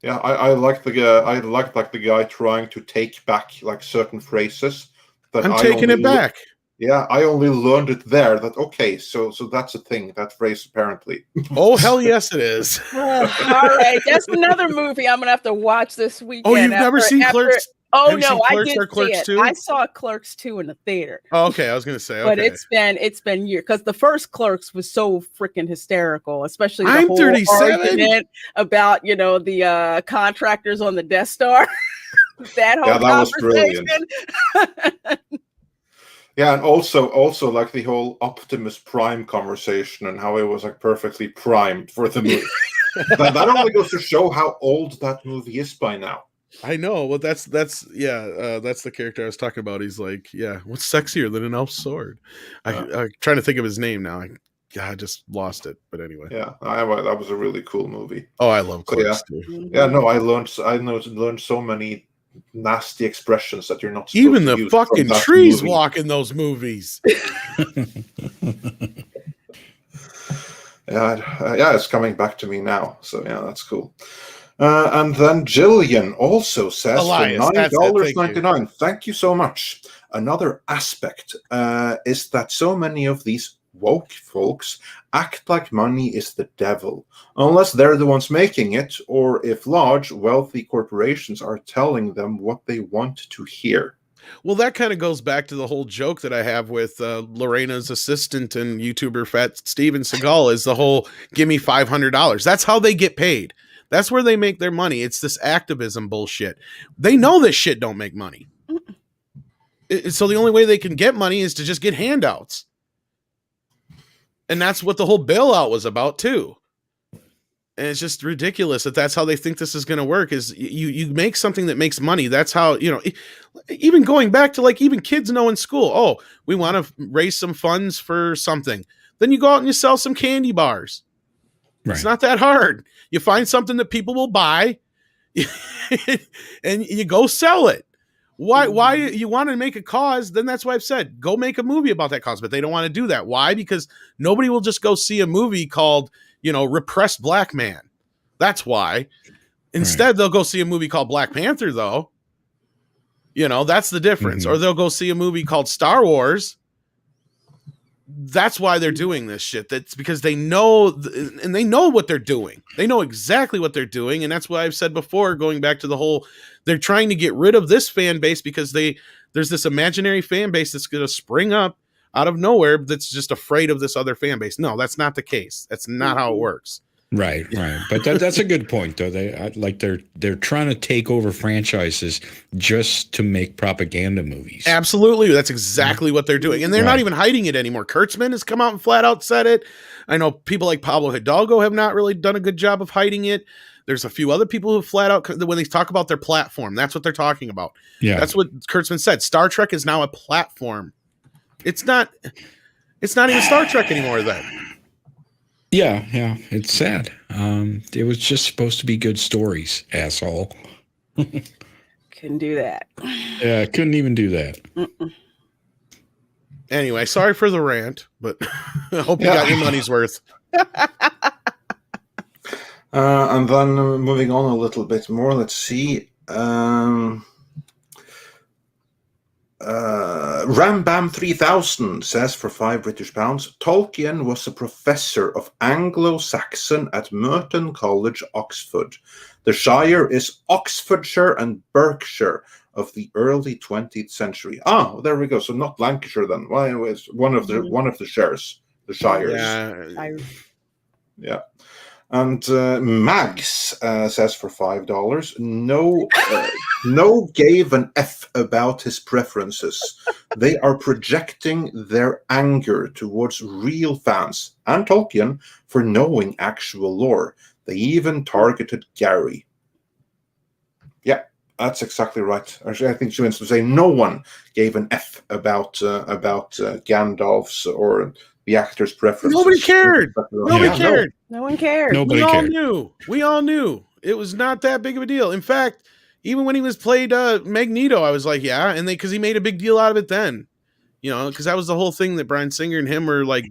Yeah, I like the guy. I liked like the guy trying to take back like certain phrases. That I'm taking it back. Yeah, I only learned it there. That okay, so that's a thing. That phrase apparently. Oh hell yes, it is. All right, that's another movie I'm gonna have to watch this weekend. Oh, you've never seen Clerks? Oh no, I did Clerks see it. 2? I saw Clerks 2 in the theater. Oh, okay, I was gonna say, but it's been years because the first Clerks was so freaking hysterical, especially the I'm whole 37. argument about the contractors on the Death Star. That whole conversation. Was brilliant. Yeah, and also like the whole Optimus Prime conversation and how it was like perfectly primed for the movie. that only goes to show how old that movie is by now. I know. Well, that's that's the character I was talking about. He's like, yeah, what's sexier than an elf sword? I'm trying to think of his name now. I just lost it. But anyway, yeah, that was a really cool movie. Oh, I love Clerks too. Yeah, no, I learned so many nasty expressions that you're not supposed even to the use fucking trees walk in those movies. Yeah, it's coming back to me now. So yeah, that's cool. And then Jillian also says Elias, for $9.99. Thank you. So much. Another aspect is that so many of these woke folks act like money is the devil, unless they're the ones making it, or if large, wealthy corporations are telling them what they want to hear. Well, that kind of goes back to the whole joke that I have with Lorena's assistant and YouTuber Fat Steven Seagal is the whole, give me $500. That's how they get paid. That's where they make their money. It's this activism bullshit. They know this shit don't make money. So the only way they can get money is to just get handouts. And that's what the whole bailout was about too. And it's just ridiculous that that's how they think this is going to work is you make something that makes money. That's how, even going back to like even kids know in school, oh, we want to raise some funds for something. Then you go out and you sell some candy bars. Right. It's not that hard. You find something that people will buy and you go sell it. Why you want to make a cause? Then that's why I've said, go make a movie about that cause, but they don't want to do that. Why? Because nobody will just go see a movie called, Repressed Black Man. That's why. Instead, they'll go see a movie called Black Panther, though. That's the difference. Mm-hmm. Or they'll go see a movie called Star Wars. That's why they're doing this shit. That's because they know, and they know what they're doing. They know exactly what they're doing. And that's why I've said before, going back to the whole, they're trying to get rid of this fan base because there's this imaginary fan base that's going to spring up out of nowhere that's just afraid of this other fan base. No, that's not the case. That's not how it works. Right. But that's a good point, though. They're trying to take over franchises just to make propaganda movies. Absolutely. That's exactly what they're doing. And they're not even hiding it anymore. Kurtzman has come out and flat out said it. I know people like Pablo Hidalgo have not really done a good job of hiding it. There's a few other people who flat out, when they talk about their platform, that's what they're talking about. Yeah. That's what Kurtzman said. Star Trek is now a platform. It's not even Star Trek anymore then. Yeah. It's sad. It was just supposed to be good stories, asshole. Couldn't do that. Yeah, couldn't even do that. Mm-mm. Anyway, sorry for the rant, but I hope you got your money's worth. And then moving on a little bit more, let's see. Rambam 3000 says for £5 Tolkien was a professor of Anglo-Saxon at Merton College, Oxford. The Shire is Oxfordshire and Berkshire of the early 20th century. Oh, there we go. So not Lancashire then. Why was one of the shares, the Shires? Yeah. And Mags says for $5, no gave an F about his preferences. They are projecting their anger towards real fans and Tolkien for knowing actual lore. They even targeted Gary. Yeah, that's exactly right. Actually, I think she wants to say no one gave an F about Gandalf's or the actor's preferences. Nobody cared. Nobody cared. No one cared. Nobody cared. We all knew. It was not that big of a deal. In fact, even when he was played Magneto, I was like, yeah, and because he made a big deal out of it then, because that was the whole thing that Bryan Singer and him were like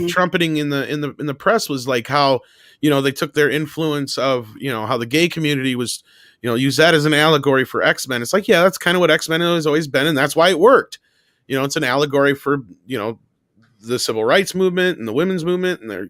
trumpeting in the press was like how they took their influence of how the gay community was use that as an allegory for X-Men. It's like, yeah, that's kind of what X-Men has always been, and that's why it worked. It's an allegory for the civil rights movement and the women's movement and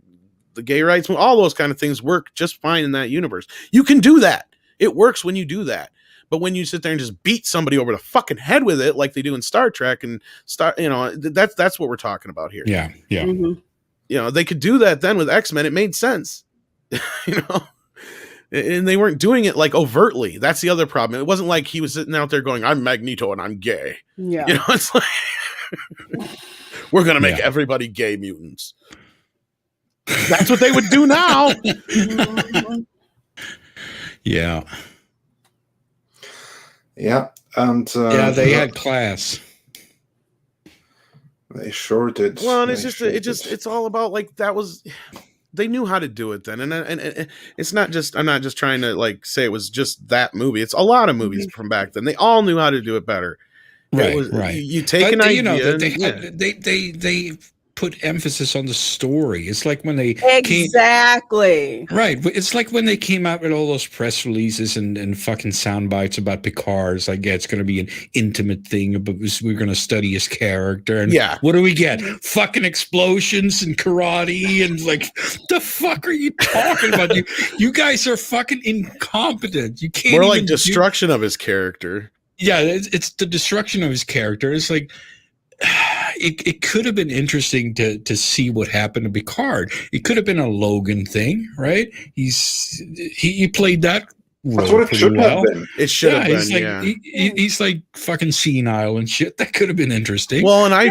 the gay rights movement. All those kind of things work just fine in that universe. You can do that. It works when you do that. But when you sit there and just beat somebody over the fucking head with it, like they do in Star Trek and that's what we're talking about here. Yeah. Mm-hmm. They could do that then with X-Men. It made sense, and they weren't doing it like overtly. That's the other problem. It wasn't like he was sitting out there going, "I'm Magneto and I'm gay." Yeah. It's like we're gonna make everybody gay mutants. That's what they would do now. Yeah. Yeah, and they had class. They sure did. Well, and it's all about like that was. They knew how to do it then, and it's not just. I'm not just trying to like say it was just that movie. It's a lot of movies from back then. They all knew how to do it better. Right. You take an idea. They put emphasis on the story. It's like when they exactly right. It's like when they came out with all those press releases and fucking sound bites about Picard. It's like, yeah, it's going to be an intimate thing, but we're going to study his character. And what do we get? Fucking explosions and karate and like, the fuck are you talking about? You guys are fucking incompetent. You can't. More like destruction of his character. Yeah, it's the destruction of his character. It's like. It could have been interesting to see what happened to Picard. It could have been a Logan thing, right? He played that role. That's what it should have been. It should have been. He's like fucking senile and shit. That could have been interesting. Well, and I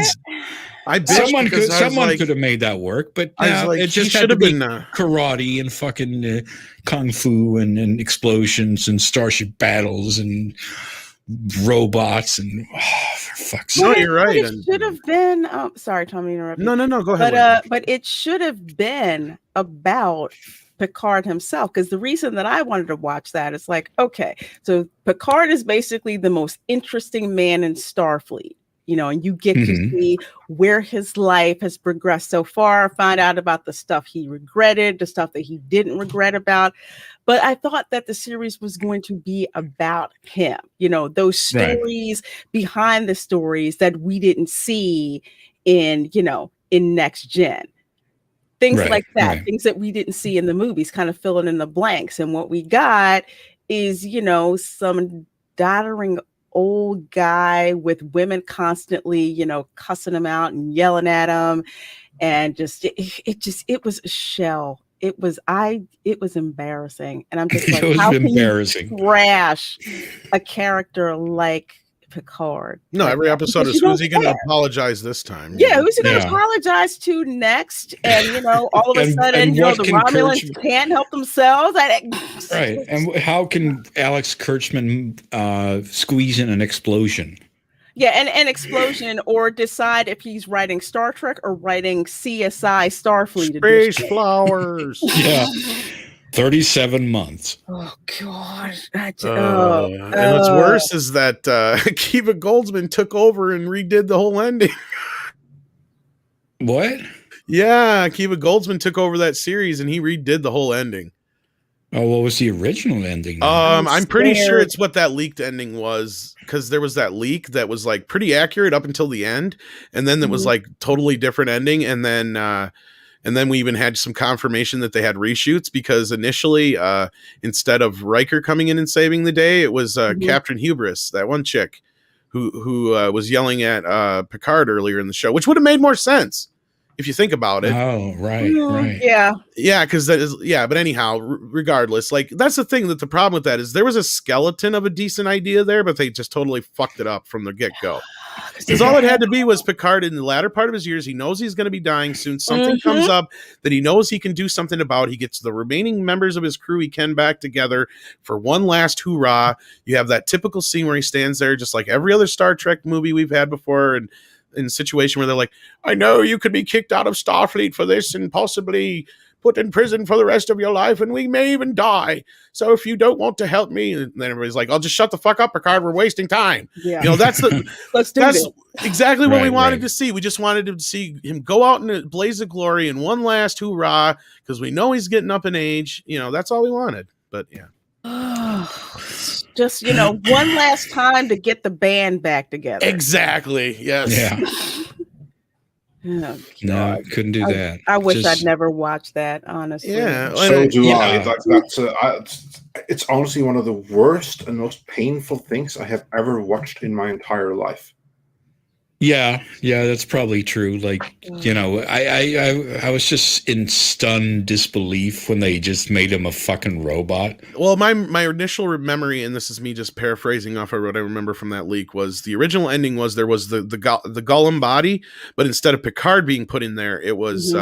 someone could have made that work, but it just should have been karate and fucking kung fu and explosions and starship battles and robots and for fuck's sake. No, you're right. It should have been. Sorry, Tommy, interrupted. No, go ahead. But it should have been about Picard himself, because the reason that I wanted to watch that is like, okay, so Picard is basically the most interesting man in Starfleet. And you get to see where his life has progressed so far, find out about the stuff he regretted, the stuff that he didn't regret about. But I thought that the series was going to be about him, those stories behind the stories that we didn't see in Next Gen. Things like that, things that we didn't see in the movies, kind of filling in the blanks. And what we got is, some doddering old guy with women constantly, cussing him out and yelling at him. And it was a shell it was embarrassing, and I'm just It like, was how can embarrassing. you trash a character like Picard? No, like every that? episode Because is you who's don't he going to care. apologize this time? Yeah, who's he going to Yeah. apologize to next? And all of a And sudden, what the can Romulans can't help themselves. Right. And how can Alex Kurtzman squeeze in an explosion? Yeah, and an explosion, or decide if he's writing Star Trek or writing CSI Starfleet Space edition. flowers. Yeah. 37 months. Oh God! And what's worse is that Kiva Goldsman took over and redid the whole ending. What? Yeah, Kiva Goldsman took over that series and he redid the whole ending. Oh, what was the original ending? then? I'm pretty sure scared. it's what that leaked ending was, because there was that leak that was like pretty accurate up until the end, and then it was like totally different ending, and then we even had some confirmation that they had reshoots, because initially instead of Riker coming in and saving the day, it was Captain Hubris, that one chick who was yelling at Picard earlier in the show, which would have made more sense if you think about it. Oh, right. Yeah, Because that is, but anyhow, regardless, like, that's the thing, that the problem with that is there was a skeleton of a decent idea there, but they just totally fucked it up from the get-go. Because all it had to be was Picard in the latter part of his years. He knows he's going to be dying soon. Something comes up that he knows he can do something about. He gets the remaining members of his crew he can back together for one last hoorah. You have that typical scene where he stands there just like every other Star Trek movie we've had before, and in a situation where they're like, I know you could be kicked out of Starfleet for this and possibly put in prison for the rest of your life, and we may even die. So if you don't want to help me, and then everybody's like, I'll just shut the fuck up, Picard. We're wasting time. yeah. That's the Let's do that's this. exactly what we Right, wanted right. to see. We just wanted to see him go out in a blaze of glory in one last hoorah, because we know he's getting up in age. That's all we wanted. But yeah. Just one last time to get the band back together. Exactly. Yes. Yeah. Oh, No, God. couldn't do that. I wish Just- I'd never watched that, honestly. Yeah. So do Yeah. I. It's honestly one of the worst and most painful things I have ever watched in my entire life. Yeah, that's probably true. Like, I was just in stunned disbelief when they just made him a fucking robot. Well, my initial memory, and this is me just paraphrasing off of what I remember from that leak, was the original ending was there was the Gollum body, but instead of Picard being put in there, it was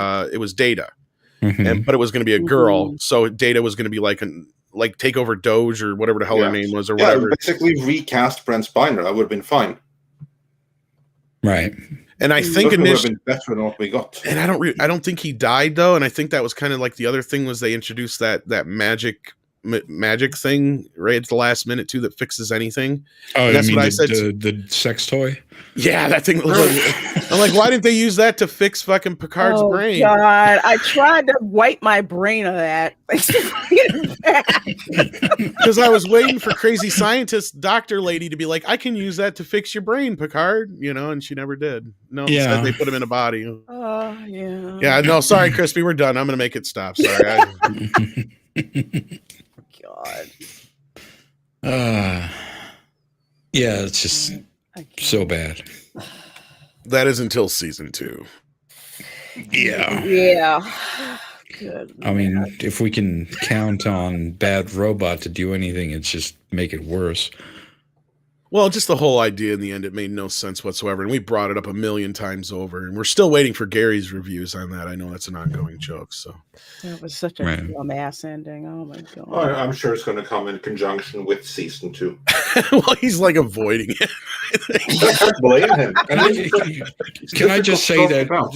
Data, Mhm. but it was going to be a girl, so Data was going to be like take over Doge or whatever the hell her name was, or whatever. Basically recast Brent Spiner. That would have been fine. Right. And I think It would have initially, been better than what we got. and I don't think he died though, and I think that was kind of like the other thing was they introduced that magic thing right at the last minute too that fixes anything. Oh, That's you mean what I said. the sex toy? Yeah, that thing was like, I'm like, why didn't they use that to fix fucking Picard's brain? God, I tried to wipe my brain of that. Because I was waiting for crazy scientist doctor lady to be like, I can use that to fix your brain, Picard, and she never did. No, Yeah. instead they put him in a body. Oh, yeah. Yeah, no, sorry, Crispy, we're done. I'm gonna make it stop. Sorry. God. Yeah, it's just so bad. That is until season 2. Yeah. Yeah. Good. I mean, if we can count on Bad Robot to do anything, it's just make it worse. Well, just the whole idea in the end, it made no sense whatsoever. And we brought it up a million times over. And we're still waiting for Gary's reviews on that. I know that's an ongoing joke. So That was such a Right. dumb ass ending. Oh my God. I'm sure it's going to come in conjunction with season 2. well, he's like avoiding it. I can't blame him. Can I just say that? About.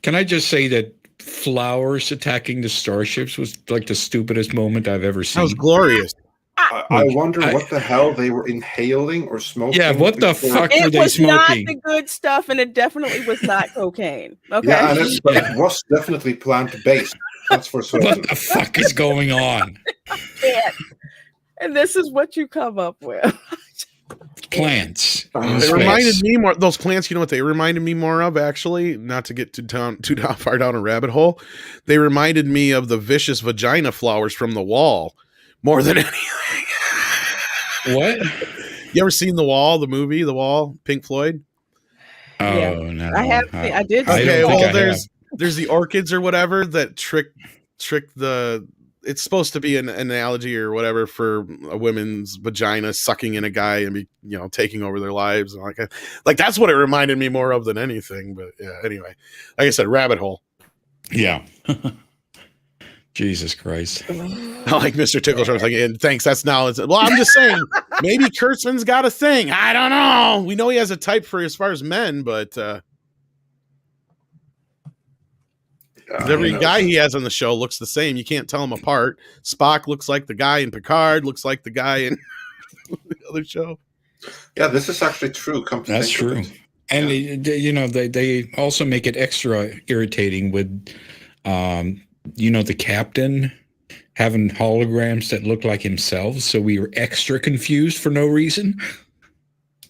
Can I just say that flowers attacking the starships was like the stupidest moment I've ever That was seen? glorious. I wonder what the hell they were inhaling or smoking. Yeah, what the before- fuck were It they was not smoking? the good stuff, and it definitely was not cocaine. Okay. Yeah, but it was definitely plant-based. That's for certain. What the fuck is going on? Can't. And this is what you come up with. Plants. in It reminded space. me more, those plants, you know what they reminded me more of, actually? Not to get too far down a rabbit hole. They reminded me of the vicious vagina flowers from The Wall more than anything. What? You ever seen The Wall, the movie, The Wall, Pink Floyd? Oh Yeah. no! I have. I did. I Okay, don't think well, I there's the orchids or whatever that trick trick the. It's supposed to be an analogy or whatever for a woman's vagina sucking in a guy and be, taking over their lives. And like that's what it reminded me more of than anything. But yeah, anyway, like I said, rabbit hole. Yeah. Jesus Christ. I like Mr. Tickles. I was like, thanks. That's knowledge. Well, I'm just saying, maybe Kurtzman's got a thing. I don't know. We know he has a type for as far as men, but every guy he has on the show looks the same. You can't tell them apart. Spock looks like the guy in Picard, looks like the guy in the other show. Yeah, this is actually true. That's true. And they also make it extra irritating with, the captain having holograms that look like himself. So we were extra confused for no reason.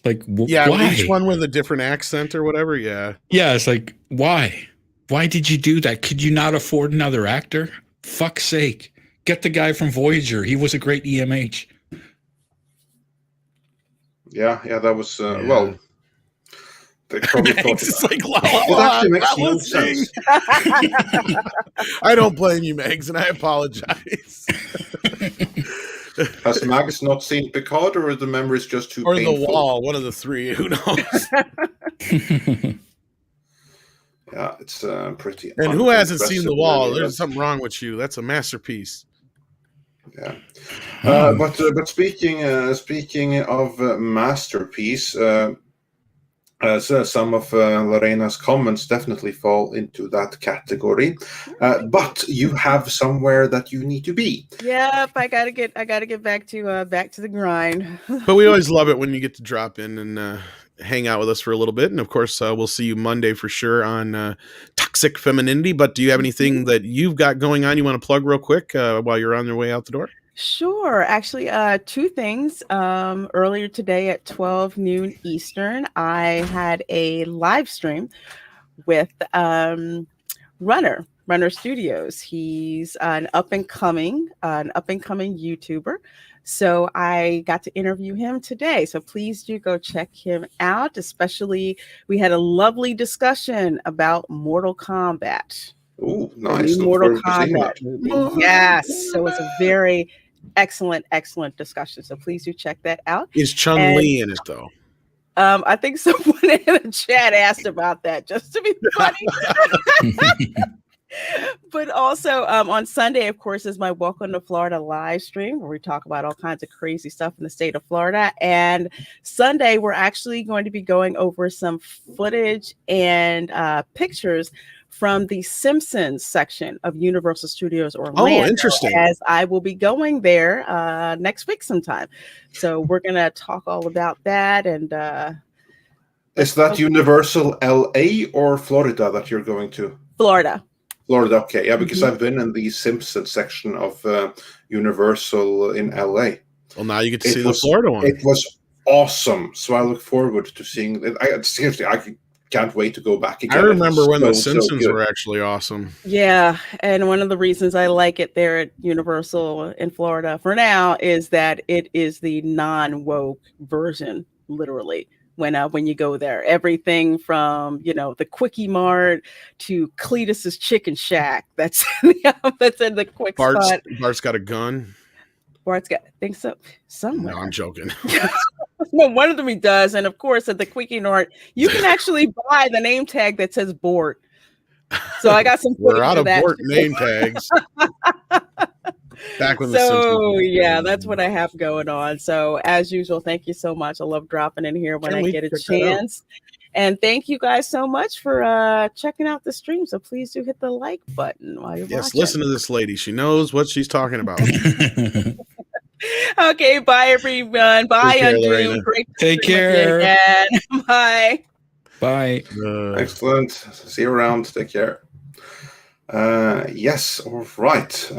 Like, why? Each one with a different accent or whatever. Yeah. Yeah. It's like, why? Why did you do that? Could you not afford another actor? Fuck's sake. Get the guy from Voyager. He was a great EMH. Yeah, that was, well, they probably thought it's like, it actually makes no sense. I don't blame you, Megs, and I apologize. Has Mags not seen Picard, or are the memories just too painful? Or The Wall, one of the three. Who knows? Yeah, it's pretty. And who hasn't seen The Wall? There's something wrong with you. That's a masterpiece. Yeah, but speaking of masterpiece, some of Lorena's comments definitely fall into that category. But you have somewhere that you need to be. Yep, I gotta get back to the grind. But we always love it when you get to drop in and hang out with us for a little bit. And of course, we'll see you Monday for sure on Toxic Femininity. But do you have anything that you've got going on you want to plug real quick while you're on your way out the door? Sure. Actually, two things. Earlier today at 12 noon Eastern, I had a live stream with Runner Studios. He's an up and coming YouTuber. So I got to interview him today. So please do go check him out. Especially, we had a lovely discussion about Mortal Kombat. Oh, nice. Mortal Kombat movie. Yes. So it's a very excellent discussion. So please do check that out. Is Chun-Li in it though? I think someone in the chat asked about that just to be funny. But also on Sunday, of course, is my Welcome to Florida live stream where we talk about all kinds of crazy stuff in the state of Florida. And Sunday, we're actually going to be going over some footage and pictures from the Simpsons section of Universal Studios Orlando. Oh, interesting. As I will be going there next week sometime. So we're going to talk all about that. And is that Universal LA or Florida that you're going to? Florida, okay. Yeah, because I've been in the Simpsons section of Universal in LA. Well, now you get to see the Florida one. It was awesome. So I look forward to seeing it. Seriously, I can't wait to go back again. I remember when the Simpsons were actually awesome. Yeah, and one of the reasons I like it there at Universal in Florida for now is that it is the non-woke version, literally. When you go there, everything from the Quickie Mart to Cletus's Chicken Shack. That's in the quick spot. Bart's got a gun. Bart's got, I think so. Somewhere. No, I'm joking. No, one of them he does, and of course at the Quickie Mart, you can actually buy the name tag that says Bort. So I got some. We're out of Bort name tags. Back when that's what I have going on. So as usual, thank you so much. I love dropping in here when I get a chance. And thank you guys so much for checking out the stream. So please do hit the like button while you're watching. Listen to this lady. She knows what she's talking about. Okay, bye everyone. Bye, Undoomed. Take care. Bye. Bye. Excellent. See you around. Take care. Yes, all right.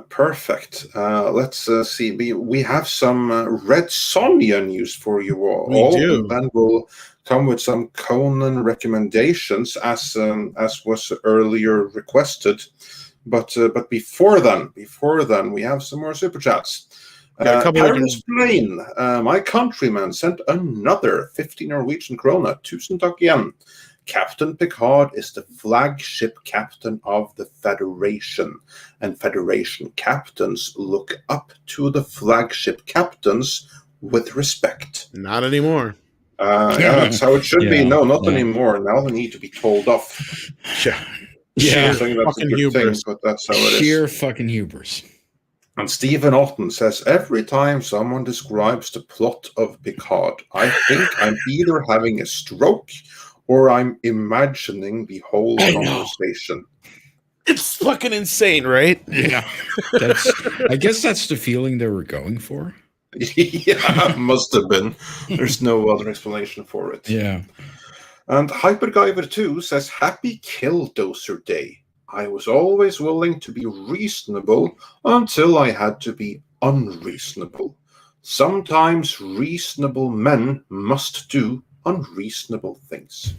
Perfect. Let's see. We have some Red Sonja news for you all. We do. And then we'll come with some Conan recommendations as was earlier requested. But before then, we have some more super chats. Parents Plain, my countryman, sent another 50 Norwegian krona. Tusen takk igjen. Captain Picard is the flagship captain of the Federation, and Federation captains look up to the flagship captains with respect. Not anymore. Yeah, that's how it should be. Yeah, No, not yeah. anymore. Now they need to be told off. Yeah. Yeah. I think that's a Fucking good hubris. thing, but that's how it is. Sheer fucking hubris. And Stephen Alton says, every time someone describes the plot of Picard, I think I'm either having a stroke or I'm imagining the whole I know. conversation. It's fucking insane, right? Yeah. I guess that's the feeling they were going for. Yeah, must have been. There's no other explanation for it. Yeah. And Hypergiver2 says, happy Killdozer Day. I was always willing to be reasonable until I had to be unreasonable. Sometimes reasonable men must do unreasonable things.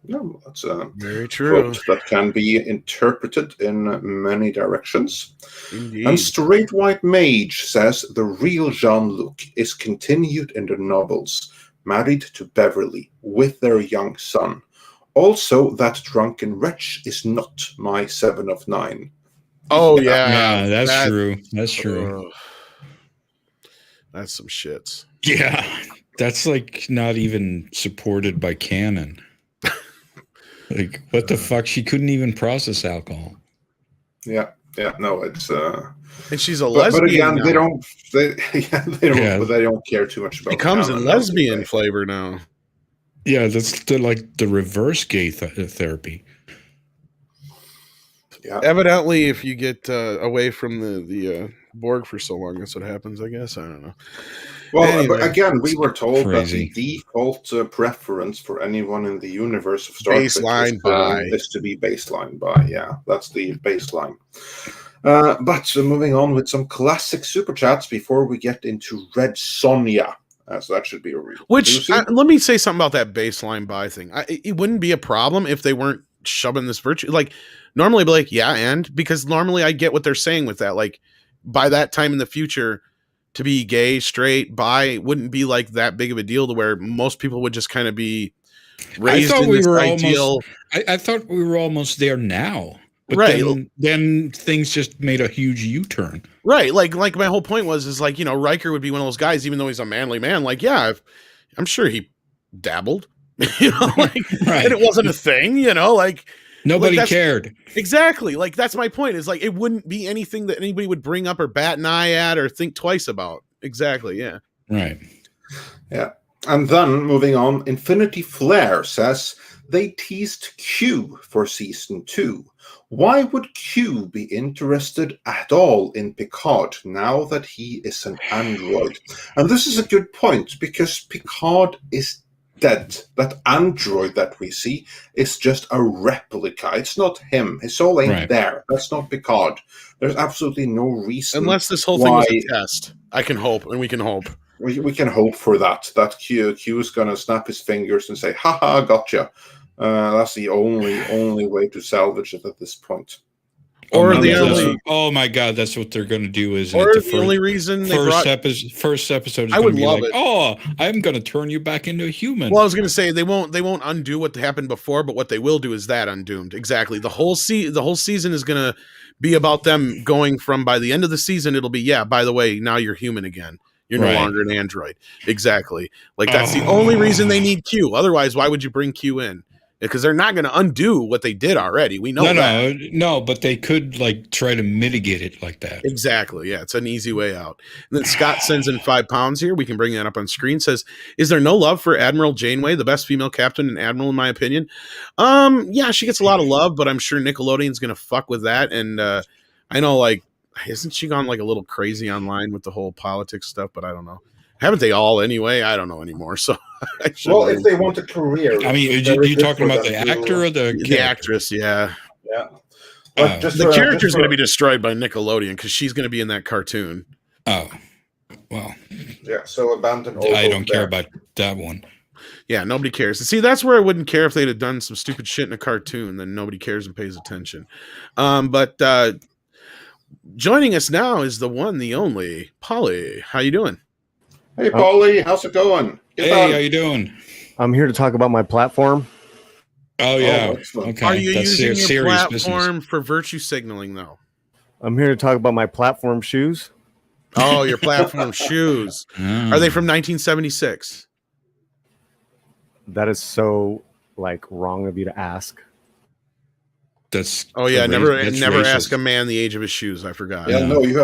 No, that's a Very true. quote that can be interpreted in many directions. Indeed. And Straight White Mage says the real Jean-Luc is continued in the novels, married to Beverly with their young son. Also, that drunken wretch is not my 7 of 9. Oh yeah, Yeah, that's true. That's true. That's some shits. Yeah. That's like not even supported by canon. Like, what the fuck? She couldn't even process alcohol. Yeah, no, it's And she's a but lesbian. again, now. they don't care too much about It comes in canon, lesbian anyway. flavor now. Yeah, that's the reverse gay therapy. Yeah. Evidently, if you get away from the Borg for so long, that's what happens. I guess I don't know. Well, Anyway, but again, we were told crazy. that the default preference for anyone in the universe of Star Baseline Trek is to be baseline by. Yeah, that's the baseline. But moving on with some classic super chats before we get into Red Sonja. So that should be a real. Which let me say something about that baseline buy thing. It wouldn't be a problem if they weren't shoving this virtue. Like normally, I'd be like, yeah, and because normally I get what they're saying with that. Like by that time in the future, to be gay, straight, bi wouldn't be like that big of a deal to where most people would just kind of be raised in this ideal. I thought we were almost there now. But Right. then things just made a huge U-turn. Right. Like my whole point is like, Riker would be one of those guys, even though he's a manly man. Like, yeah, I'm sure he dabbled, like, Right. and it wasn't a thing, like Nobody that's- cared. Exactly. Like, that's my point is like, it wouldn't be anything that anybody would bring up or bat an eye at or think twice about. Exactly. Yeah. Right. Yeah. And then moving on, Infinity Flare says they teased Q for season 2. Why would Q be interested at all in Picard now that he is an android? And this is a good point because Picard is dead. That android that we see is just a replica. It's not him. His soul ain't Right. there. That's not Picard. There's absolutely no reason. Unless this whole thing was why- a test. I can hope, and we can hope. We can hope for that. That Q is going to snap his fingers and say, haha, gotcha. That's the only way to salvage it at this point. Or Oh, the no, only, oh my God, that's what they're going to do. Isn't or it? the only reason they brought. First episode is I going would to be love like, it. oh, I'm going to turn you back into a human. Well, I was going to say they won't undo what happened before, but what they will do is that Undoomed. Exactly. The whole season is going to be about them going from, by the end of the season, it'll be, yeah, by the way, now you're human again. You're Right. no longer an android. Exactly. Like that's the only reason they need Q. Otherwise, why would you bring Q in? Because they're not going to undo what they did already. We know that. No, but they could like try to mitigate it like that. Exactly. Yeah, it's an easy way out. And then Scott sends in £5 here. We can bring that up on screen. Says, is there no love for Admiral Janeway, the best female captain and admiral in my opinion? Yeah, she gets a lot of love, but I'm sure Nickelodeon's going to fuck with that. And I know, like, hasn't she gone like a little crazy online with the whole politics stuff? But I don't know. Haven't they all anyway? I don't know anymore. So, Well, if they want a career, I mean, are you talking about the actor or the the character? actress, yeah. Yeah. But just The for- character's just going to for- be destroyed by Nickelodeon because she's going to be in that cartoon. Oh, well, Yeah, so abandon all I hope don't care there. about that one. Yeah, nobody cares. And see, that's where I wouldn't care if they'd have done some stupid shit in a cartoon. Then nobody cares and pays attention. But joining us now is the one, the only, Polly. How you doing? Hey, Paulie, how's it going? Get Hey, on. how you doing? I'm here to talk about my platform. Oh yeah. excellent. Okay. Are you That's using your serious platform business. for virtue signaling, though? I'm here to talk about my platform shoes. Oh, your platform shoes. Oh. Are they from 1976? That is so like wrong of you to ask. That's Oh yeah, that's never racist. ask a man the age of his shoes. I forgot. Yeah, Yeah. no, you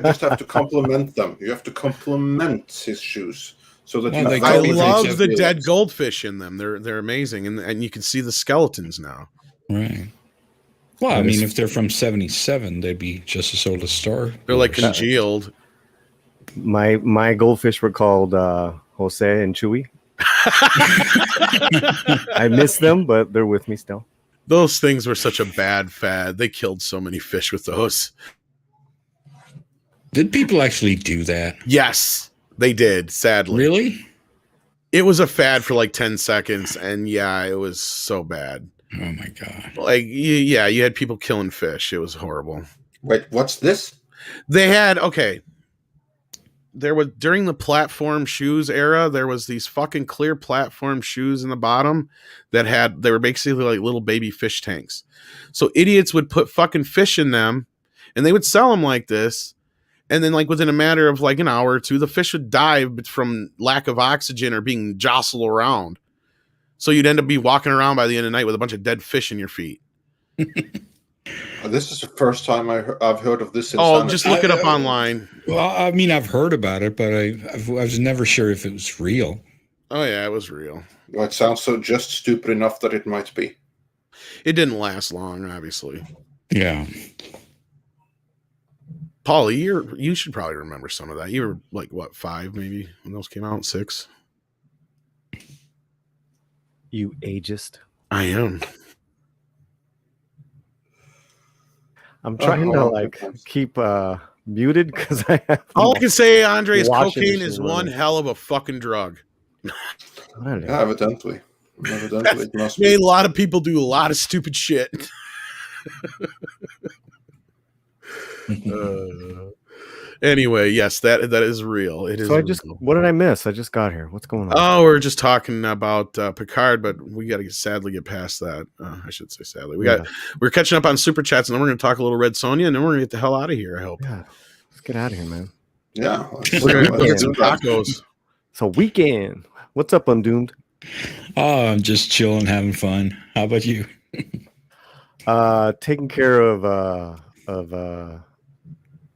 just have to compliment them. You have to compliment his shoes so that Well, you they I could be from love the feel dead it. goldfish in them. They're amazing, and you can see the skeletons now. Right. Well, I That mean, is- if they're from '77, they'd be just as old as Star. They're like Wars. congealed. My goldfish were called Jose and Chewy. I miss them, but they're with me still. Those things were such a bad fad. They killed so many fish with those. Did people actually do that? Yes, they did. Sadly, Really? it was a fad for like 10 seconds, and yeah, it was so bad. Oh my god. Like, yeah, you had people killing fish. It was horrible. Wait, what's this? They had there was during the platform shoes era, there was these fucking clear platform shoes in the bottom that they were basically like little baby fish tanks. So idiots would put fucking fish in them and they would sell them like this. And then like within a matter of like an hour or two, the fish would die from lack of oxygen or being jostled around. So you'd end up be walking around by the end of the night with a bunch of dead fish in your feet. This is the first time I've heard of this. Oh, insanity. just look it up online. Well, I mean, I've heard about it, but I was never sure if it was real. Oh yeah, it was real. Well, it sounds so just stupid enough that it might be. It didn't last long, obviously. Yeah. Paulie, you should probably remember some of that. You were like what, 5 maybe when those came out? 6. You ageist. I am. I'm trying to like keep muted because I have. All I can say, Andre, is Washing cocaine machine is one running. hell of a fucking drug. Yeah, evidently. Evidently, it must Made be. a lot of people do a lot of stupid shit. Anyway, yes, that is real. It is. So real. what did I miss? I just got here. What's going on? Oh, we're just talking about Picard, but we got to sadly get past that. I should say sadly. We're catching up on super chats, and then we're going to talk a little Red Sonja, and then we're going to get the hell out of here. I hope. Yeah, let's get out of here, man. Yeah. We're going to go get some do that. tacos. So weekend. What's up, Undoomed? Oh, I'm just chilling, having fun. How about you? Taking care of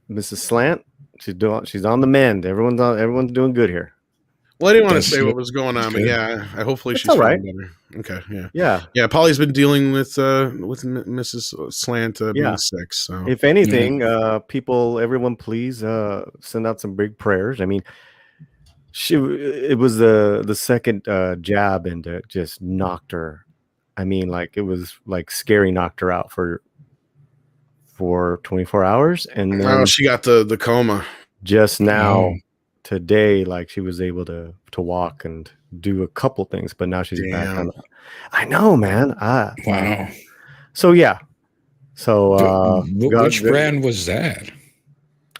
Mrs. Slant. She's on the mend. Everyone's doing good here. Well, I didn't want to That's say good. what was going on, but Good. yeah, hopefully It's she's all feeling right. better. Okay, yeah. Yeah. Yeah, Polly's been dealing with Mrs. Slant Yeah. being sick. So If anything, everyone, please send out some big prayers. I mean, it was the second jab, and it just knocked her. I mean, like it was like scary, knocked her out for 24 hours, and then she got the coma. just now Oh. today, like she was able to walk and do a couple things, but now she's back Damn. on. I know, man. Wow. So yeah. So Which brand was that?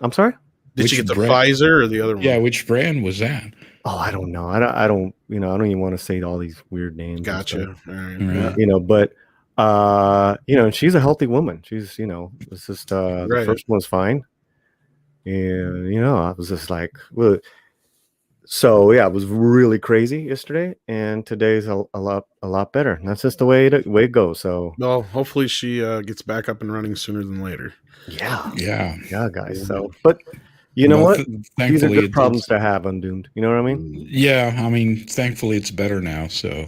I'm sorry. Did Which she get the brand? Pfizer or the other one? Yeah, which brand was that? Oh, I don't know. I don't even want to say all these weird names. and Gotcha. stuff. All right. Right. But she's a healthy woman. She's, it's just Right. the first one's fine. And I was just like, well, so yeah, it was really crazy yesterday, and today's a lot better. And that's just the way it goes. So Well, hopefully she gets back up and running sooner than later. yeah, Yeah. guys. So, but you know what? These are Thankfully, good problems to have, Undoomed. You know what I mean? Yeah, I mean, thankfully it's better now. So,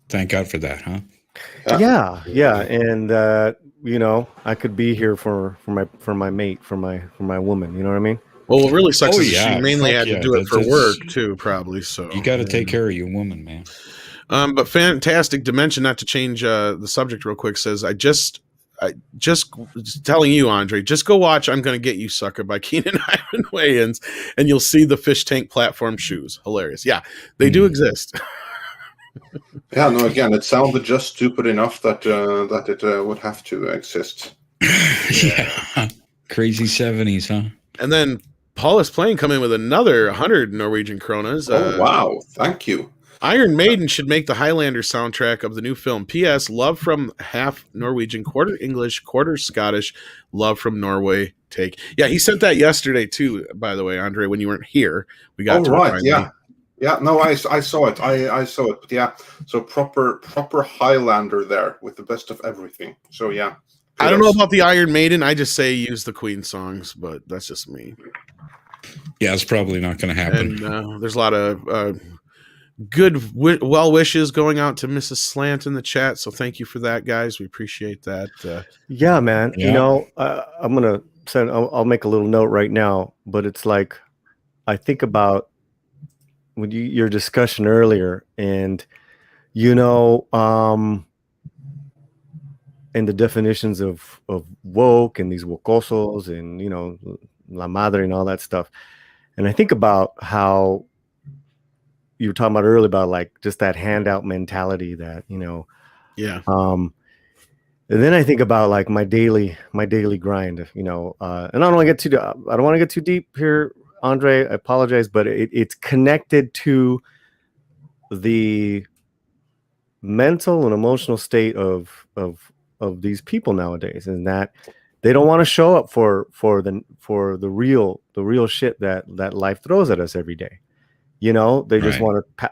thank God for that, huh? Yeah, and I could be here for my mate, for my woman. You know what I mean? Well, what really sucks Oh, is yeah. she mainly Fuck had to yeah. do it for That's- work too, probably. So You got to take care of your woman, man. But fantastic dimension. Not to change the subject real quick. Says I just telling you, Andre, just go watch "I'm Gonna Get You, Sucker" by Keenan Ivan Wayans, and you'll see the fish tank platform shoes. Hilarious. Yeah, they do exist. Yeah, no, again, it sounded just stupid enough that it would have to exist. Yeah. Crazy 70s, huh? And then Paul is playing come in with another 100 Norwegian kronas. Oh, wow. Thank you. Iron Maiden should make the Highlander soundtrack of the new film. P.S. Love from half Norwegian, quarter English, quarter Scottish. Love from Norway. Take. Yeah, he sent that yesterday too. By the way, Andre, when you weren't here, we got. Oh right, yeah. Yeah, no, I saw it. I saw it. But yeah, so proper Highlander there with the best of everything. So yeah. I don't know about the Iron Maiden. I just say use the Queen songs, but that's just me. Yeah, it's probably not going to happen. And there's a lot of good well wishes going out to Mrs. Slant in the chat. So thank you for that, guys. We appreciate that. Yeah, man. Yeah. You know, I'm gonna send. I'll make a little note right now. But it's like I think about when your discussion earlier, and you know, and the definitions of woke and these wokosos and you know la madre and all that stuff, and I think about how you were talking about earlier about like just that handout mentality that you know, yeah. And then I think about like my daily grind, you know, and I don't want to get too deep here, Andre. I apologize, but it's connected to the mental and emotional state of these people nowadays, and that they don't want to show up for the real shit that life throws at us every day. You know, they just want to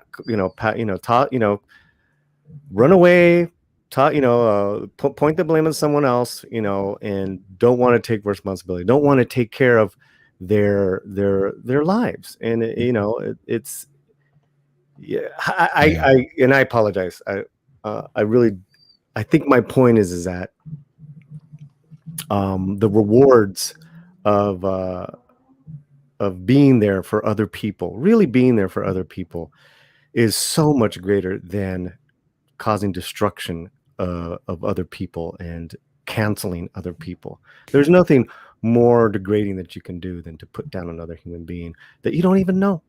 run away, point the blame on someone else, you know, and don't want to take responsibility, don't want to take care of their lives. And you know, it's I apologize. I think my point is that the rewards of being there for other people, really being there for other people, is so much greater than causing destruction of other people and canceling other people. There's nothing more degrading that you can do than to put down another human being that you don't even know.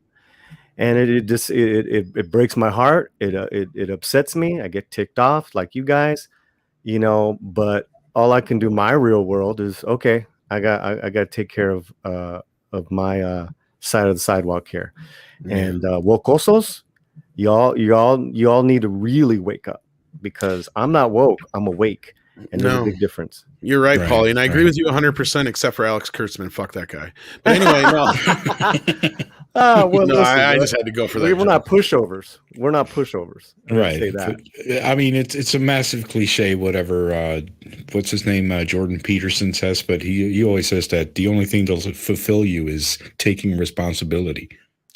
And it breaks my heart. It upsets me. I get ticked off like you guys, you know, but all I can do my real world is, okay, I got to take care of my side of the sidewalk here. Yeah. And wokosos, y'all need to really wake up, because I'm not woke, I'm awake, and there's a big difference. You're right, Paulie, and I agree with you 100%, except for Alex Kurtzman. Fuck that guy. But anyway, no. Well, no, listen, I just had to go for that. We're not pushovers. We're not pushovers. Right. Say that. I mean, it's a massive cliche, whatever, what's his name? Jordan Peterson says, but he always says that the only thing that'll fulfill you is taking responsibility.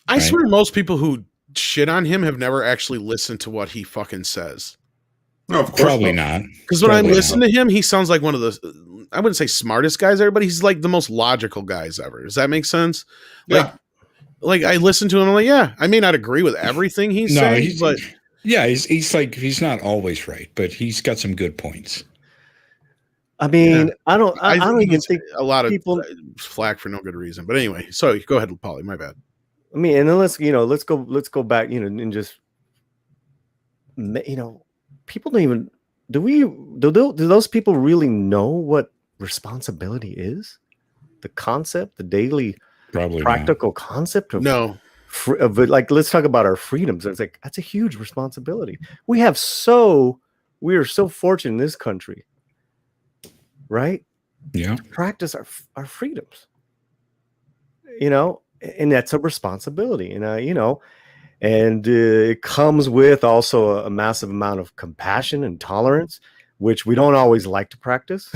I swear most people who shit on him have never actually listened to what he fucking says. No, of course Probably not. Because when I listen to him, he sounds like one of the, I wouldn't say smartest guys ever, but he's like the most logical guys ever. Does that make sense? Like I listen to him, I'm like, yeah, I may not agree with everything he's saying, but yeah, he's like, he's not always right, but he's got some good points. I mean, I don't even think a lot of people flack for no good reason. But anyway, so go ahead, Paulie. My bad. I mean, and then let's go back, you know, and just, you know, people don't even do those people really know what responsibility is? The concept, the daily practical concept of like, let's talk about our freedoms. It's like, that's a huge responsibility. We are so fortunate in this country, right? Yeah. To practice our freedoms, you know, and that's a responsibility. And you know, and it comes with also a massive amount of compassion and tolerance, which we don't always like to practice.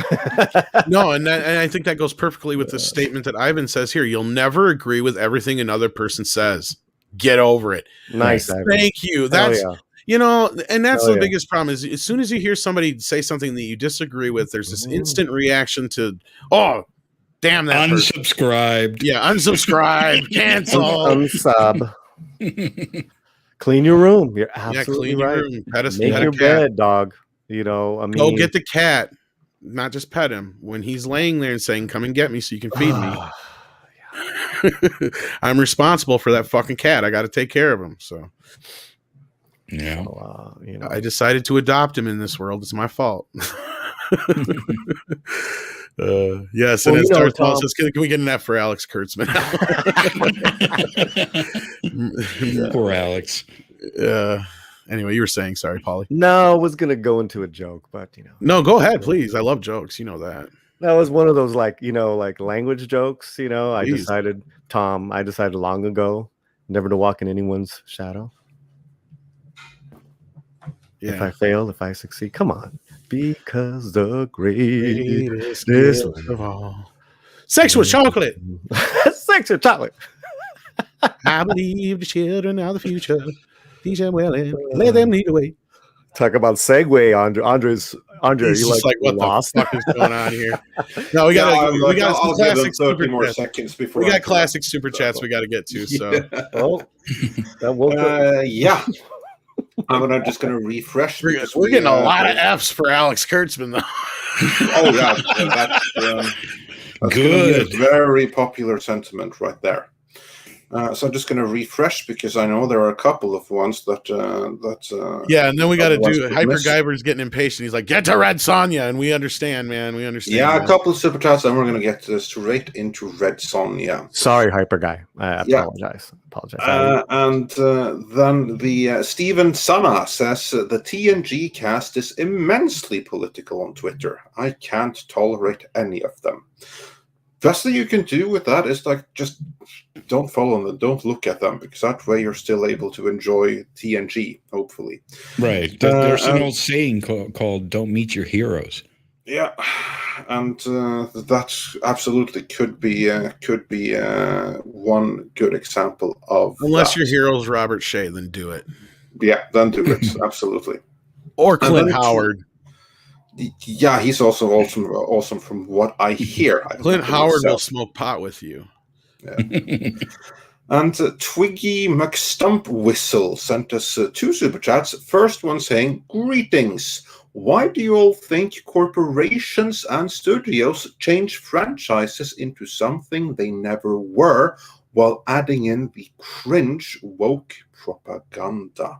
No, and I think that goes perfectly with the statement that Ivan says here. You'll never agree with everything another person says. Get over it. Nice. Ivan. Thank you. That's you know, and that's the biggest problem is as soon as you hear somebody say something that you disagree with, there's this instant reaction to, oh, damn that unsubscribed. Person. Yeah, unsubscribe, cancel, unsub. Clean your room. You're absolutely right. Make your bed, dog. You know, I mean, go get the cat, not just pet him when he's laying there and saying, "Come and get me so you can feed me." I'm responsible for that fucking cat. I got to take care of him. So, yeah, you know, I decided to adopt him in this world. It's my fault. Yes, and as Darth Maul says, can we get an F for Alex Kurtzman? Poor Alex. Anyway, you were saying, sorry, Polly. No, I was gonna go into a joke, but No, go ahead, please. I love jokes. You know that. that was one of those like language jokes. I Please. decided long ago never to walk in anyone's shadow. Yeah. If I fail, if I succeed, come on, because the greatest gift of all. Sex with chocolate. Sex with chocolate. I believe the children are the future. Teach them well and let them lead the way. Talk about segue, Andre. He's you just like, what lost? the fuck is going on here? No, we got I'll give them classic 30 super more chats. seconds before We got classic super chats we got to get to. So, Well, that woke yeah. I'm just going to refresh. we're getting a lot of F's for Alex Kurtzman, though. Oh, yeah. That's good. A very popular sentiment right there. So I'm just going to refresh because I know there are a couple of ones that yeah, and then we got to do Hyper Guyver's getting impatient. He's like, "Get to Red Sonja," and we understand, man. We understand. Yeah, a couple of super chats, and we're going to get straight into Red Sonja. Sorry, Hyper Guy. I apologize. And then the Steven Sana says the TNG cast is immensely political on Twitter. I can't tolerate any of them. Best thing you can do with that is just don't follow them, don't look at them, because that way you're still able to enjoy TNG, hopefully. Right. There's an old saying called "Don't meet your heroes." Yeah, and that absolutely could be one good example of. Unless your hero's Robert Shea, then do it. Yeah, then do it. Absolutely. Or Clint Howard. Yeah, he's also awesome from what I hear. Clint Howard will smoke pot with you. Yeah. And Twiggy McStumpwhistle sent us 2 super chats. First one saying, "Greetings. Why do you all think corporations and studios change franchises into something they never were while adding in the cringe woke propaganda?"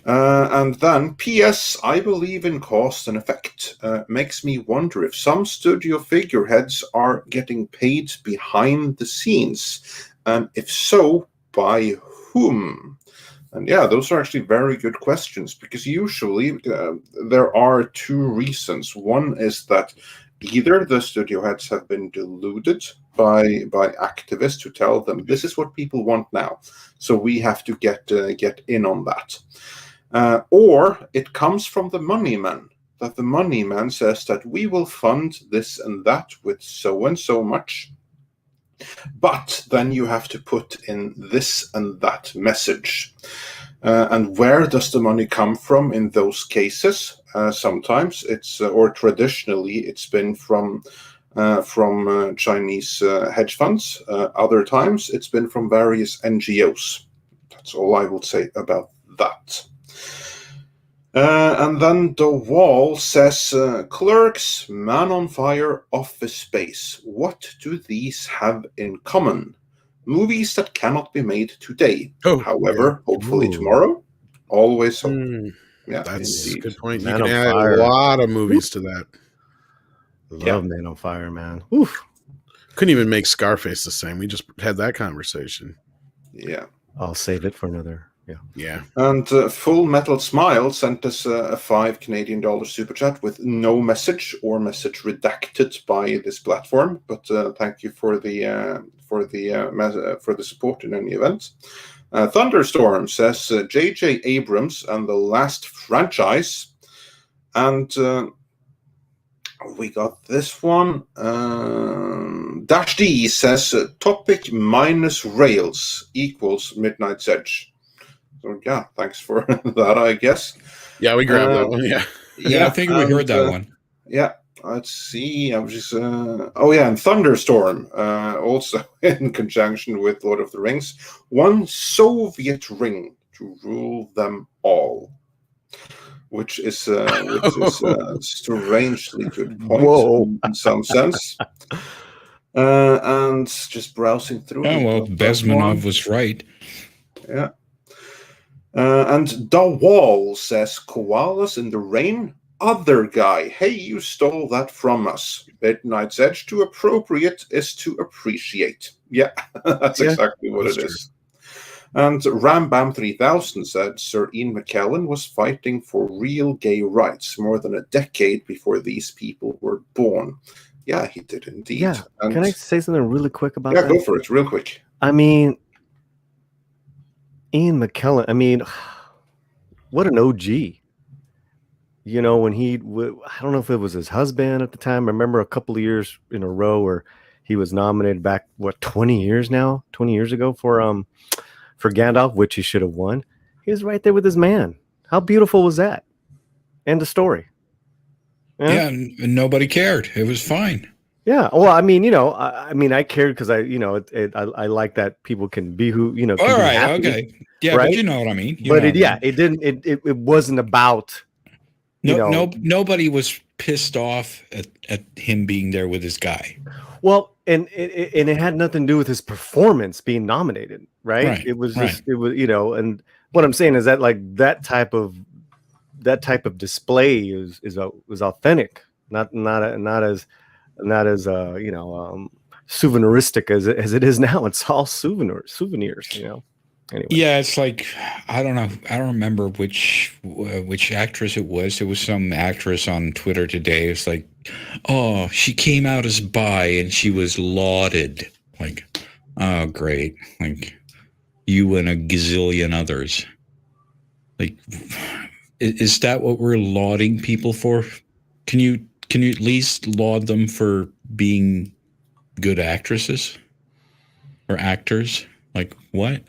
And then, P.S. I believe in cause and effect. Makes me wonder if some studio figureheads are getting paid behind the scenes. And if so, by whom? And yeah, those are actually very good questions, because usually there are 2 reasons. One is that either the studio heads have been deluded by activists who tell them this is what people want now, so we have to get in on that. Or it comes from the money man, that the money man says that we will fund this and that with so and so much, but then you have to put in this and that message. And where does the money come from in those cases? Sometimes it's, or traditionally, it's been from Chinese hedge funds. Other times it's been from various NGOs. That's all I would say about that. And then the wall says, "Clerks, Man on Fire, Office Space. What do these have in common? Movies that cannot be made today. However, hopefully tomorrow. Always hope." Yeah, that's indeed. a good point. Man you can on add Fire. a lot of movies to that. Love Man on Fire, man. Oof. Couldn't even make Scarface the same. We just had that conversation. Yeah. I'll save it for another. Yeah. And Full Metal Smile sent us a $5 Canadian super chat with no message or message redacted by this platform. But thank you for the support in any event. Thunderstorm says J.J. Abrams and the last franchise, and we got this one. Dash D says topic minus rails equals Midnight's Edge. So yeah, thanks for that, I guess. Yeah, we grabbed that one. Yeah, I think we heard that one. Yeah, let's see. I was just and Thunderstorm, also in conjunction with Lord of the Rings, one Soviet ring to rule them all, which is strangely good point in some sense. And just browsing through. Oh well, Bezmenov was right. Yeah. And The Wall says, "Koalas in the rain? Other guy, hey, you stole that from us. Midnight's Edge, to appropriate is to appreciate." Yeah, that's exactly what it is. And Rambam 3000 said Sir Ian McKellen was fighting for real gay rights more than a decade before these people were born. Yeah, he did indeed. Yeah. And Can I say something really quick about yeah, that? go for it, real quick. I mean, Ian McKellen, I mean, what an OG. You know, when I don't know if it was his husband at the time. I remember a couple of years in a row where he was nominated back, 20 years ago for Gandalf, which he should have won. He was right there with his man. How beautiful was that? End of story. Yeah, and nobody cared. It was fine. Yeah. Well, I mean, I cared because I like that people can be who, can All be right. happy, Okay. Yeah, right? but you know what I mean. It wasn't about, nobody was pissed off at him being there with his guy. Well, and it had nothing to do with his performance being nominated, right? Right, It was right. just, and what I'm saying is that like that type of display is authentic, not as souveniristic as it is now. It's all souvenirs, Anyway. Yeah, it's like I don't know. I don't remember which actress it was. It was some actress on Twitter today. It's like, oh, she came out as bi and she was lauded. Like, oh, great. Like you and a gazillion others. Like, is that what we're lauding people for? Can you at least laud them for being good actresses or actors? Like what?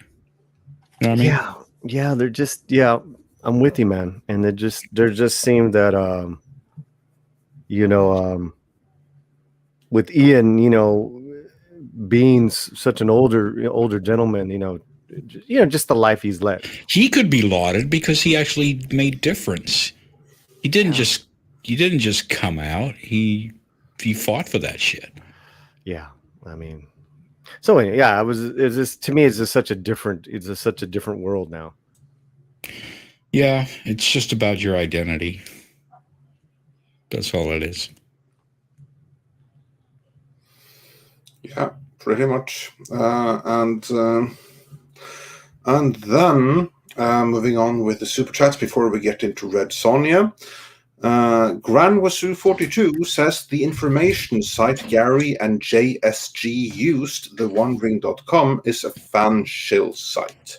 You know what I mean? Yeah, they're just I'm with you, man. And there just seemed that with Ian, being such an older gentleman, just the life he's led. He could be lauded because he actually made difference. He didn't just come out. He fought for that shit. Yeah, I mean. So yeah, it's just such a different world now. Yeah, it's just about your identity. That's all it is. Yeah, pretty much. And then moving on with the super chats before we get into Red Sonja. Granwasu42 says the information site Gary and JSG used, theonering.com, is a fan shill site.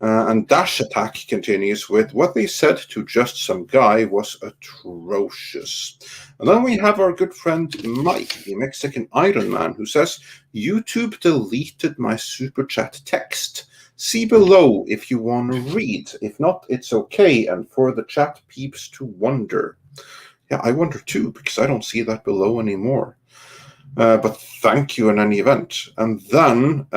And Dash Attack continues with what they said to just some guy was atrocious. And then we have our good friend Mike, the Mexican Iron Man, who says YouTube deleted my super chat text. See below if you want to read. If not, it's okay. And for the chat peeps to wonder. Yeah, I wonder too, because I don't see that below anymore. But thank you in any event. And then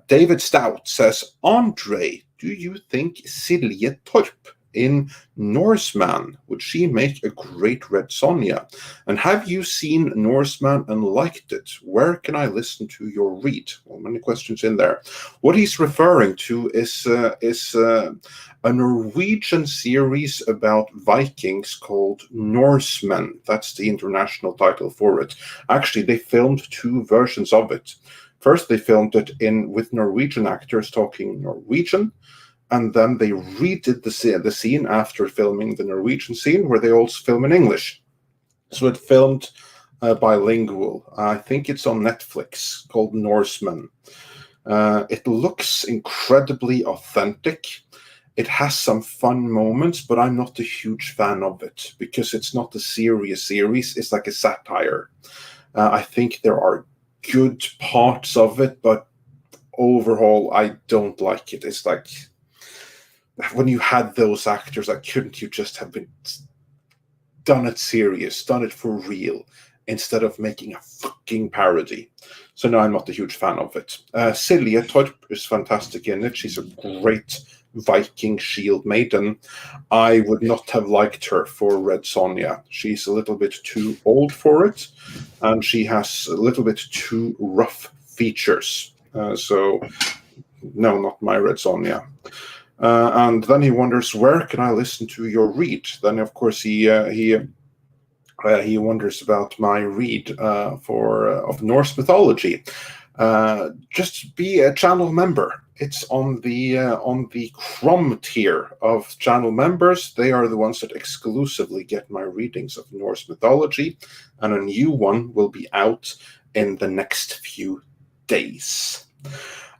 David Stout says, Andre, do you think Silje Torp in Norseman, would she make a great Red Sonja? And have you seen Norseman and liked it? Where can I listen to your read? Well, many questions in there. What he's referring to is a Norwegian series about Vikings called Norsemen. That's the international title for it. Actually, they filmed 2 versions of it. First, they filmed it with Norwegian actors talking Norwegian, and then they redid the scene after filming the Norwegian scene, where they also film in English. So it filmed bilingual. I think it's on Netflix, called Norseman. It looks incredibly authentic. It has some fun moments, but I'm not a huge fan of it because it's not a serious series. It's like a satire. I think there are good parts of it, but overall, I don't like it. It's like, when you had those actors, like, couldn't you just have been done it serious, done it for real, instead of making a fucking parody? So no, I'm not a huge fan of it. Silje Torp is fantastic in it. She's a great Viking shield maiden. I would not have liked her for Red Sonja. She's a little bit too old for it, and she has a little bit too rough features. So no, not my Red Sonja. And then he wonders, where can I listen to your read? Then, of course, he wonders about my read of Norse mythology. Just be a channel member. It's on the Chrome tier of channel members. They are the ones that exclusively get my readings of Norse mythology, and a new one will be out in the next few days.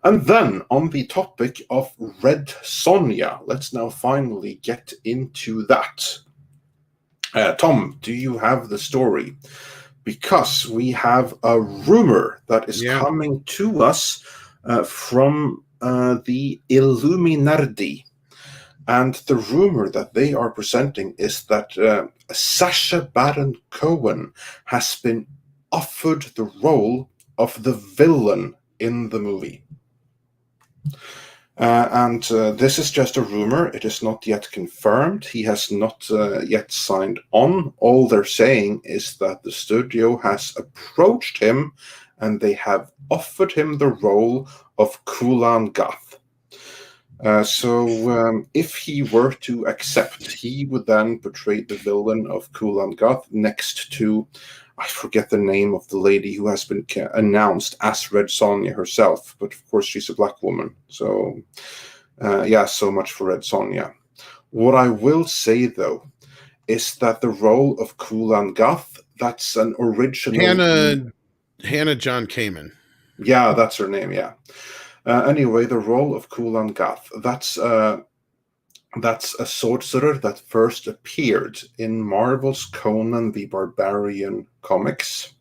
And then, on the topic of Red Sonja, let's now finally get into that. Tom, do you have the story? Because we have a rumor that is coming to us from the Illuminati. And the rumor that they are presenting is that Sacha Baron Cohen has been offered the role of the villain in the movie. And this is just a rumor. It is not yet confirmed. He has not yet signed on. All they're saying is that the studio has approached him and they have offered him the role of Kulan Gath. So if he were to accept, he would then portray the villain of Kulan Gath next to, I forget the name of the lady who has been announced as Red Sonja herself, but of course she's a black woman. So so much for Red Sonja. What I will say though is that the role of Kulan Gath, that's an original Hannah John Kamen. Yeah, that's her name. Yeah. Anyway, the role of Kulan Gath, that's a sorcerer that first appeared in Marvel's Conan the Barbarian comics.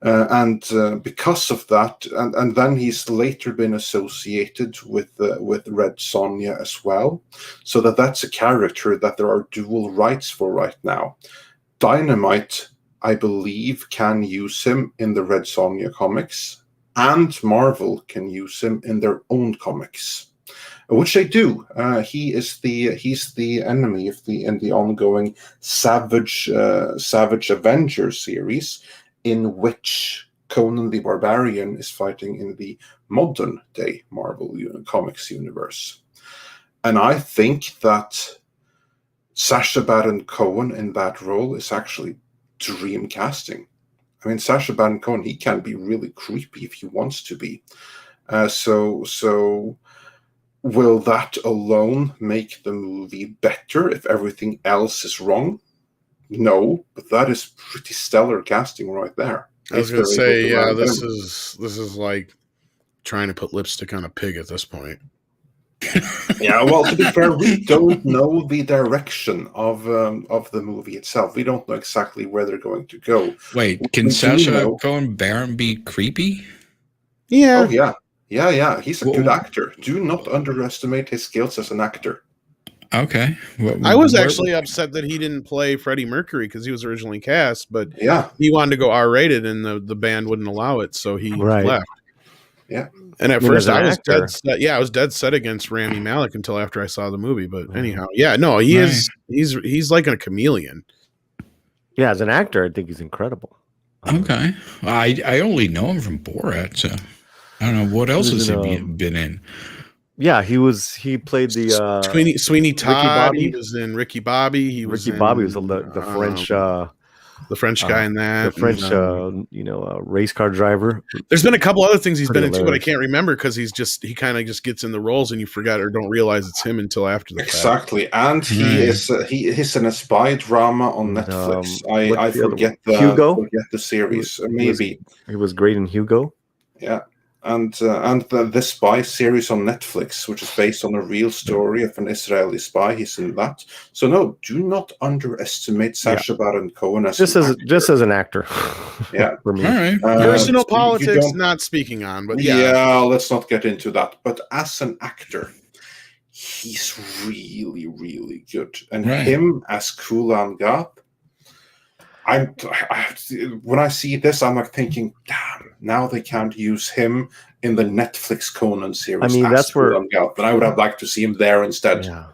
And because of that, and then he's later been associated with Red Sonja as well. So that's a character that there are dual rights for right now. Dynamite, I believe, can use him in the Red Sonja comics, and Marvel can use him in their own comics, which they do. He's the enemy in the ongoing Savage Avengers series, in which Conan the Barbarian is fighting in the modern day Marvel comics universe. And I think that Sacha Baron Cohen in that role is actually dream casting. I mean, Sacha Baron Cohen, he can be really creepy if he wants to be. So will that alone make the movie better if everything else is wrong? No, but that is pretty stellar casting right there. I was going to say, this is like trying to put lipstick on a pig at this point. Yeah, well, to be fair, we don't know the direction of the movie itself. We don't know exactly where they're going to go. Wait, can Sacha Cohen Baron be creepy? Yeah. Oh, yeah. He's a good actor. Do not underestimate his skills as an actor. Okay. I was actually upset that he didn't play Freddie Mercury because he was originally cast, but he wanted to go R-rated and the band wouldn't allow it, so he left. Yeah. And at first I was dead set. Yeah, I was dead set against Rami Malek until after I saw the movie. But anyhow, he's like a chameleon. Yeah, as an actor, I think he's incredible. Okay. I only know him from Borat, so I don't know what else has he been in. Yeah, he played the Sweeney Todd. He was in Ricky Bobby. Ricky Bobby was the French the French guy in that. The French race car driver. There's been a couple other things he's been in too, but I can't remember because he kind of just gets in the roles and you forget or don't realize it's him until after the fact. Exactly, and he's in a spy drama on Netflix. I forget the series. Maybe he was great in Hugo. Yeah. And the spy series on Netflix, which is based on a real story of an Israeli spy, he's in that. So no, do not underestimate Sacha Baron Cohen as just as an actor. Yeah, for me. All right. Personal politics, not speaking on, but let's not get into that. But as an actor, he's really, really good, and him as Kulan Gath. When I see this, I'm like thinking, damn, now they can't use him in the Netflix Conan series. I mean, that's where but I would have liked to see him there instead. Yeah.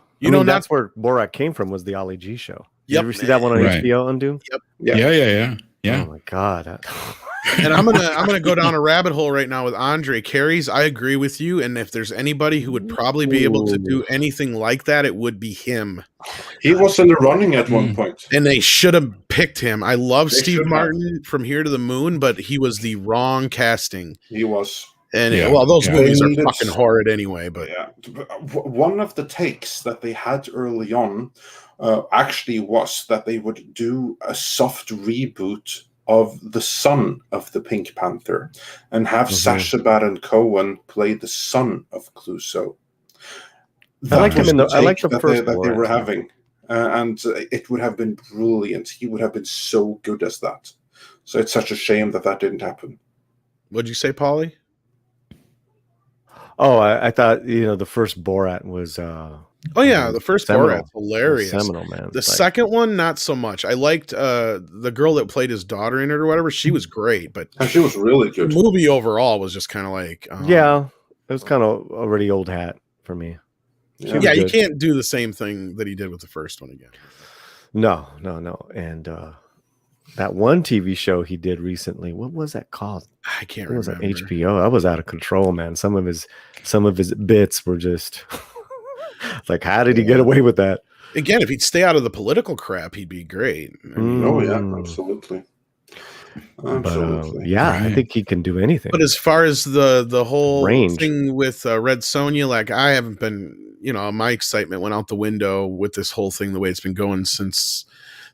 That's where Borat came from, was the Ali G show. Did you ever see that one on HBO, Undoomed? Yep. Yeah. Oh my God. And I'm gonna go down a rabbit hole right now with Andre Carries. I agree with you, and if there's anybody who would probably be able to do anything like that, it would be him. He was in the running at one point, and they should have picked him. I love Steve Martin from Here to the Moon, but he was the wrong casting. He was. And Yeah, those yeah. movies They are needed- fucking horrid anyway. But Yeah. One of the takes that they had early on actually was that they would do a soft reboot of the son of the Pink Panther and have Sacha Baron Cohen play the son of Clouseau. I like him in the. I like the that first they were Borat. having, and it would have been brilliant. He would have been so good as that. So it's such a shame that didn't happen. what'd you say, Polly? Oh, I thought the first Borat was. Oh yeah, the first seminal. Borat's hilarious. Seminal, man. The second one, not so much. I liked the girl that played his daughter in it or whatever. She was great, but And she was really the good. movie overall was just kind of like Yeah, it was kind of already old hat for me. Yeah. yeah, you good. can't do the same thing that he did with the first one again. No. And that one TV show he did recently, what was that called? I can't It was remember. on HBO. That was out of control, man. Some of his bits were just like, how did he get away with that? Again, if he'd stay out of the political crap, he'd be great. I mean, Oh yeah, Mm. absolutely. But Absolutely. yeah, I Right. think he can do anything. But as far as the whole Range. thing with Red Sonja, like I haven't been, my excitement went out the window with this whole thing the way it's been going since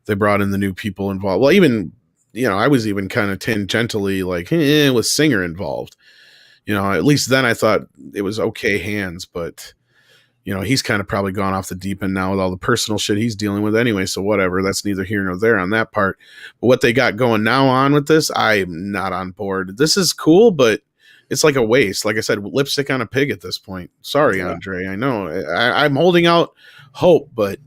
they brought in the new people involved. Well, even I was even kind of tangentially like with Singer involved. At least then I thought it was okay hands, but he's kind of probably gone off the deep end now with all the personal shit he's dealing with anyway. So whatever, that's neither here nor there on that part. But what they got going now on with this, I'm not on board. This is cool, but it's like a waste. Like I said, lipstick on a pig at this point. Sorry, Yeah. Andre. I know I'm holding out hope, but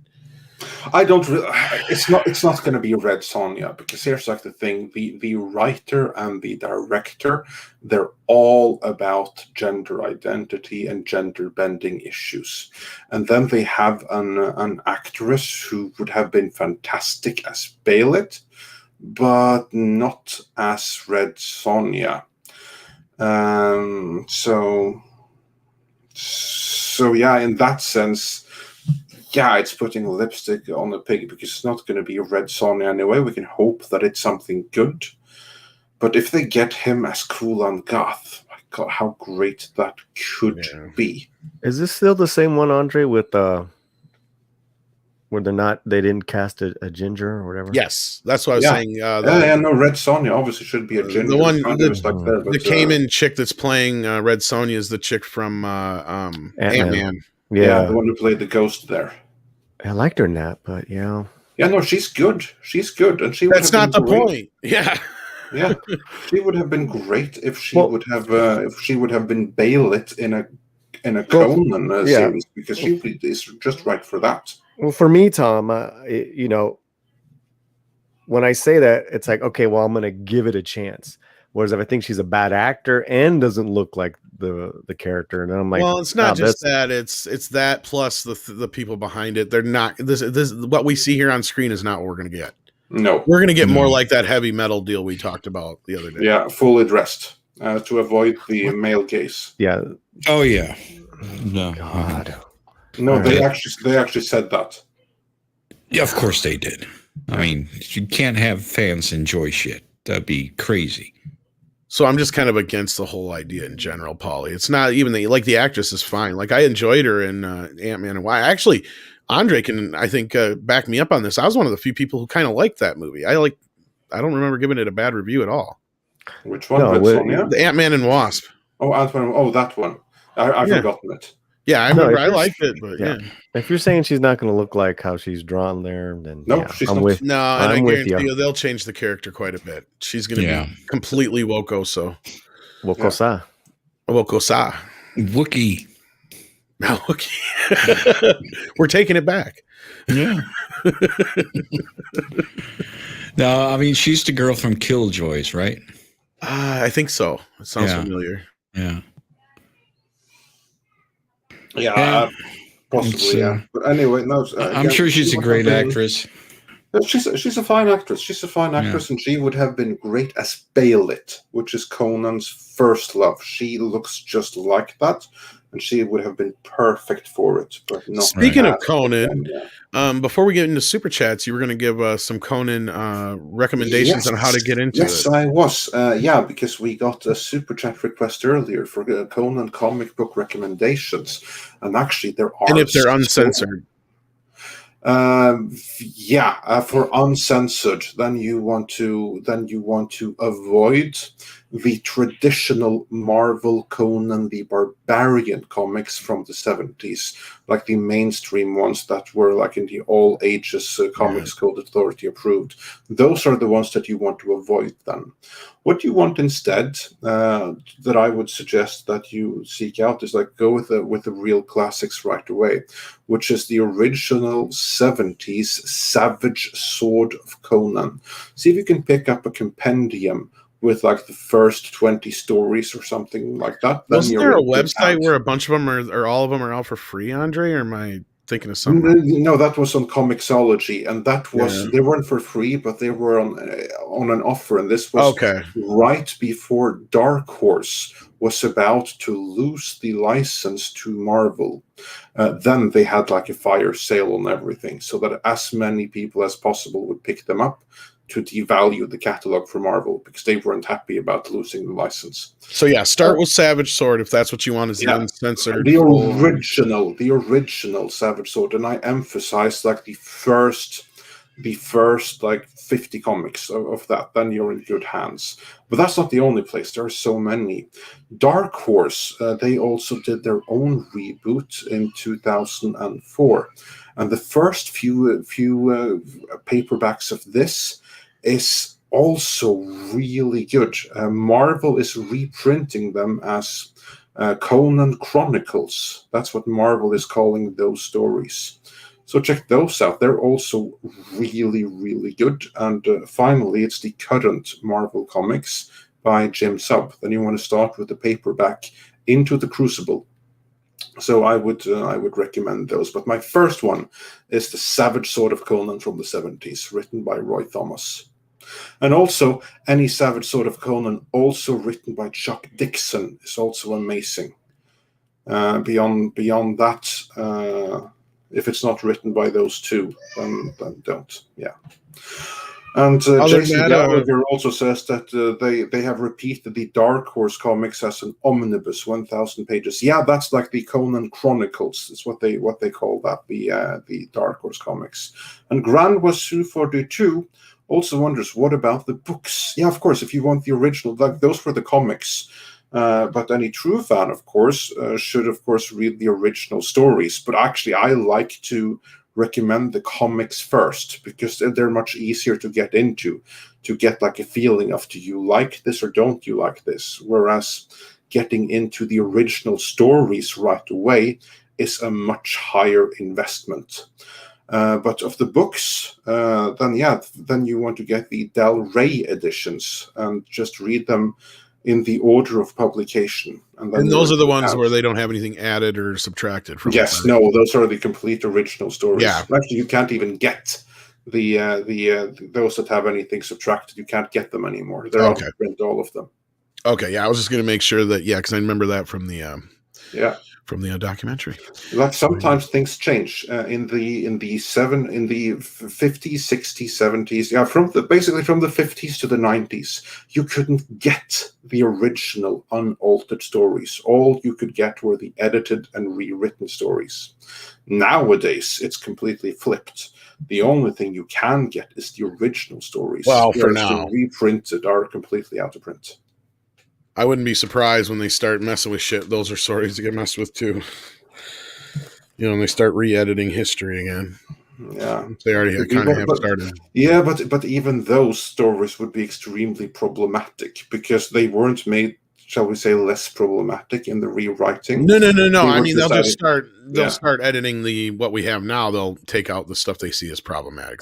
I don't really. It's not going to be Red Sonja, because here's like the thing: the writer and the director, they're all about gender identity and gender bending issues, and then they have an actress who would have been fantastic as Baylet, but not as Red Sonja. So yeah, in that sense. Yeah, it's putting lipstick on a pig, because it's not going to be a Red Sonja anyway. We can hope that it's something good. But if they get him as cool and goth, my God, how great that could be. Is this still the same one, Andre, with where they didn't cast a ginger or whatever? yes, that's what I was saying. No, Red Sonja obviously should be a ginger. The one the Cayman chick that's playing Red Sonja is the chick from Ant-Man. Yeah, the one who played the ghost there. I liked her in that, but yeah. Yeah, no, she's good. She's good, and she. That's not the great. point. Yeah. Yeah, she would have been great if she would have been Baylet in a Conan series, because she is just right for that. Well, for me, Tom, when I say that, it's like, okay, well, I'm going to give it a chance. Whereas if I think she's a bad actor and doesn't look like the character, and then I'm like, well, it's not just that; it's that plus the people behind it. They're not this what we see here on screen is not what we're going to get. No, we're going to get more like that heavy metal deal we talked about the other day. Yeah, fully dressed to avoid the male gaze. Yeah. Oh yeah. No. God. No, they actually said that. Yeah, of course they did. I mean, you can't have fans enjoy shit. That'd be crazy. So I'm just kind of against the whole idea in general, Paulie. It's not even the actress is fine. Like I enjoyed her in Ant-Man and Why. Actually, Andre can, I think, back me up on this. I was one of the few people who kind of liked that movie. I don't remember giving it a bad review at all. Which one? The Ant-Man and Wasp. Oh, Ant-Man. Oh, that one. I've forgotten it. Yeah, I remember. I liked it, but yeah. If you're saying she's not going to look like how she's drawn there, then she's I'm not. with. No, and I I'm with guarantee you. you they'll change the character quite a bit. She's going to be completely Wokoso. Wokosa. Wokosa. Wookie. No, Wookie. We're taking it back. Yeah. No, I mean she's the girl from Killjoys, right? I think so. It sounds familiar. Yeah. Yeah, possibly. Yeah, but anyway, no. I'm sure she's a great actress. She's a fine actress. She's a fine actress, and she would have been great as Baylet, which is Conan's first love. She looks just like that, and she would have been perfect for it. But not Speaking of as Conan, yeah. before we get into super chats, you were going to give us some Conan recommendations on how to get into it. Yes, I was. Because we got a super chat request earlier for Conan comic book recommendations, and actually there are. And if they're uncensored. For uncensored, then you want to avoid the traditional Marvel Conan the Barbarian comics from the 70s, like the mainstream ones that were like in the all ages Comics Code Authority approved. Those are the ones that you want to avoid then. What you want instead, that I would suggest that you seek out, is like go with the real classics right away, which is the original 70s Savage Sword of Conan. See if you can pick up a compendium with like the first 20 stories or something like that. Wasn't there a website where a bunch of them or all of them are out for free, Andre? Or am I thinking of something? No, that was on Comixology, and that was they weren't for free, but they were on an offer, and this was right before Dark Horse was about to lose the license to Marvel. Then they had like a fire sale on everything, so that as many people as possible would pick them up to devalue the catalog for Marvel, because they weren't happy about losing the license. So start with Savage Sword if that's what you want, is the uncensored. The original Savage Sword, and I emphasize like the first like 50 comics of that, then you're in good hands. But that's not the only place. There are so many. Dark Horse, they also did their own reboot in 2004, and the first few paperbacks of this is also really good. Marvel is reprinting them as Conan Chronicles. That's what Marvel is calling those stories. So check those out. They're also really, really good. And finally, it's the current Marvel comics by Jim Sub. Then you want to start with the paperback Into the Crucible. So I would recommend those. But my first one is the Savage Sword of Conan from the 70s, written by Roy Thomas. And also, any Savage Sword of Conan, also written by Chuck Dixon, is also amazing. Beyond that, if it's not written by those two, then don't. Yeah. And Jason Gallagher also says that they have repeated the Dark Horse comics as an omnibus, 1,000 pages. Yeah, that's like the Conan Chronicles. Is what they call that, the Dark Horse comics. And Grand Wasu 42 also wonders, what about the books? Yeah, of course, if you want the original, like those were the comics. But any true fan, of course, should, of course, read the original stories. But actually, I like to recommend the comics first, because they're much easier to get into, to get like a feeling of, do you like this or don't you like this? Whereas getting into the original stories right away is a much higher investment. But of the books, then you want to get the Del Rey editions and just read them in the order of publication. And those are the ones where they don't have anything added or subtracted from. Yes, no, those are the complete original stories. Yeah. Actually, you can't even get the those that have anything subtracted. You can't get them anymore. They're out of print, all of them. Okay, yeah, I was just going to make sure that, because I remember that from the from the documentary. Like sometimes things change in the 50s, 60s, 70s. Yeah, basically from the 50s to the 90s, you couldn't get the original unaltered stories. All you could get were the edited and rewritten stories. Nowadays, it's completely flipped. The only thing you can get is the original stories. Well, for now, the reprinted are completely out of print. I wouldn't be surprised when they start messing with shit. Those are stories to get messed with too. And they start re-editing history again. Yeah, they already kind of have started. Yeah, but even those stories would be extremely problematic because they weren't made, shall we say, less problematic in the rewriting. No. I mean, they'll just start. They'll start editing what we have now. They'll take out the stuff they see as problematic.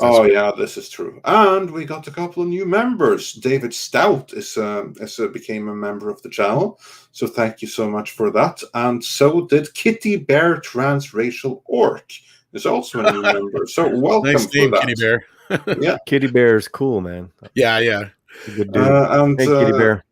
This is true. And we got a couple of new members. David Stout became a member of the channel, so thank you so much for that. And so did Kitty Bear Transracial Orc. Is also a new member. So welcome. Nice name, Kitty Bear. Yeah, Kitty Bear is cool, man. Yeah. Good dude. Hey, Kitty Bear.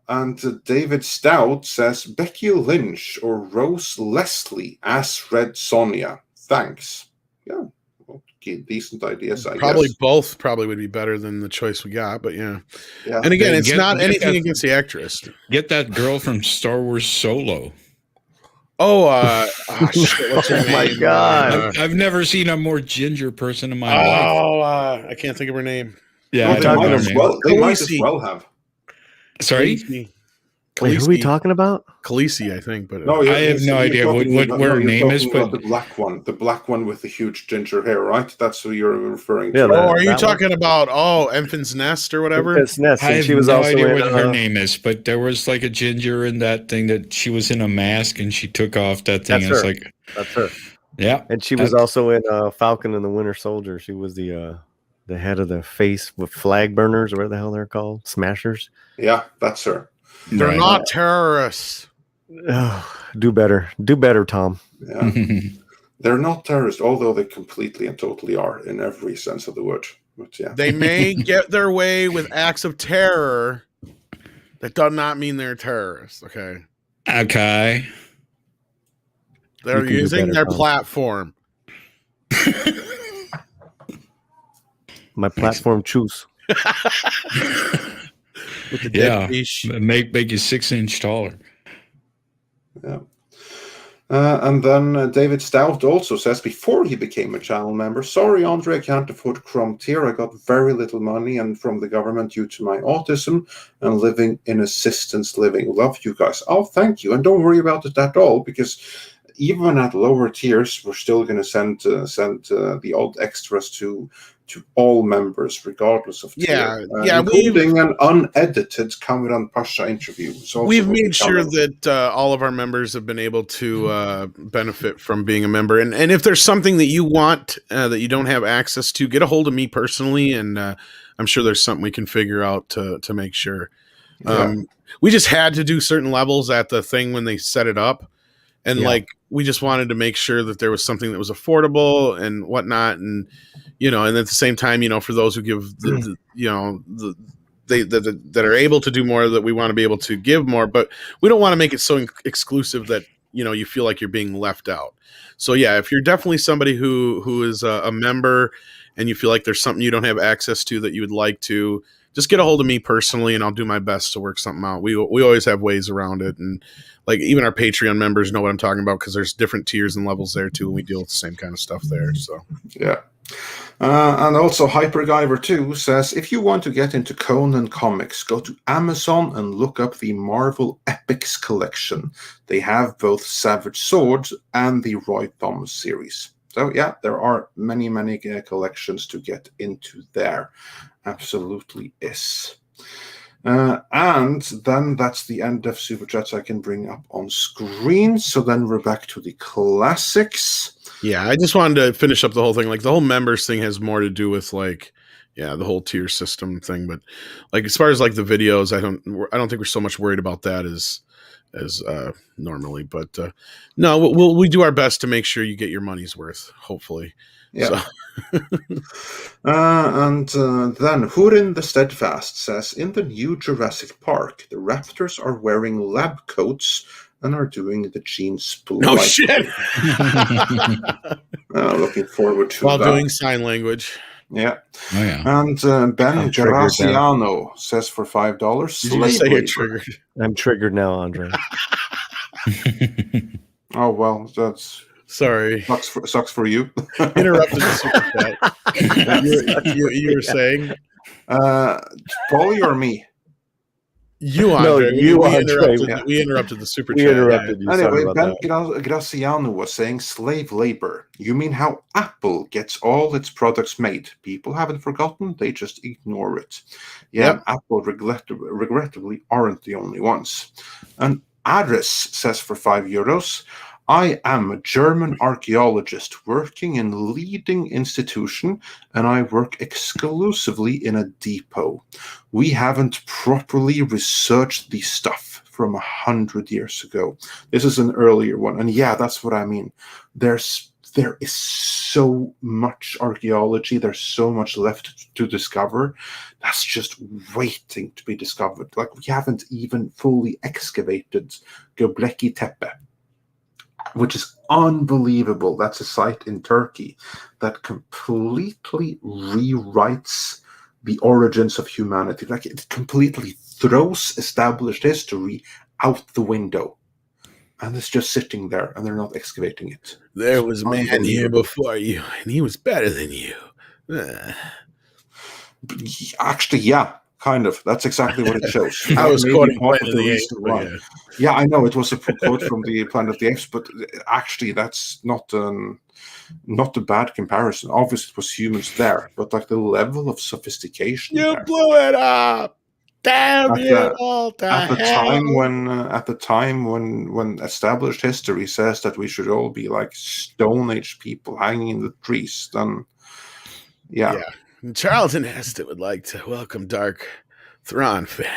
And David Stout says Becky Lynch or Rose Leslie as Red Sonja. Thanks. Yeah, okay, decent ideas, I Probably guess. both probably would be better than the choice we got, but yeah. Yeah. And again, it's Get- not get anything that- against the actress. Get that girl from Star Wars Solo. Oh, shit, what's her Oh my name? God. I've never seen a more ginger person in my life. I can't think of her name. Yeah, Well, I they don't know might her as name. well. They might as Khaleesi. well have. Sorry, Khaleesi. Wait, who are we talking about? Khaleesi, I think, but No, I have no idea what her name is, but but- the black one with the huge ginger hair, right? That's who you're referring Yeah, to. are you that talking about Infant's Nest or whatever? Princess Ness, I and have she was no also idea in, what her name is. But there was like a ginger in that thing that she was in a mask and she took off that thing. That's And it's her. like, That's her. yeah, And she was also in Falcon and the Winter Soldier. She was the head of the face with flag burners, or whatever the hell they're called, smashers. Yeah, that's her. They're right. not terrorists. Oh, do better, Tom. Yeah, they're not terrorists, although they completely and totally are in every sense of the word. But yeah, They may get their way with acts of terror. That does not mean they're terrorists. Okay, Okay. they're You can do using better, their Tom. platform. My platform choose. With the Yeah. dead fish. Make you 6 inch taller. yeah. And then David Stout also says, before he became a channel member, sorry, Andre, I can't afford Chrome tier. I got very little money and from the government due to my autism and living in assistance living. Love you guys. Oh, thank you. And don't worry about it at all, because even at lower tiers, we're still going to send the odd extras to all members, regardless of tier. Including an unedited Cameron Pasha interview. So We've made sure that all of our members have been able to benefit from being a member. And if there's something that you want that you don't have access to, get a hold of me personally, and I'm sure there's something we can figure out to make sure. We just had to do certain levels at the thing when they set it up. And we just wanted to make sure that there was something that was affordable and whatnot. And, and at the same time, for those who give that are able to do more, that we want to be able to give more, but we don't want to make it so exclusive that, you feel like you're being left out. So yeah, if you're definitely somebody who is a member and you feel like there's something you don't have access to that you would like to, just get a hold of me personally and I'll do my best to work something out. We always have ways around it. And like even our Patreon members know what I'm talking about, because there's different tiers and levels there too. And we deal with the same kind of stuff there. So, yeah. And also Hypergiver 2 says, if you want to get into Conan comics, go to Amazon and look up the Marvel Epics collection. They have both Savage Swords and the Roy Thomas series. So yeah, there are many collections to get into there. Absolutely is. And then that's the end of Super Chats I can bring up on screen. So then we're back to the classics. Yeah, I just wanted to finish up the whole thing. Like the whole members thing has more to do with the whole tier system thing. But like as far as like the videos, I don't think we're so much worried about that as normally. But no, we do our best to make sure you get your money's worth. Hopefully, yeah. So. And then Hurin the Steadfast says, in the new Jurassic Park, the raptors are wearing lab coats and are doing the gene spool. No shit. Looking forward to while that. doing sign language. Yeah. Oh, yeah. And Ben Graciano says for $5. Did you say you're triggered? I'm triggered now, Andre. Oh well, that's sorry. Sucks for you. Interrupted the super chat. You were saying, Polly or me? You, Andre. No, you, Andre. We interrupted the super we chat. Interrupted you. Anyway, Ben Graciano was saying slave labor. You mean how Apple gets all its products made? People haven't forgotten, they just ignore it. Yeah, yep. Apple regrettably aren't the only ones. And Aris says for €5, I am a German archaeologist working in a leading institution, and I work exclusively in a depot. We haven't properly researched the stuff from 100 years ago. This is an earlier one, and yeah, that's what I mean. There's there is so much archaeology. There's so much left to discover. That's just waiting to be discovered. Like, we haven't even fully excavated Göbekli Tepe, which is unbelievable. That's a site in Turkey that completely rewrites the origins of humanity. Like, it completely throws established history out the window. And it's just sitting there, and they're not excavating it. There was a man here before you, and he was better than you. Actually, yeah, kind of. That's exactly what it shows. I was quoting part Planet of of the reason Apes, why. but Yeah, I know it was a quote from the Planet of the Apes, but actually, that's not a bad comparison. Obviously, it was humans there, but like the level of sophistication. you there. blew it up. Damn you all to At the hell. time when established history says that we should all be like Stone Age people hanging in the trees, then yeah. And Charlton Heston would like to welcome Dark Thrawn fan.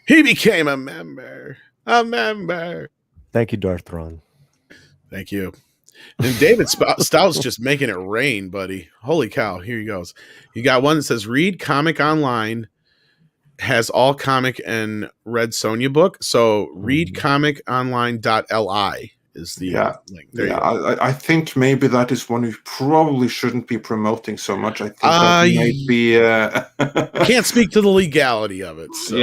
He became a member. Thank you, Darth Thrawn. Thank you. And David Stout's just making it rain, buddy. Holy cow. Here he goes. You got one that says, read comic online. Has all comic and Red Sonja book. So read comiconline.li is the link. There you go. I think maybe that is one we probably shouldn't be promoting so much. I think that might be. I can't speak to the legality of it. So,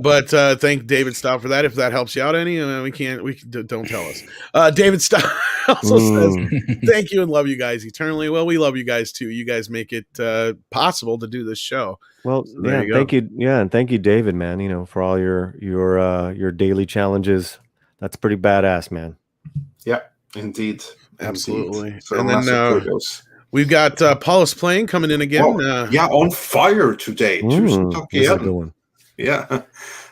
but thank David Stout for that. If that helps you out any, don't tell us. David Stout also says, thank you and love you guys eternally. Well, we love you guys too. You guys make it possible to do this show. Well, So thank you. Yeah, and thank you, David, man. For all your daily challenges. That's pretty badass, man. Yeah, indeed. Absolutely. So and then we've got Paulus Playing coming in again. On fire today. That's a good one. Yeah.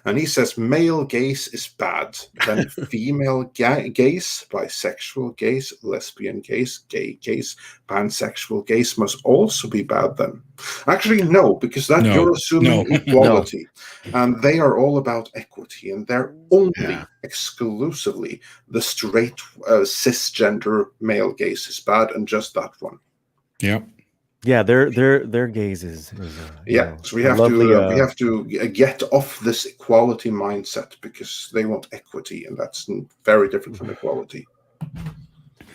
And he says male gaze is bad. Then female gaze, bisexual gaze, lesbian gaze, gay gaze, pansexual gaze must also be bad then. Actually, no, because you're assuming equality. And they are all about equity. And they're only exclusively the straight cisgender male gaze is bad, and just that one. Yeah. Yeah, their gaze is so we have to get off this equality mindset, because they want equity, and that's very different from equality.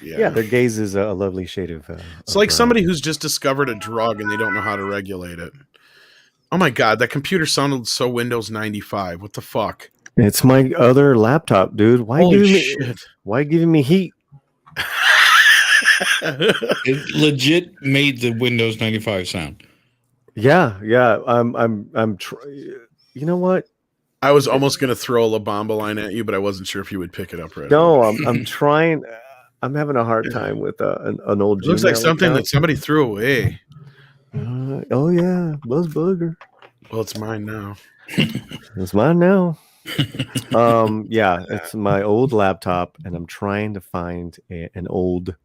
Yeah, their gaze is a lovely shade of. It's like somebody who's just discovered a drug and they don't know how to regulate it. Oh my god, that computer sounded so Windows 95. What the fuck? It's my other laptop, dude. Why giving me heat? It legit made the Windows 95 sound. Yeah. I'm you know what? I was almost going to throw a La Bamba line at you, but I wasn't sure if you would pick it up right. No, I'm trying. I'm having a hard time with an old. It looks like something that somebody threw away. Oh yeah, Buzz Booger. Well, it's mine now. It's mine now. Yeah, it's my old laptop, and I'm trying to find an old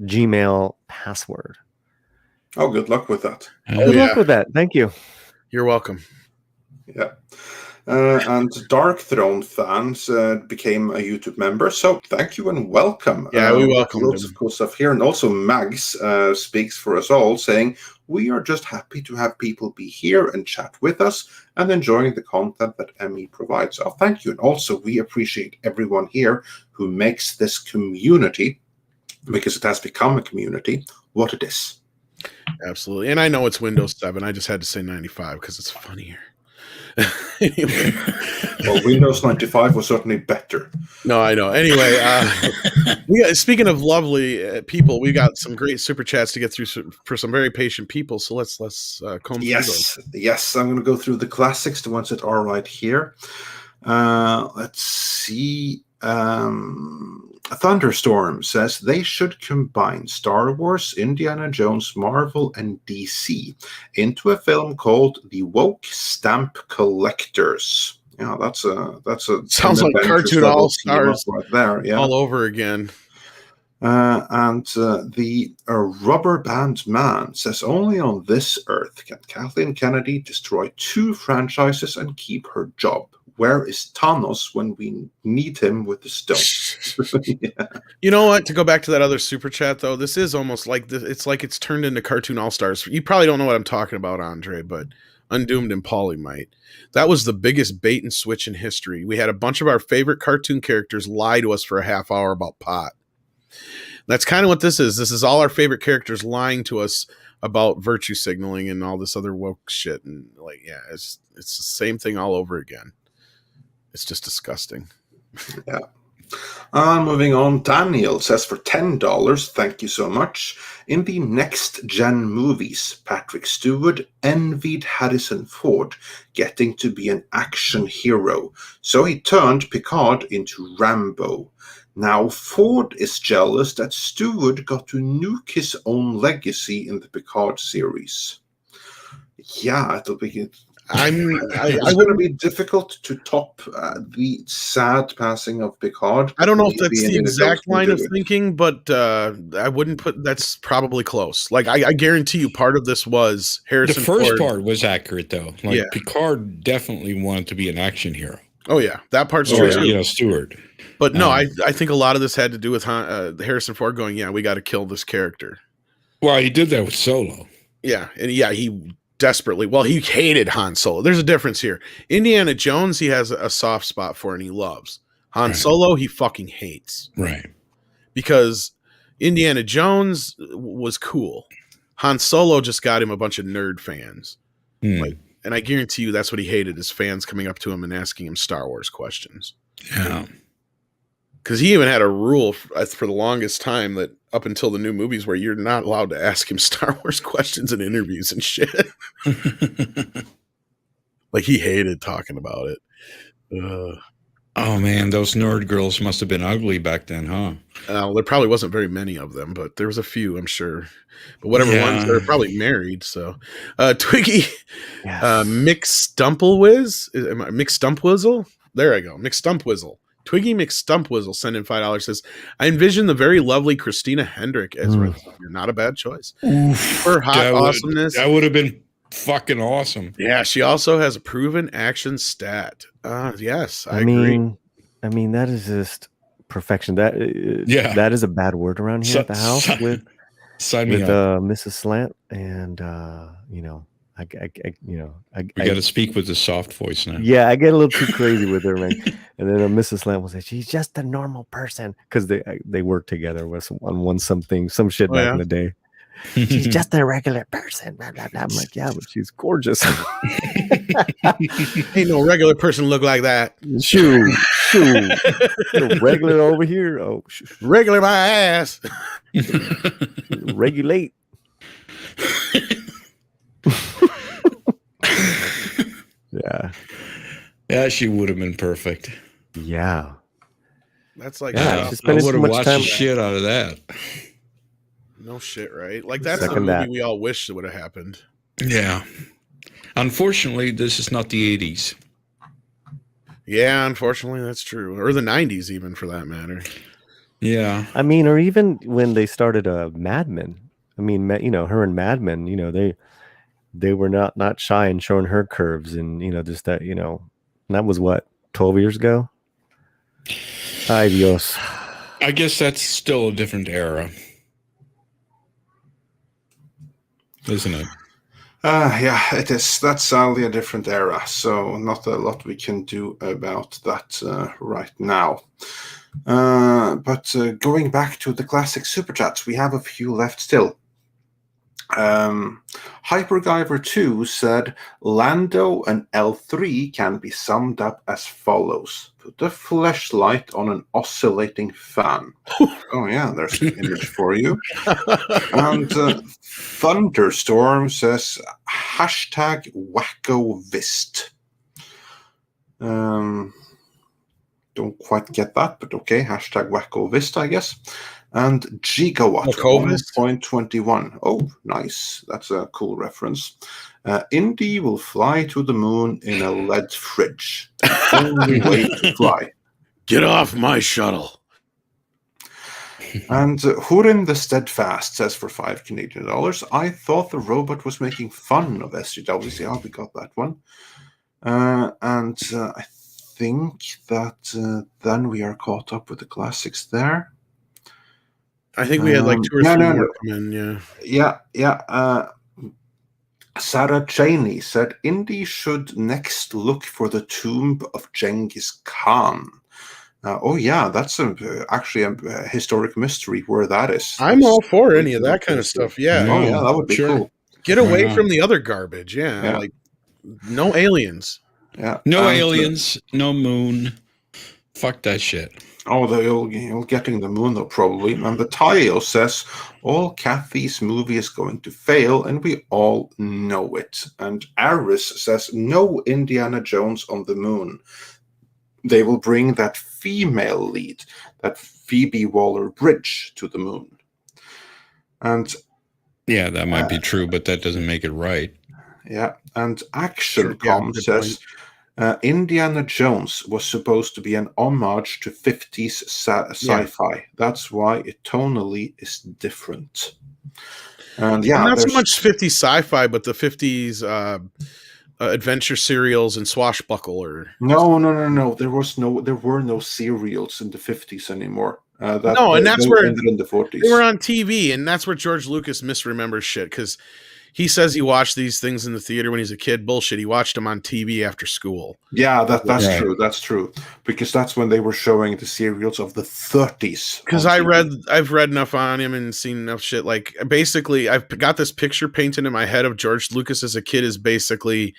Gmail password. Oh, good luck with that. Good luck with that. Thank you. You're welcome. Yeah. And Dark Throne fans became a YouTube member, so thank you and welcome. Yeah, we welcome lots of cool stuff here, and also Mags speaks for us all, saying we are just happy to have people be here and chat with us and enjoying the content that ME provides. Oh, thank you, and also we appreciate everyone here who makes this community, because it has become a community, what it is. Absolutely, and I know it's Windows 7. I just had to say 95 because it's funnier. Anyway. Well, Windows 95 was certainly better. No, I know. Anyway, speaking of lovely people, we got some great super chats to get through for some very patient people. So let's comb through those. Yes, I'm going to go through the classics, the ones that are right here. Let's see. Thunderstorm says they should combine Star Wars, Indiana Jones, Marvel, and DC into a film called The Woke Stamp Collectors. Yeah, that's a sounds like Cartoon All Stars right there. Yeah, all over again. The Rubber Band Man says, only on this earth can Kathleen Kennedy destroy 2 franchises and keep her job. Where is Thanos when we need him with the stone? Yeah. You know what? To go back to that other super chat, though, this is almost like it's like it's turned into Cartoon All Stars. You probably don't know what I'm talking about, Andre, but Undoomed and Paulie might. That was the biggest bait and switch in history. We had a bunch of our favorite cartoon characters lie to us for a half hour about pot. That's kind of what this is. This is all our favorite characters lying to us about virtue signaling and all this other woke shit. And like, yeah, it's the same thing all over again. It's just disgusting. Yeah. Moving on, Daniel says, for $10, thank you so much. In the next-gen movies, Patrick Stewart envied Harrison Ford getting to be an action hero, so he turned Picard into Rambo. Now Ford is jealous that Stewart got to nuke his own legacy in the Picard series. Yeah, it'll be... It's going to be difficult to top the sad passing of Picard. I don't know if that's the exact line of thinking, but I wouldn't put. That's probably close. Like I guarantee you, part of this was Harrison. The first Ford. part was accurate, though. Like Picard definitely wanted to be an action hero. Oh yeah, that part's true. Stewart. But no, I think a lot of this had to do with Harrison Ford going, "Yeah, we got to kill this character." Well, he did that with Solo. Yeah, and he desperately. Well, he hated Han Solo. There's a difference here. Indiana Jones, he has a soft spot for and he loves. Han Solo, he fucking hates. Right. Because Indiana Jones was cool. Han Solo just got him a bunch of nerd fans. Like, and I guarantee you that's what he hated, is fans coming up to him and asking him Star Wars questions. Yeah. Because he even had a rule for the longest time that up until the new movies where you're not allowed to ask him Star Wars questions in interviews and shit. Like, he hated talking about it. Oh, man, those nerd girls must have been ugly back then, huh? There probably wasn't very many of them, but there was a few, I'm sure. But whatever ones, they're probably married. So, Twiggy, McStumplewiz? McStumpwizzle? There I go. McStumpwizzle. Twiggy McStumpwizzle sent in $5. Says, I envision the very lovely Christina Hendrick as Red Sonja. Not a bad choice. For hot awesomeness. That would have been fucking awesome. Yeah, she also has a proven action stat. Yes, I agree. I mean, that is just perfection. That is a bad word around here at the house with Mrs. Slant, and I got to speak with the soft voice now. Yeah, I get a little too crazy with her, man. And then Mrs. Slant will say, "She's just a normal person," because they work together on some shit back in the day. She's just a regular person. Blah, blah, blah. I'm like, yeah, but she's gorgeous. Ain't no regular person look like that. Shoo. Regular over here. Oh, regular my ass. Regulate. Yeah, she would have been perfect. Yeah. That's like, I would have watched the shit out of that. No shit, right? Like, that's the movie we all wish would have happened. Yeah. Unfortunately, this is not the 80s. Yeah, unfortunately, that's true. Or the 90s, even, for that matter. Yeah. I mean, or even when they started Mad Men. I mean, her and Mad Men, they were not shy in showing her curves, and just that, that was what, 12 years ago. Ay Dios. I guess that's still a different era, isn't it? Yeah, it is. That's sadly a different era, so not a lot we can do about that right now. But going back to the classic super chats, we have a few left still. Hypergiver 2 said, Lando and L3 can be summed up as follows. Put a fleshlight on an oscillating fan. Oh yeah, there's an image for you. And Thunderstorm says, #WackoVist. Don't quite get that, but okay, #WackoVist, I guess. And Gigawatt 1.21. Oh, nice. That's a cool reference. Indy will fly to the moon in a lead fridge. Only way to fly. Get off my shuttle. And Hurin the Steadfast says for $5 Canadian, I thought the robot was making fun of SGWC. Oh, we got that one. I think that then we are caught up with the classics there. I think we had like 2 or 3 more come in, Yeah. Sarah Cheney said, Indy should next look for the tomb of Genghis Khan. That's actually a historic mystery where that is. I'm all for any of that kind of stuff. Yeah. Oh, yeah, that would be cool. Get away from the other garbage. Yeah. Like, no aliens. Yeah. No aliens, no moon. Fuck that shit. Oh, you're getting the moon, though, probably. And the Tayo says, all Kathy's movie is going to fail, and we all know it. And Aris says, no Indiana Jones on the moon. They will bring that female lead, that Phoebe Waller-Bridge, to the moon. And yeah, that might be true, but that doesn't make it right. Yeah, and ActionCom says Indiana Jones was supposed to be an homage to 50s sci-fi. That's why it tonally is different. And not so much 50s sci-fi, but the 50s adventure serials and swashbuckler. No. There were no serials in the 50s anymore. And that's where ended in the 40s. They were on TV, and that's where George Lucas misremembers shit, because he says he watched these things in the theater when he was a kid. Bullshit. He watched them on TV after school. Yeah, that's true. That's true. Because that's when they were showing the serials of the 30s. Because I've read enough on him and seen enough shit. Like, basically, I've got this picture painted in my head of George Lucas as a kid is basically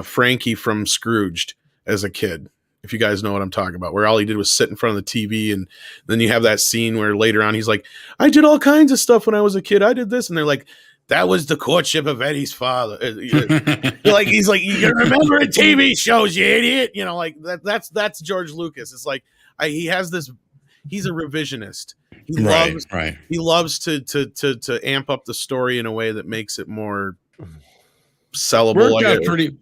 Frankie from Scrooged as a kid. If you guys know what I'm talking about, where all he did was sit in front of the TV, and then you have that scene where later on he's like, I did all kinds of stuff when I was a kid. I did this. And they're like, that was the courtship of Eddie's father. He's like, you remember in TV shows, you idiot. You know, like that's George Lucas. It's like he has this. He's a revisionist. He loves to amp up the story in a way that makes it more sellable.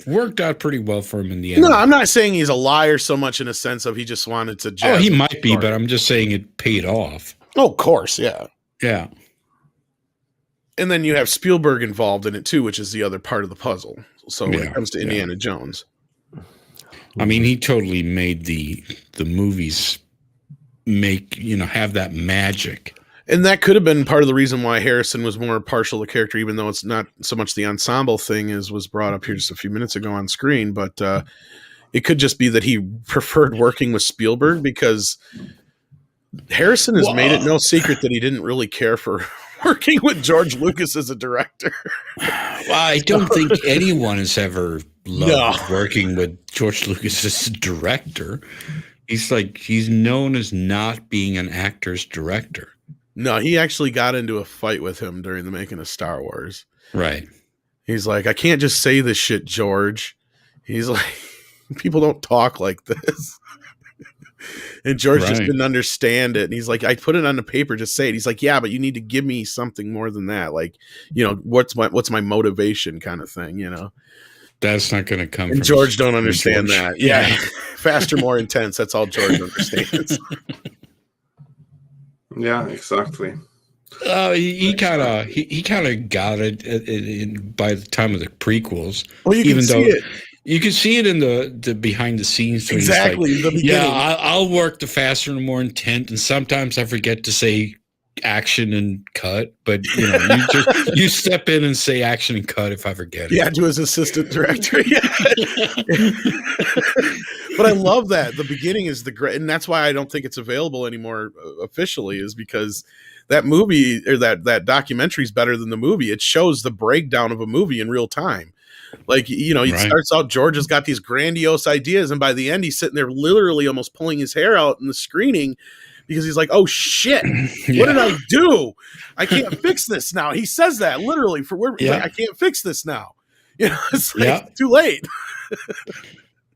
Worked out pretty well for him in the end. No, I'm not saying he's a liar so much in a sense of he just wanted to. Oh, he might be, but I'm just saying it paid off. Oh, of course, yeah. And then you have Spielberg involved in it too, which is the other part of the puzzle. So when it comes to Indiana Jones, I mean, he totally made the movies have that magic. And that could have been part of the reason why Harrison was more partial to character, even though it's not so much the ensemble thing as was brought up here just a few minutes ago on screen. But it could just be that he preferred working with Spielberg, because Harrison has made it no secret that he didn't really care for working with George Lucas as a director. Well, I don't think anyone has ever loved working with George Lucas as a director. He's known as not being an actor's director. No, he actually got into a fight with him during the making of Star Wars. Right. He's like, I can't just say this shit, George. He's like, people don't talk like this. And George just didn't understand it. And he's like, I put it on the paper, just say it. He's like, yeah, but you need to give me something more than that. Like, what's my motivation kind of thing, That's not going to come and from George don't understand George. that. Yeah. Faster, more intense. That's all George understands. Yeah, exactly. He kind of got it by the time of the prequels. Well, you can see it. You can see it in the behind the scenes. So exactly. Like, I'll work the faster and more intent, and sometimes I forget to say action and cut. But you step in and say action and cut if I forget it. Yeah, to his assistant director. Yeah. But I love that the beginning is the great, and that's why I don't think it's available anymore officially, is because that movie or that documentary is better than the movie. It shows the breakdown of a movie in real time. Like, it starts out, George has got these grandiose ideas, and by the end, he's sitting there literally almost pulling his hair out in the screening because he's like, oh, shit, what did I do? I can't fix this now. He says that literally like, I can't fix this now. It's like, it's too late.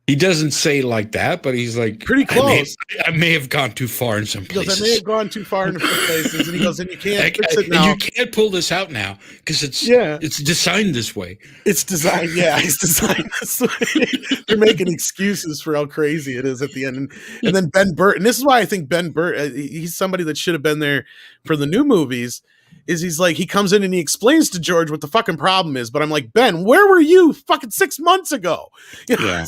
He doesn't say it like that, but he's like, Pretty close. I may have gone too far in some He goes, places. I may have gone too far in some places, and he goes, and you can't fix it and now. you can't pull this out now because it's designed this way. It's designed, yeah. He's designed this way. They're making excuses for how crazy it is at the end, and then Ben Burtt, and this is why I think Ben Burtt, he's somebody that should have been there for the new movies. Is he's like, he comes in and he explains to George what the fucking problem is, but I'm like, Ben, where were you fucking 6 months ago? You know, Yeah.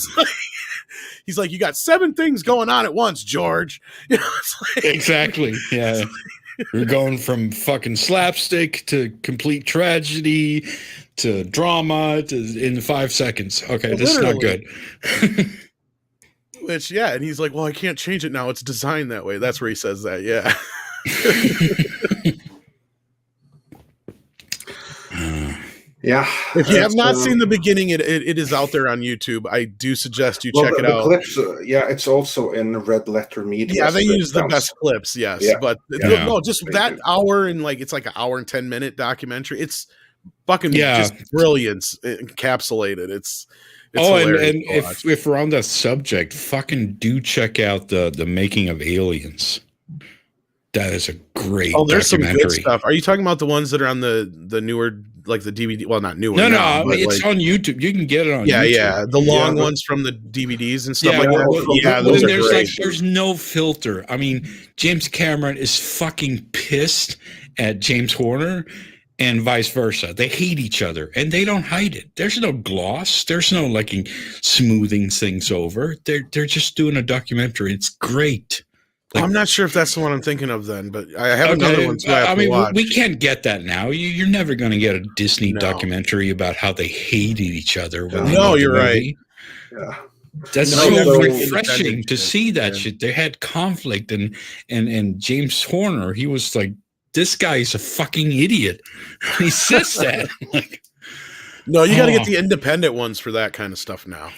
He's like, you got 7 things going on at once, George. You know, Exactly. Yeah. We're going from fucking slapstick to complete tragedy to drama in 5 seconds. Okay, this is not good. Which, yeah, and he's like, well, I can't change it now. It's designed that way. That's where he says that, yeah. Yeah. If you have not seen the beginning, it is out there on YouTube. I do suggest you check it out. Clips, it's also in Red Letter Media. Yeah, they use the best clips, yes. Yeah. But Yeah. no, just that hour and it's like an hour and 10-minute documentary. It's fucking just brilliance encapsulated. It's hilarious and if we're on that subject, fucking do check out the making of Aliens. That is a great there's some documentary. good stuff. Are you talking about the ones that are on the newer, like the DVD? Well, not newer. No, it's on YouTube. You can get it on YouTube. Yeah, the long ones from the DVDs and stuff like that. Those are great. There's no filter. I mean, James Cameron is fucking pissed at James Horner and vice versa. They hate each other and they don't hide it. There's no gloss. There's no smoothing things over. They're just doing a documentary. It's great. I'm not sure if that's the one I'm thinking of then, but I have another one too. I mean, we can't get that now. You're never going to get a Disney documentary about how they hated each other. No, you're right. Yeah. That's so refreshing to see that shit. They had conflict, and James Horner, he was like, this guy is a fucking idiot. He says that. No, you got to get the independent ones for that kind of stuff now.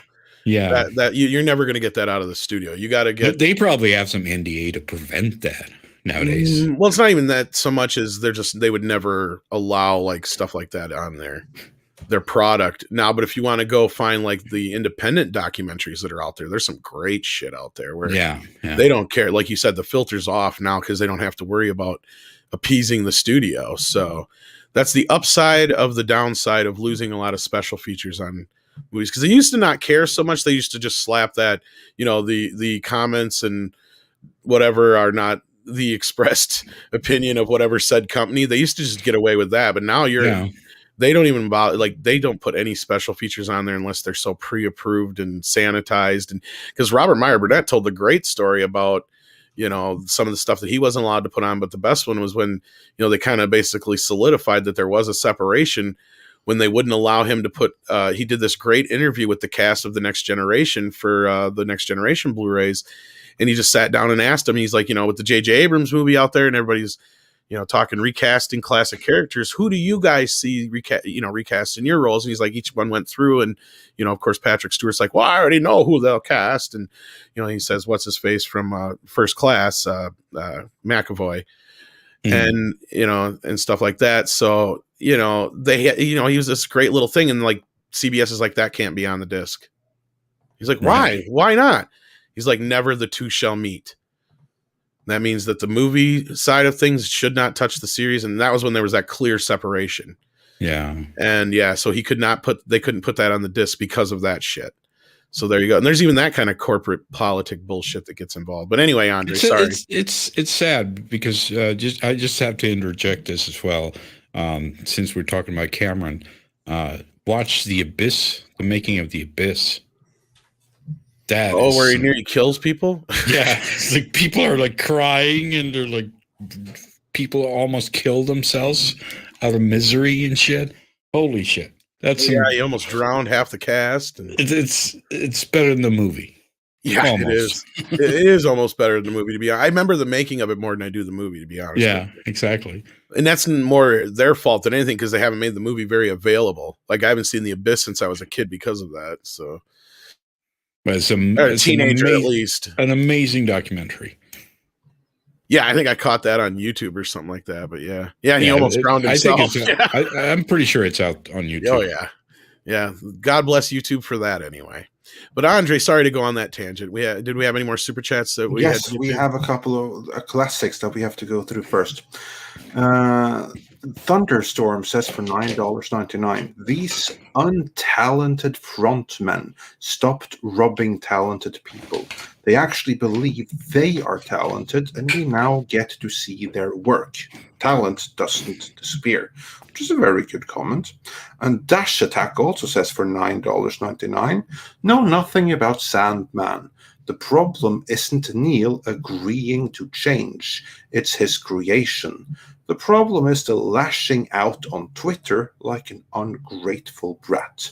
Yeah, that you're never going to get that out of the studio. You got to get. They probably have some NDA to prevent that nowadays. Well, it's not even that so much as they would never allow stuff like that on their product now. But if you want to go find the independent documentaries that are out there, there's some great shit out there where they don't care. Like you said, the filter's off now because they don't have to worry about appeasing the studio. So that's the upside of the downside of losing a lot of special features on movies, because they used to not care so much. They used to just slap that, the comments and whatever are not the expressed opinion of whatever said company. They used to just get away with that, but now they don't even bother. They don't put any special features on there unless they're so pre-approved and sanitized. And because Robert Meyer Burnett told the great story about some of the stuff that he wasn't allowed to put on, but the best one was when they kind of basically solidified that there was a separation when they wouldn't allow him to put, he did this great interview with the cast of The Next Generation for the Next Generation Blu-rays. And he just sat down and asked him, he's like, with the J.J. Abrams movie out there and everybody's, talking recasting classic characters, who do you guys see recast in your roles? And he's like, each one went through and, of course, Patrick Stewart's like, well, I already know who they'll cast. And, he says, what's his face from First Class, McAvoy. And, and stuff like that. So, he was this great little thing. And CBS is like, that can't be on the disc. He's like, why? Why not? He's like, never the two shall meet. That means that the movie side of things should not touch the series. And that was when there was that clear separation. Yeah. And so they couldn't put that on the disc because of that shit. So there you go. And there's even that kind of corporate politic bullshit that gets involved. But anyway, Andre, sorry. It's sad because I just have to interject this as well. Since we're talking about Cameron, watch The Abyss, the making of The Abyss. Where he nearly kills people? Yeah. It's people are crying and they're people almost kill themselves out of misery and shit. Holy shit. He almost drowned half the cast. And it's better than the movie. Yeah, almost. It is. It is almost better than the movie, to be honest. I remember the making of it more than I do the movie, to be honest. Yeah, exactly. And that's more their fault than anything because they haven't made the movie very available. I haven't seen The Abyss since I was a kid because of that. So, it's a teenager at least. An amazing documentary. Yeah, I think I caught that on YouTube or something like that. But yeah, he almost drowned himself. I'm pretty sure it's out on YouTube. Oh yeah. God bless YouTube for that anyway. But Andre, sorry to go on that tangent. Did we have any more super chats that we Yes, had? we have a couple of classics that we have to go through first. Thunderstorm says for $9.99, these untalented frontmen stopped robbing talented people. They actually believe they are talented, and we now get to see their work. Talent doesn't disappear, which is a very good comment. And Dash Attack also says for $9.99, know nothing about Sandman. The problem isn't Neil agreeing to change, it's his creation. The problem is the lashing out on Twitter like an ungrateful brat.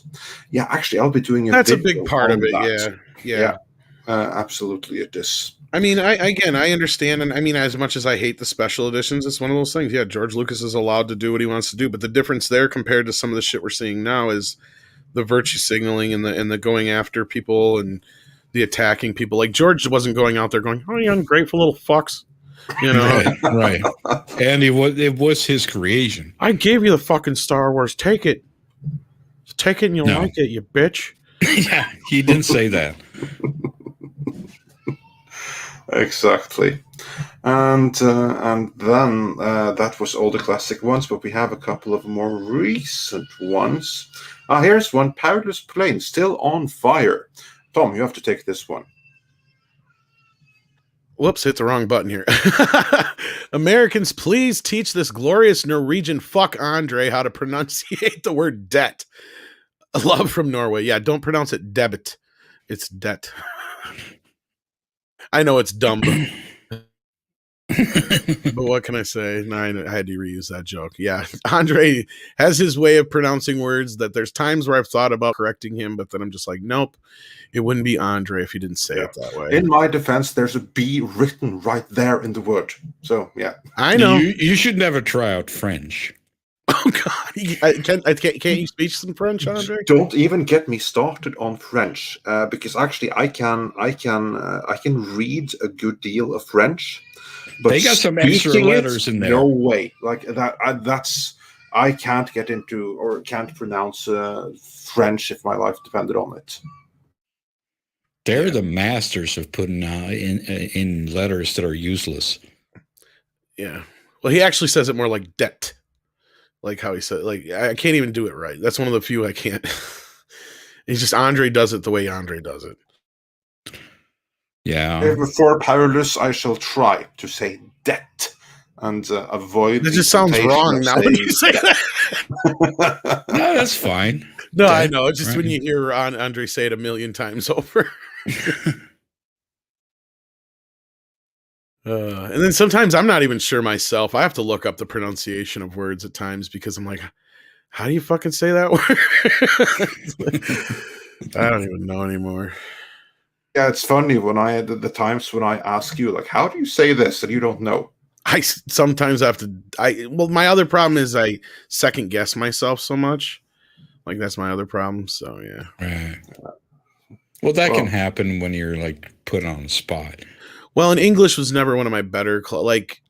Yeah, actually, I'll be doing That's a video big part of on it. that. Yeah. Absolutely, it is. I mean, I understand, and I mean, as much as I hate the special editions, it's one of those things. Yeah, George Lucas is allowed to do what he wants to do, but the difference there compared to some of the shit we're seeing now is the virtue signaling and the going after people and the attacking people. Like George wasn't going out there going, "Oh, you ungrateful little fucks," you know. Right. And it was his creation. I gave you the fucking Star Wars. Take it, and you'll like it, you bitch. Yeah, he didn't say that. Exactly. And then that was all the classic ones, but we have a couple of more recent ones. Here's one. Paulus Plane, still on fire. Tom, you have to take this one. Whoops, hit the wrong button here. Americans, please teach this glorious Norwegian fuck Andre how to pronunciate the word debt. Love from Norway. Yeah, don't pronounce it debit. It's debt. I know it's dumb, but what can I say? No, I had to reuse that joke. Yeah, Andre has his way of pronouncing words that there's times where I've thought about correcting him, but then I'm just like, nope, it wouldn't be Andre if he didn't say it that way. In my defense, there's a B written right there in the word. So, yeah. I know. You should never try out French. Oh, God. Can't you speak some French, Andre? Don't even get me started on French, because actually I can read a good deal of French. But they got some extra letters in there. No way. Like that. I can't get into or can't pronounce French if my life depended on it. They're the masters of putting in letters that are useless. Yeah. Well, he actually says it more like debt. Like how he said, like, I can't even do it right. That's one of the few I can't. He's just, Andre does it the way Andre does it. Yeah. Before Paulus, I shall try to say debt and avoid. It just sounds wrong now when you say that. No, that's fine. No, I know. It's just when you hear Andre say it a million times over. And then sometimes I'm not even sure myself. I have to look up the pronunciation of words at times because I'm like, how do you fucking say that word? I don't even know anymore. Yeah, it's funny when the times when I ask you, like, how do you say this, and you don't know. I sometimes have to. Well, my other problem is I second guess myself so much. Like that's my other problem. So yeah. Right. Well, that can happen when you're like put on the spot. Well, and English was never one of my better, like,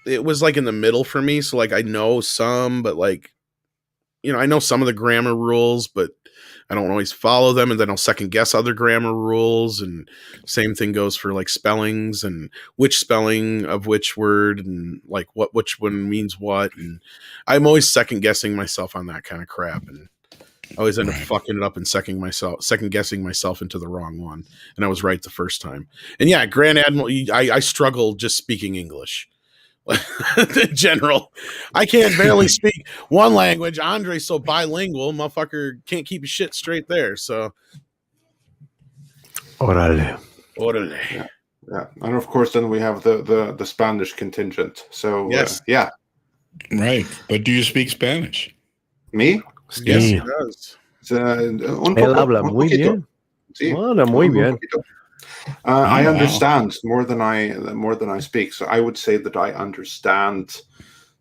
it was like in the middle for me. So, like, I know some, but like, you know, I know some of the grammar rules, but I don't always follow them. And then I'll second guess other grammar rules. And same thing goes for like spellings and which spelling of which word and like which one means what. And I'm always second guessing myself on that kind of crap. And I always end up fucking it up and second guessing myself into the wrong one. And I was right the first time. And yeah, Grand Admiral, I struggle just speaking English. In general, I can't barely speak one language. Andre's so bilingual, motherfucker can't keep his shit straight there. So, Orale. Yeah, and of course, then we have the Spanish contingent. So yes, yeah, right. But do you speak Spanish? Me? Yes, he does. Él habla muy bien. Sí. Bueno, muy bien. I understand more than I speak. So I would say that I understand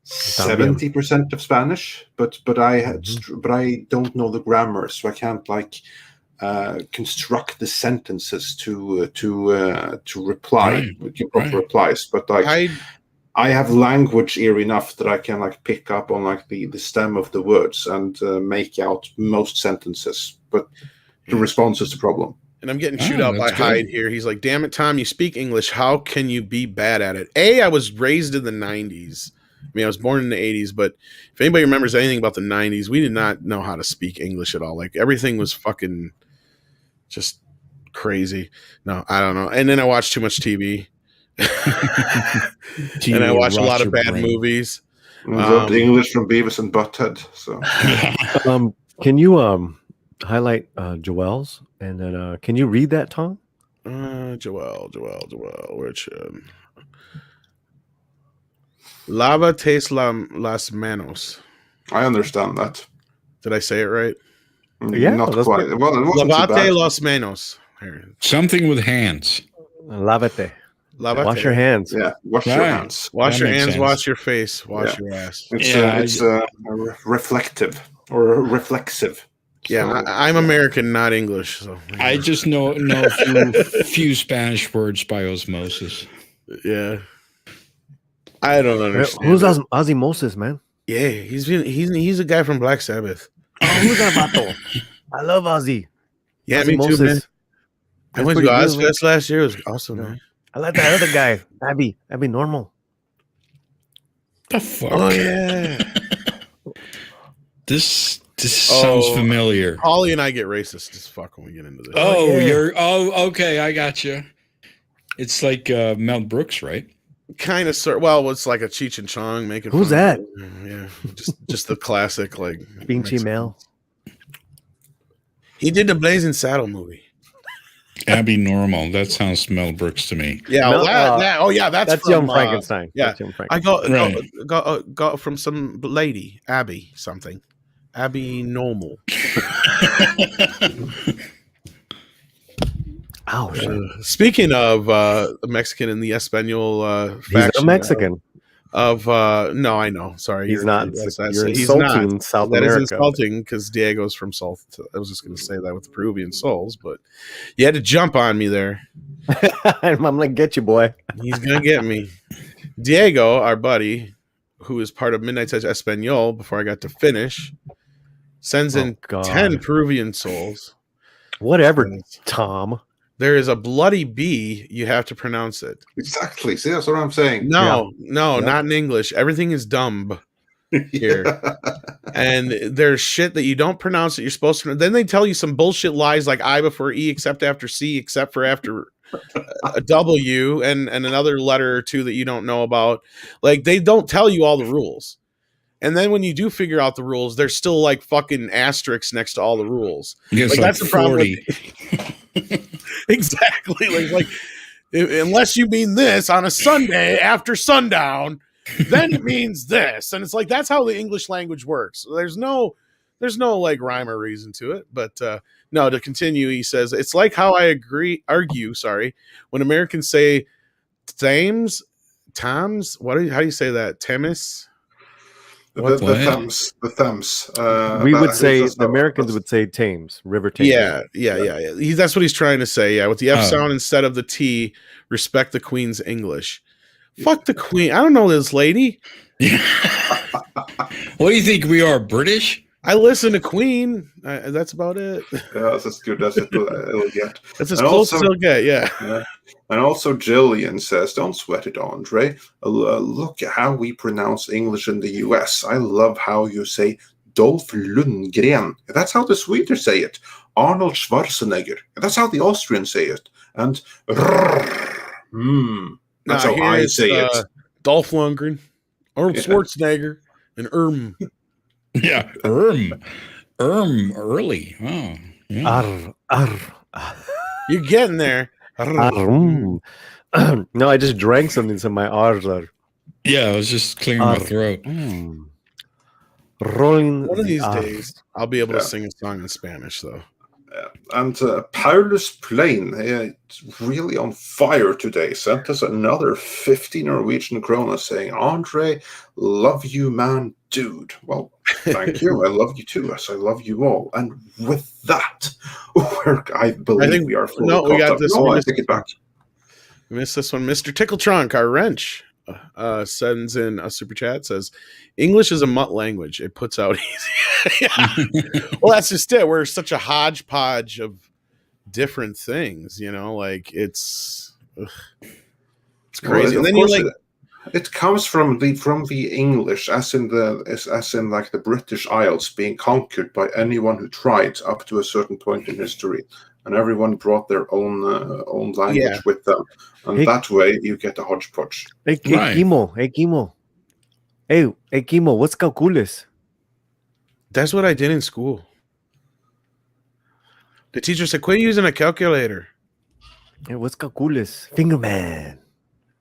70% of Spanish, but I don't know the grammar, so I can't like construct the sentences to reply, give proper replies. But like I have language ear enough that I can like pick up on like the stem of the words and make out most sentences. But The response is the problem. And I'm getting chewed out by that's Hyde good. here. He's like, damn it, Tom, you speak English. How can you be bad at it? I was raised in the 90s. I mean, I was born in the 80s, but if anybody remembers anything about the 90s, we did not know how to speak English at all. Like, everything was fucking just crazy. No, I don't know. And then I watched too much TV. TV And I watched a rots lot of your bad brain. movies. And dropped English from Beavis and Butthead. So Can you highlight Joel's and then can you read that, Tom? Joel, which lávate las manos. I understand that. Did I say it right? Yeah, Not that's quite. Well, it wasn't too Lavate bad. las manos. Here. Something with hands. Lavate. Lavate. Wash your hands. Yeah, wash your Right. hands. Wash That your makes hands, sense. wash your face, wash Yeah. your ass. It's reflective or reflexive. Yeah, So, I'm American, not English. So I just know a few Spanish words by osmosis. yeah, I don't understand. Who's it. Osmosis, man? Yeah, he's a guy from Black Sabbath. Oh, who's that vato? I love Ozzy. Yeah, me too, man. Osmosis. I went to pretty good, man. Ozfest last year. It was awesome, man. I like that other guy, Abby Normal. The fuck? Oh yeah. This sounds familiar. Holly and I get racist as fuck when we get into this. Oh, yeah. Okay, I got you. It's like Mel Brooks, right? Kind of sort. Well, it's like a Cheech and Chong making. Who's fun that? of it. Yeah, just the classic like. Pinchy Mel. He did the Blazing Saddle movie. Abby Normal. That sounds Mel Brooks to me. Yeah, No, that's That's from, Young Frankenstein. yeah. That's Young I Frankenstein. got from some lady, Abby something, Abby Normal. Oh, shit. Speaking of the Mexican and the Espanol He's a faction Mexican. of no, I know. Sorry, He's not. that's You're he's insulting not. South That is America. insulting because Diego's from South. I was just going to say that with the Peruvian souls, but you had to jump on me there. I'm gonna get you, boy. He's going to get me. Diego, our buddy, who is part of Midnight Touch Espanol, before I got to finish, sends in Oh, God. 10 Peruvian souls. Whatever, Tom. There is a bloody B. You have to pronounce it. Exactly. See, that's what I'm saying. No, Yeah. not in English. Everything is dumb here. And there's shit that you don't pronounce that you're supposed to. Then they tell you some bullshit lies like I before E, except after C, except for after a W, and another letter or two that you don't know about. Like, they don't tell you all the rules. And then when you do figure out the rules, there's still like fucking asterisks next to all the rules. Yes, Like, like that's the problem 40. Exactly. Like unless you mean this on a Sunday after sundown, then it means this. And it's like, that's how the English language works. There's no like rhyme or reason to it. But no, to continue, he says, it's like how I argue, when Americans say Toms, how do you say that? Temis? The thumbs. We would say the Americans would say Thames, River Thames. Yeah. That's what he's trying to say. Yeah, with the F sound instead of the T. Respect the Queen's English. Fuck the Queen. I don't know this lady. What do you think we are, British? I listen to Queen. That's about it. Yeah, that's as good as it'll get. That's as And close also- as it'll get. Yeah. And also Jillian says, don't sweat it, Andre. Look at how we pronounce English in the US. I love how you say Dolph Lundgren. That's how the Swedes say it. Arnold Schwarzenegger. That's how the Austrians say it. And that's how I say it. Dolph Lundgren, Arnold Yeah. Schwarzenegger, and Yeah, early. Oh, yeah. You're getting there. No, I just drank something, so my R's are Yeah, I was just clearing my throat. rolling. One of these the days, I'll be able to Yeah. sing a song in Spanish, though. And Paulus Plain, it's really on fire today, sent us another 50 Norwegian kroner saying, Andre, love you, man, dude. Well, thank you. I love you too, as I love you all. And with that, I believe we are fully we caught got up. this No, one. I take it back. We missed this one. Mr. Tickletronk, our wrench. sends in a super chat, says, English is a mutt language. It puts out easy. Yeah. Well, that's just it. We're such a hodgepodge of different things, like it's crazy. Well, and then it comes from the English, as in like the British Isles being conquered by anyone who tried up to a certain point in history, and everyone brought their own language with them, and that way you get a hodgepodge. Hey, Kimo. Hey, Kimo, what's calculus? That's what I did in school. The teacher said, quit using a calculator. Hey, what's calculus? Fingerman.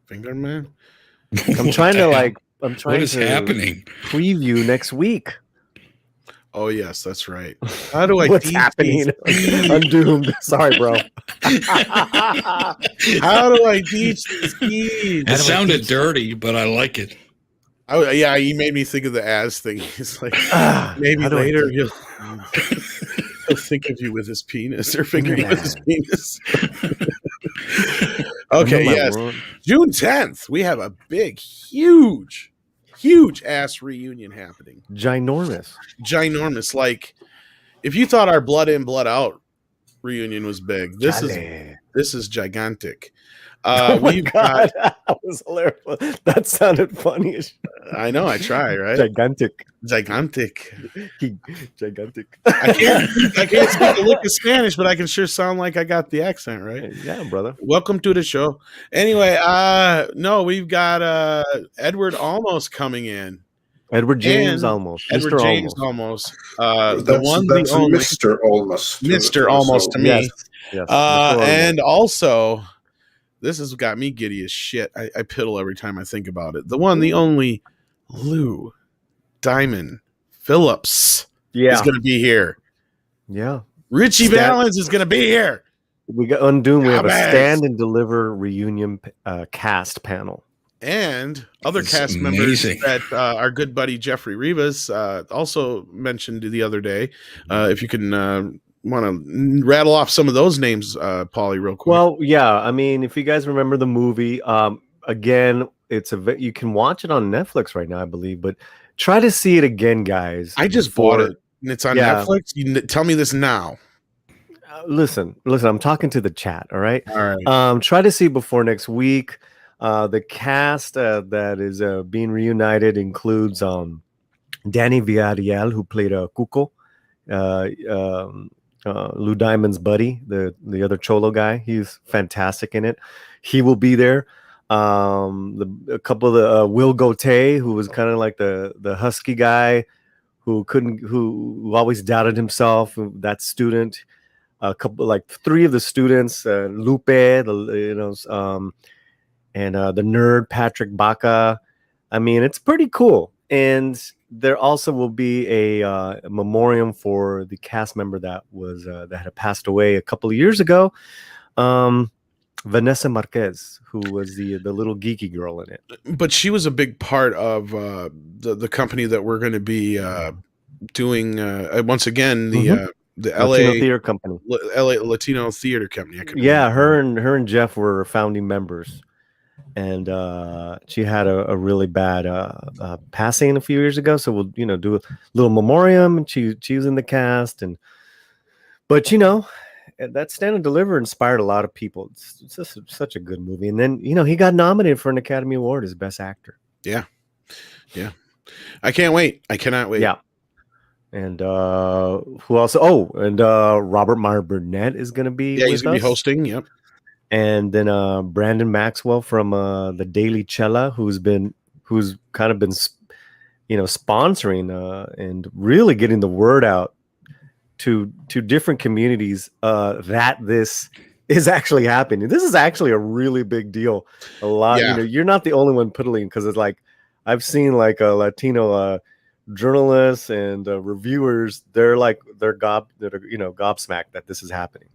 I'm trying to what is happening? Preview next week. Oh yes, that's right. How do I What's teach happening? Undoomed. Sorry, bro. How do I teach these keys? It sounded dirty, but I like it. Oh yeah, he made me think of the as thing. He's like, maybe later he'll think of you with his penis or finger you with his penis. Okay, yes. June 10th, we have a big, huge ass reunion happening. Ginormous. Like, if you thought our Blood In, Blood Out reunion was big, this is gigantic. Oh my God, that was hilarious. That sounded funny. I know, I try, right? Gigantic. Gigantic. I can't speak a lick of Spanish, but I can sure sound like I got the accent, right? Yeah, brother. Welcome to the show. Anyway, no, we've got Edward Olmos coming in. Edward James Olmos. Edward Mr. James Olmos. Olmos. That's Mr. Olmos. Mr. Olmos to me. Yes. And also, this has got me giddy as shit. I piddle every time I think about it. The one, the only Lou Diamond Phillips is going to be here. Yeah. Richie Valens is going to be here. We got Undoomed. We have a stand and deliver reunion cast panel. And other cast members that our good buddy Jeffrey Rivas also mentioned the other day. If you can want to rattle off some of those names, Paulie, real quick. Well, yeah. I mean, if you guys remember the movie, again, you can watch it on Netflix right now, I believe, but try to see it again, guys. I just bought it, and it's on Netflix. You tell me this now. Listen, I'm talking to the chat, all right? All right. Try to see it before next week. The cast that is being reunited includes Danny Villarreal, who played Cuco, Lou Diamond's buddy, the other Cholo guy. He's fantastic in it. He will be there. A couple of the Will Gauthier, who was kind of like the husky guy who always doubted himself. That student, three of the students, Lupe, and the nerd Patrick Baca. I mean, it's pretty cool. And there also will be a memoriam for the cast member that had passed away a couple of years ago. Vanessa Marquez, who was the little geeky girl in it. But she was a big part of the company that we're going to be doing once again, the Latino LA Theater Company. LA Latino Theater Company. Yeah, her and Jeff were founding members. And she had a really bad passing a few years ago. So we'll do a little memoriam, and she was in the cast. But that Stand and Deliver inspired a lot of people. It's just such a good movie. And then, he got nominated for an Academy Award as Best Actor. Yeah. I can't wait. I cannot wait. Yeah. And who else? Oh, and Robert Meyer Burnett is going to be. Yeah, he's going to be hosting. Yep. And then Brandon Maxwell from the Daily Cella, who's kind of been, sponsoring and really getting the word out to different communities that this is actually happening. This is actually a really big deal. A lot, you're not the only one piddling, because it's like I've seen like a Latino journalists and reviewers. They're gobsmacked that this is happening.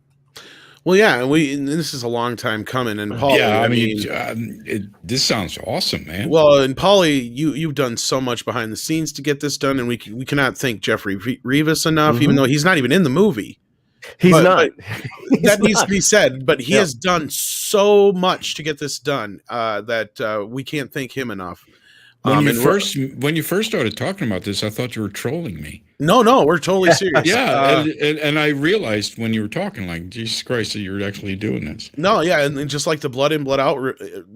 Well, yeah, and this is a long time coming. And Paulie, I mean, this sounds awesome, man. Well, and Paulie, you've done so much behind the scenes to get this done, and we cannot thank Jeffrey Rivas enough, even though he's not even in the movie. He's But- not. that needs to not. be said, but he Yeah. has done so much to get this done that we can't thank him enough. When you and first started talking about this, I thought you were trolling me. no, we're totally serious. Yeah, and I realized when you were talking, like, Jesus Christ, that you're actually doing this. No, yeah, and just like the Blood In, Blood Out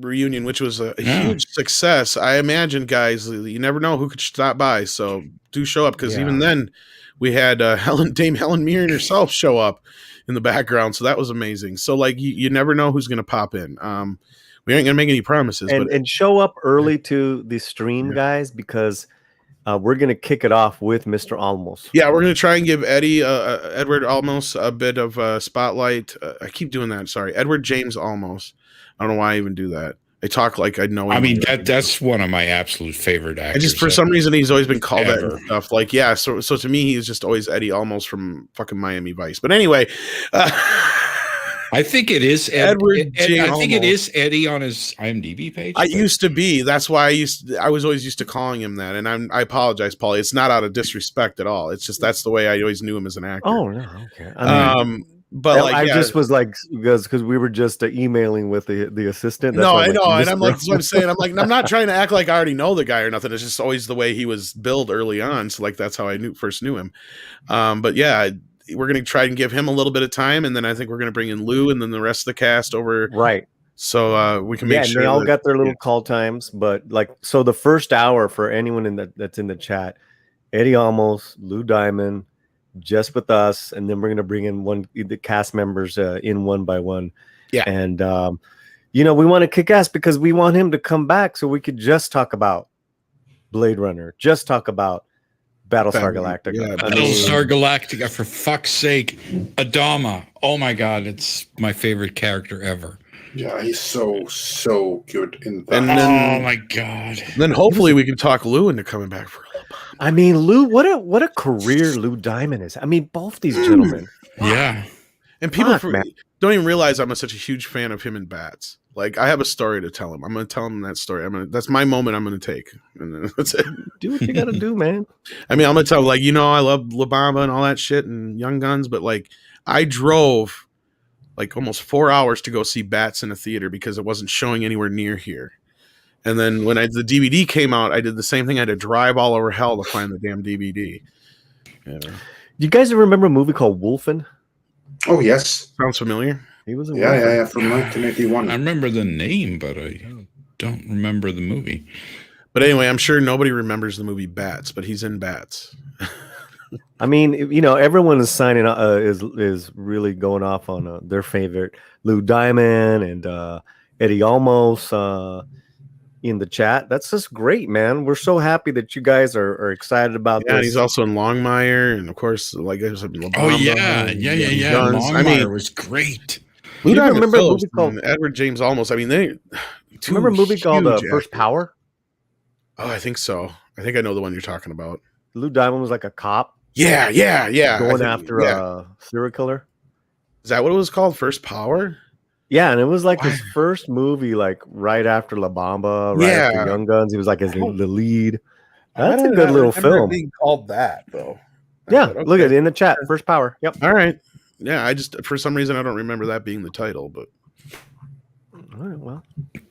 reunion, which was a huge success. I imagine, guys, you never know who could stop by, so do show up, because even then, we had Dame Helen Mirren herself show up in the background, so that was amazing. So, like, you never know who's going to pop in. We ain't going to make any promises, and show up early to the stream, guys, because we're going to kick it off with Mr. Almos. Yeah, we're going to try and give Edward Almos a bit of spotlight. I keep doing that. Sorry. Edward James Almos. I don't know why I even do that. I talk like I know him. I mean, that's one of my absolute favorite actors. I just, for some reason, he's always been called that ever. and stuff. Like, yeah, so to me, he's just always Eddie Almos from fucking Miami Vice. But anyway, I think it is Edward J. I think it Almos. is Eddie on his IMDb page. I used to be. That's why I was always used to calling him that. And I apologize, Paulie. It's not out of disrespect at all. It's just that's the way I always knew him as an actor. Oh, no, okay. I mean, but like, I yeah. just was like, because we were just emailing with the assistant. That's No, why I know, and I'm like, Mr. that's what I'm saying. I'm like, I'm not trying to act like I already know the guy or nothing. It's just always the way he was billed early on. So like, that's how I first knew him. But yeah, we're gonna try and give him a little bit of time, and then I think we're gonna bring in Lou, and then the rest of the cast over. Right. So we can make sure they all got their little call times, but like, so the first hour for anyone that's in the chat, Eddie Almos, Lou Diamond, just with us, and then we're gonna bring in the cast members in one by one. Yeah, and we want to kick ass because we want him to come back so we could just talk about Blade Runner, just talk about Battlestar Galactica. Yeah, Battlestar Galactica, for fuck's sake. Adama. Oh my God, it's my favorite character ever. Yeah, he's so good in that. And then, oh my God. Then hopefully we can talk Lou into coming back for a little bit. I mean, Lou, what a career Lou Diamond is. I mean, both these gentlemen. Yeah. And people man. don't even realize I'm such a huge fan of him and Bats. Like, I have a story to tell him. I'm going to tell him that story. That's my moment I'm going to take. And then that's it. Do what you got to do, man. I mean, I'm going to tell him, like, I love La Bamba and all that shit and Young Guns, but like, I drove like almost 4 hours to go see Bats in a theater because it wasn't showing anywhere near here. And then when the DVD came out, I did the same thing. I had to drive all over hell to find the damn DVD. Yeah. You guys remember a movie called Wolfen? Oh, yes. Sounds familiar. He was a Yeah, from 1981. I remember the name, but I don't remember the movie. But anyway, I'm sure nobody remembers the movie Bats, but he's in Bats. I mean, everyone is signing is really going off on their favorite Lou Diamond and Eddie Almos in the chat. That's just great, man. We're so happy that you guys are excited about this. Yeah, he's also in Longmire, and of course, like there's Oh yeah. Longmire was great. Lou You Diamond remember a Phillips movie called- and Edward James Almos. I mean, they. Remember a movie called huge First actors. Power? Oh, I think so. I think I know the one you're talking about. Lou Diamond was like a cop Yeah. going after a serial killer. Is that what it was called? First Power? Yeah, and it was like his first movie, like right after La Bamba, right after Young Guns. He was like the lead. That's a good little film. Being called that though. Yeah, But, look okay. at it in the chat. First Power. Yep. All right. Yeah, I just for some reason I don't remember that being the title, but All right, well,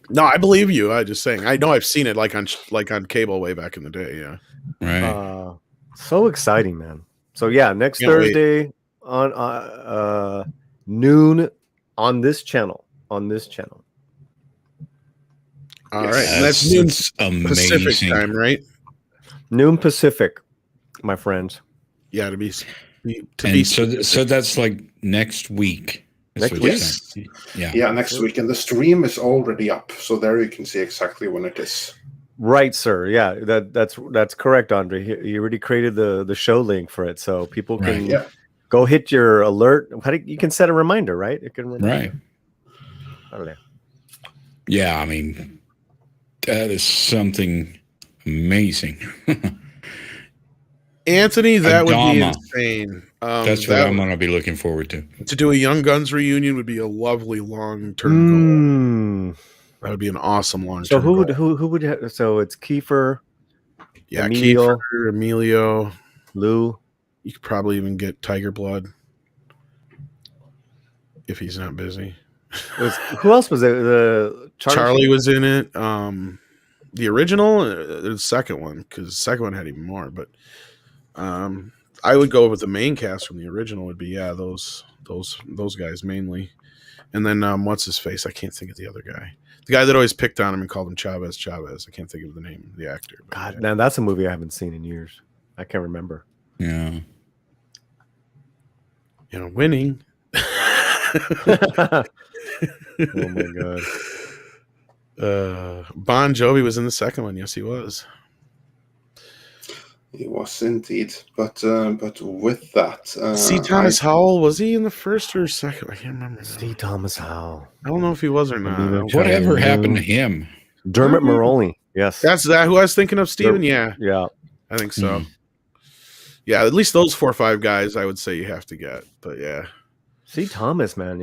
no, I believe you. I just saying. I know I've seen it like on cable way back in the day. Yeah. Right. so exciting, man. So yeah, next Can't wait. Thursday on noon on this channel. All Yes. right. And that's noon Pacific amazing. time, right? Noon Pacific, my friends. Yeah, to be So that's like next week. is Next what you're week? saying. Yeah. Yeah, next week. And the stream is already up. So there you can see exactly when it is. Right, sir. Yeah, that's correct, Andre. He already created the show link for it, so people can Right. Yeah. go hit your alert. You can set a reminder, right? It can remind Right. I don't know. Yeah, I mean, that is something amazing. Anthony, that would be Adama. insane. That's what I'm going to be looking forward to. To do a Young Guns reunion would be a lovely long-term goal. That would be an awesome long-term. So who goal. would so it's Kiefer, Yeah, Emilio. Kiefer, Emilio. Lou. You could probably even get Tiger Blood. if he's not busy. Who else was there? The Charlie was in it. The original, the second one, because the second one had even more. But I would go with the main cast from the original. Would be those guys mainly, and then what's his face? I can't think of the other guy. The guy that always picked on him and called him Chavez. I can't think of the name of the actor. But God, now that's a movie I haven't seen in years. I can't remember. Yeah. Winning. Oh my God. Bon Jovi was in the second one. Yes, he was. He was indeed, but with that, C. Thomas Howell, was he in the first or second? I can't remember. C. Thomas Howell. I don't know if he was or not. Whatever happened to him? Dermot Mulroney. Yes, that's who I was thinking of. Steven. Yeah, I think so. Mm. Yeah, at least those 4 or 5 guys, I would say you have to get. But yeah, C. Thomas, man,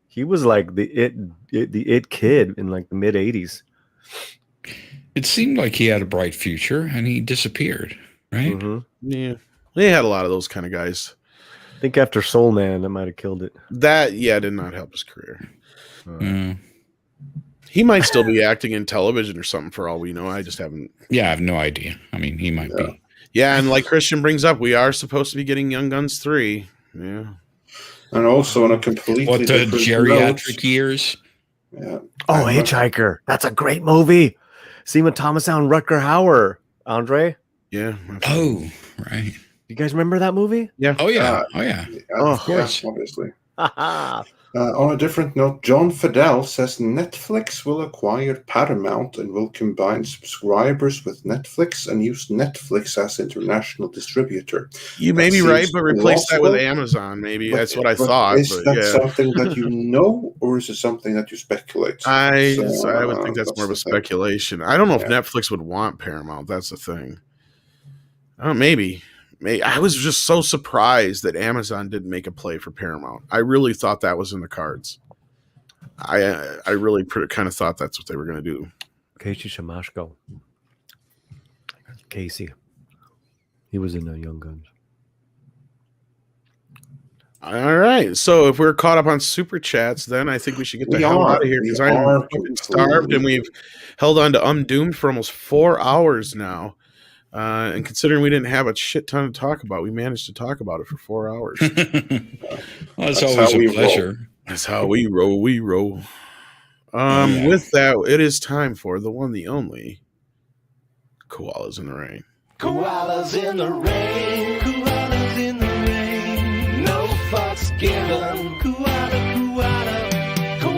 he was like the it kid in like the mid '80s. It seemed like he had a bright future, and he disappeared. Right? Mm-hmm. Yeah, they had a lot of those kind of guys. I think after Soul Man, that might have killed it. That did not help his career. He might still be acting in television or something for all we know. I just haven't. Yeah, I have no idea. I mean, he might be. Yeah, and like Christian brings up, we are supposed to be getting Young Guns 3. Yeah. And also on a completely different geriatric years? Yeah. Oh, Hitchhiker. That's a great movie. Seema Thomas and Rutger Hauer. Andre? Yeah. Oh, right. You guys remember that movie? Yeah. Oh, yeah. Of course. Yeah, obviously. On a different note, John Fidel says Netflix will acquire Paramount and will combine subscribers with Netflix and use Netflix as international distributor. You may be right, but replace that with Amazon. Maybe that's what I thought. Is that something that you know, or is it something that you speculate? I would think that's more of a speculation. I don't know if Netflix would want Paramount. That's the thing. Maybe. I was just so surprised that Amazon didn't make a play for Paramount. I really thought that was in the cards. I really kind of thought that's what they were going to do. Casey Shamashko. Casey. He was in the Young Guns. All right. So if we're caught up on super chats, then I think we should get the hell out of here because I'm fucking starved and we've held on to Undoomed for almost 4 hours now. And considering we didn't have a shit ton to talk about, we managed to talk about it for 4 hours. Well, it's always a pleasure. That's how we roll. With that, it is time for the one, the only Koalas in the Rain. Koalas in the rain. Koalas in the rain. No fucks given. Koalas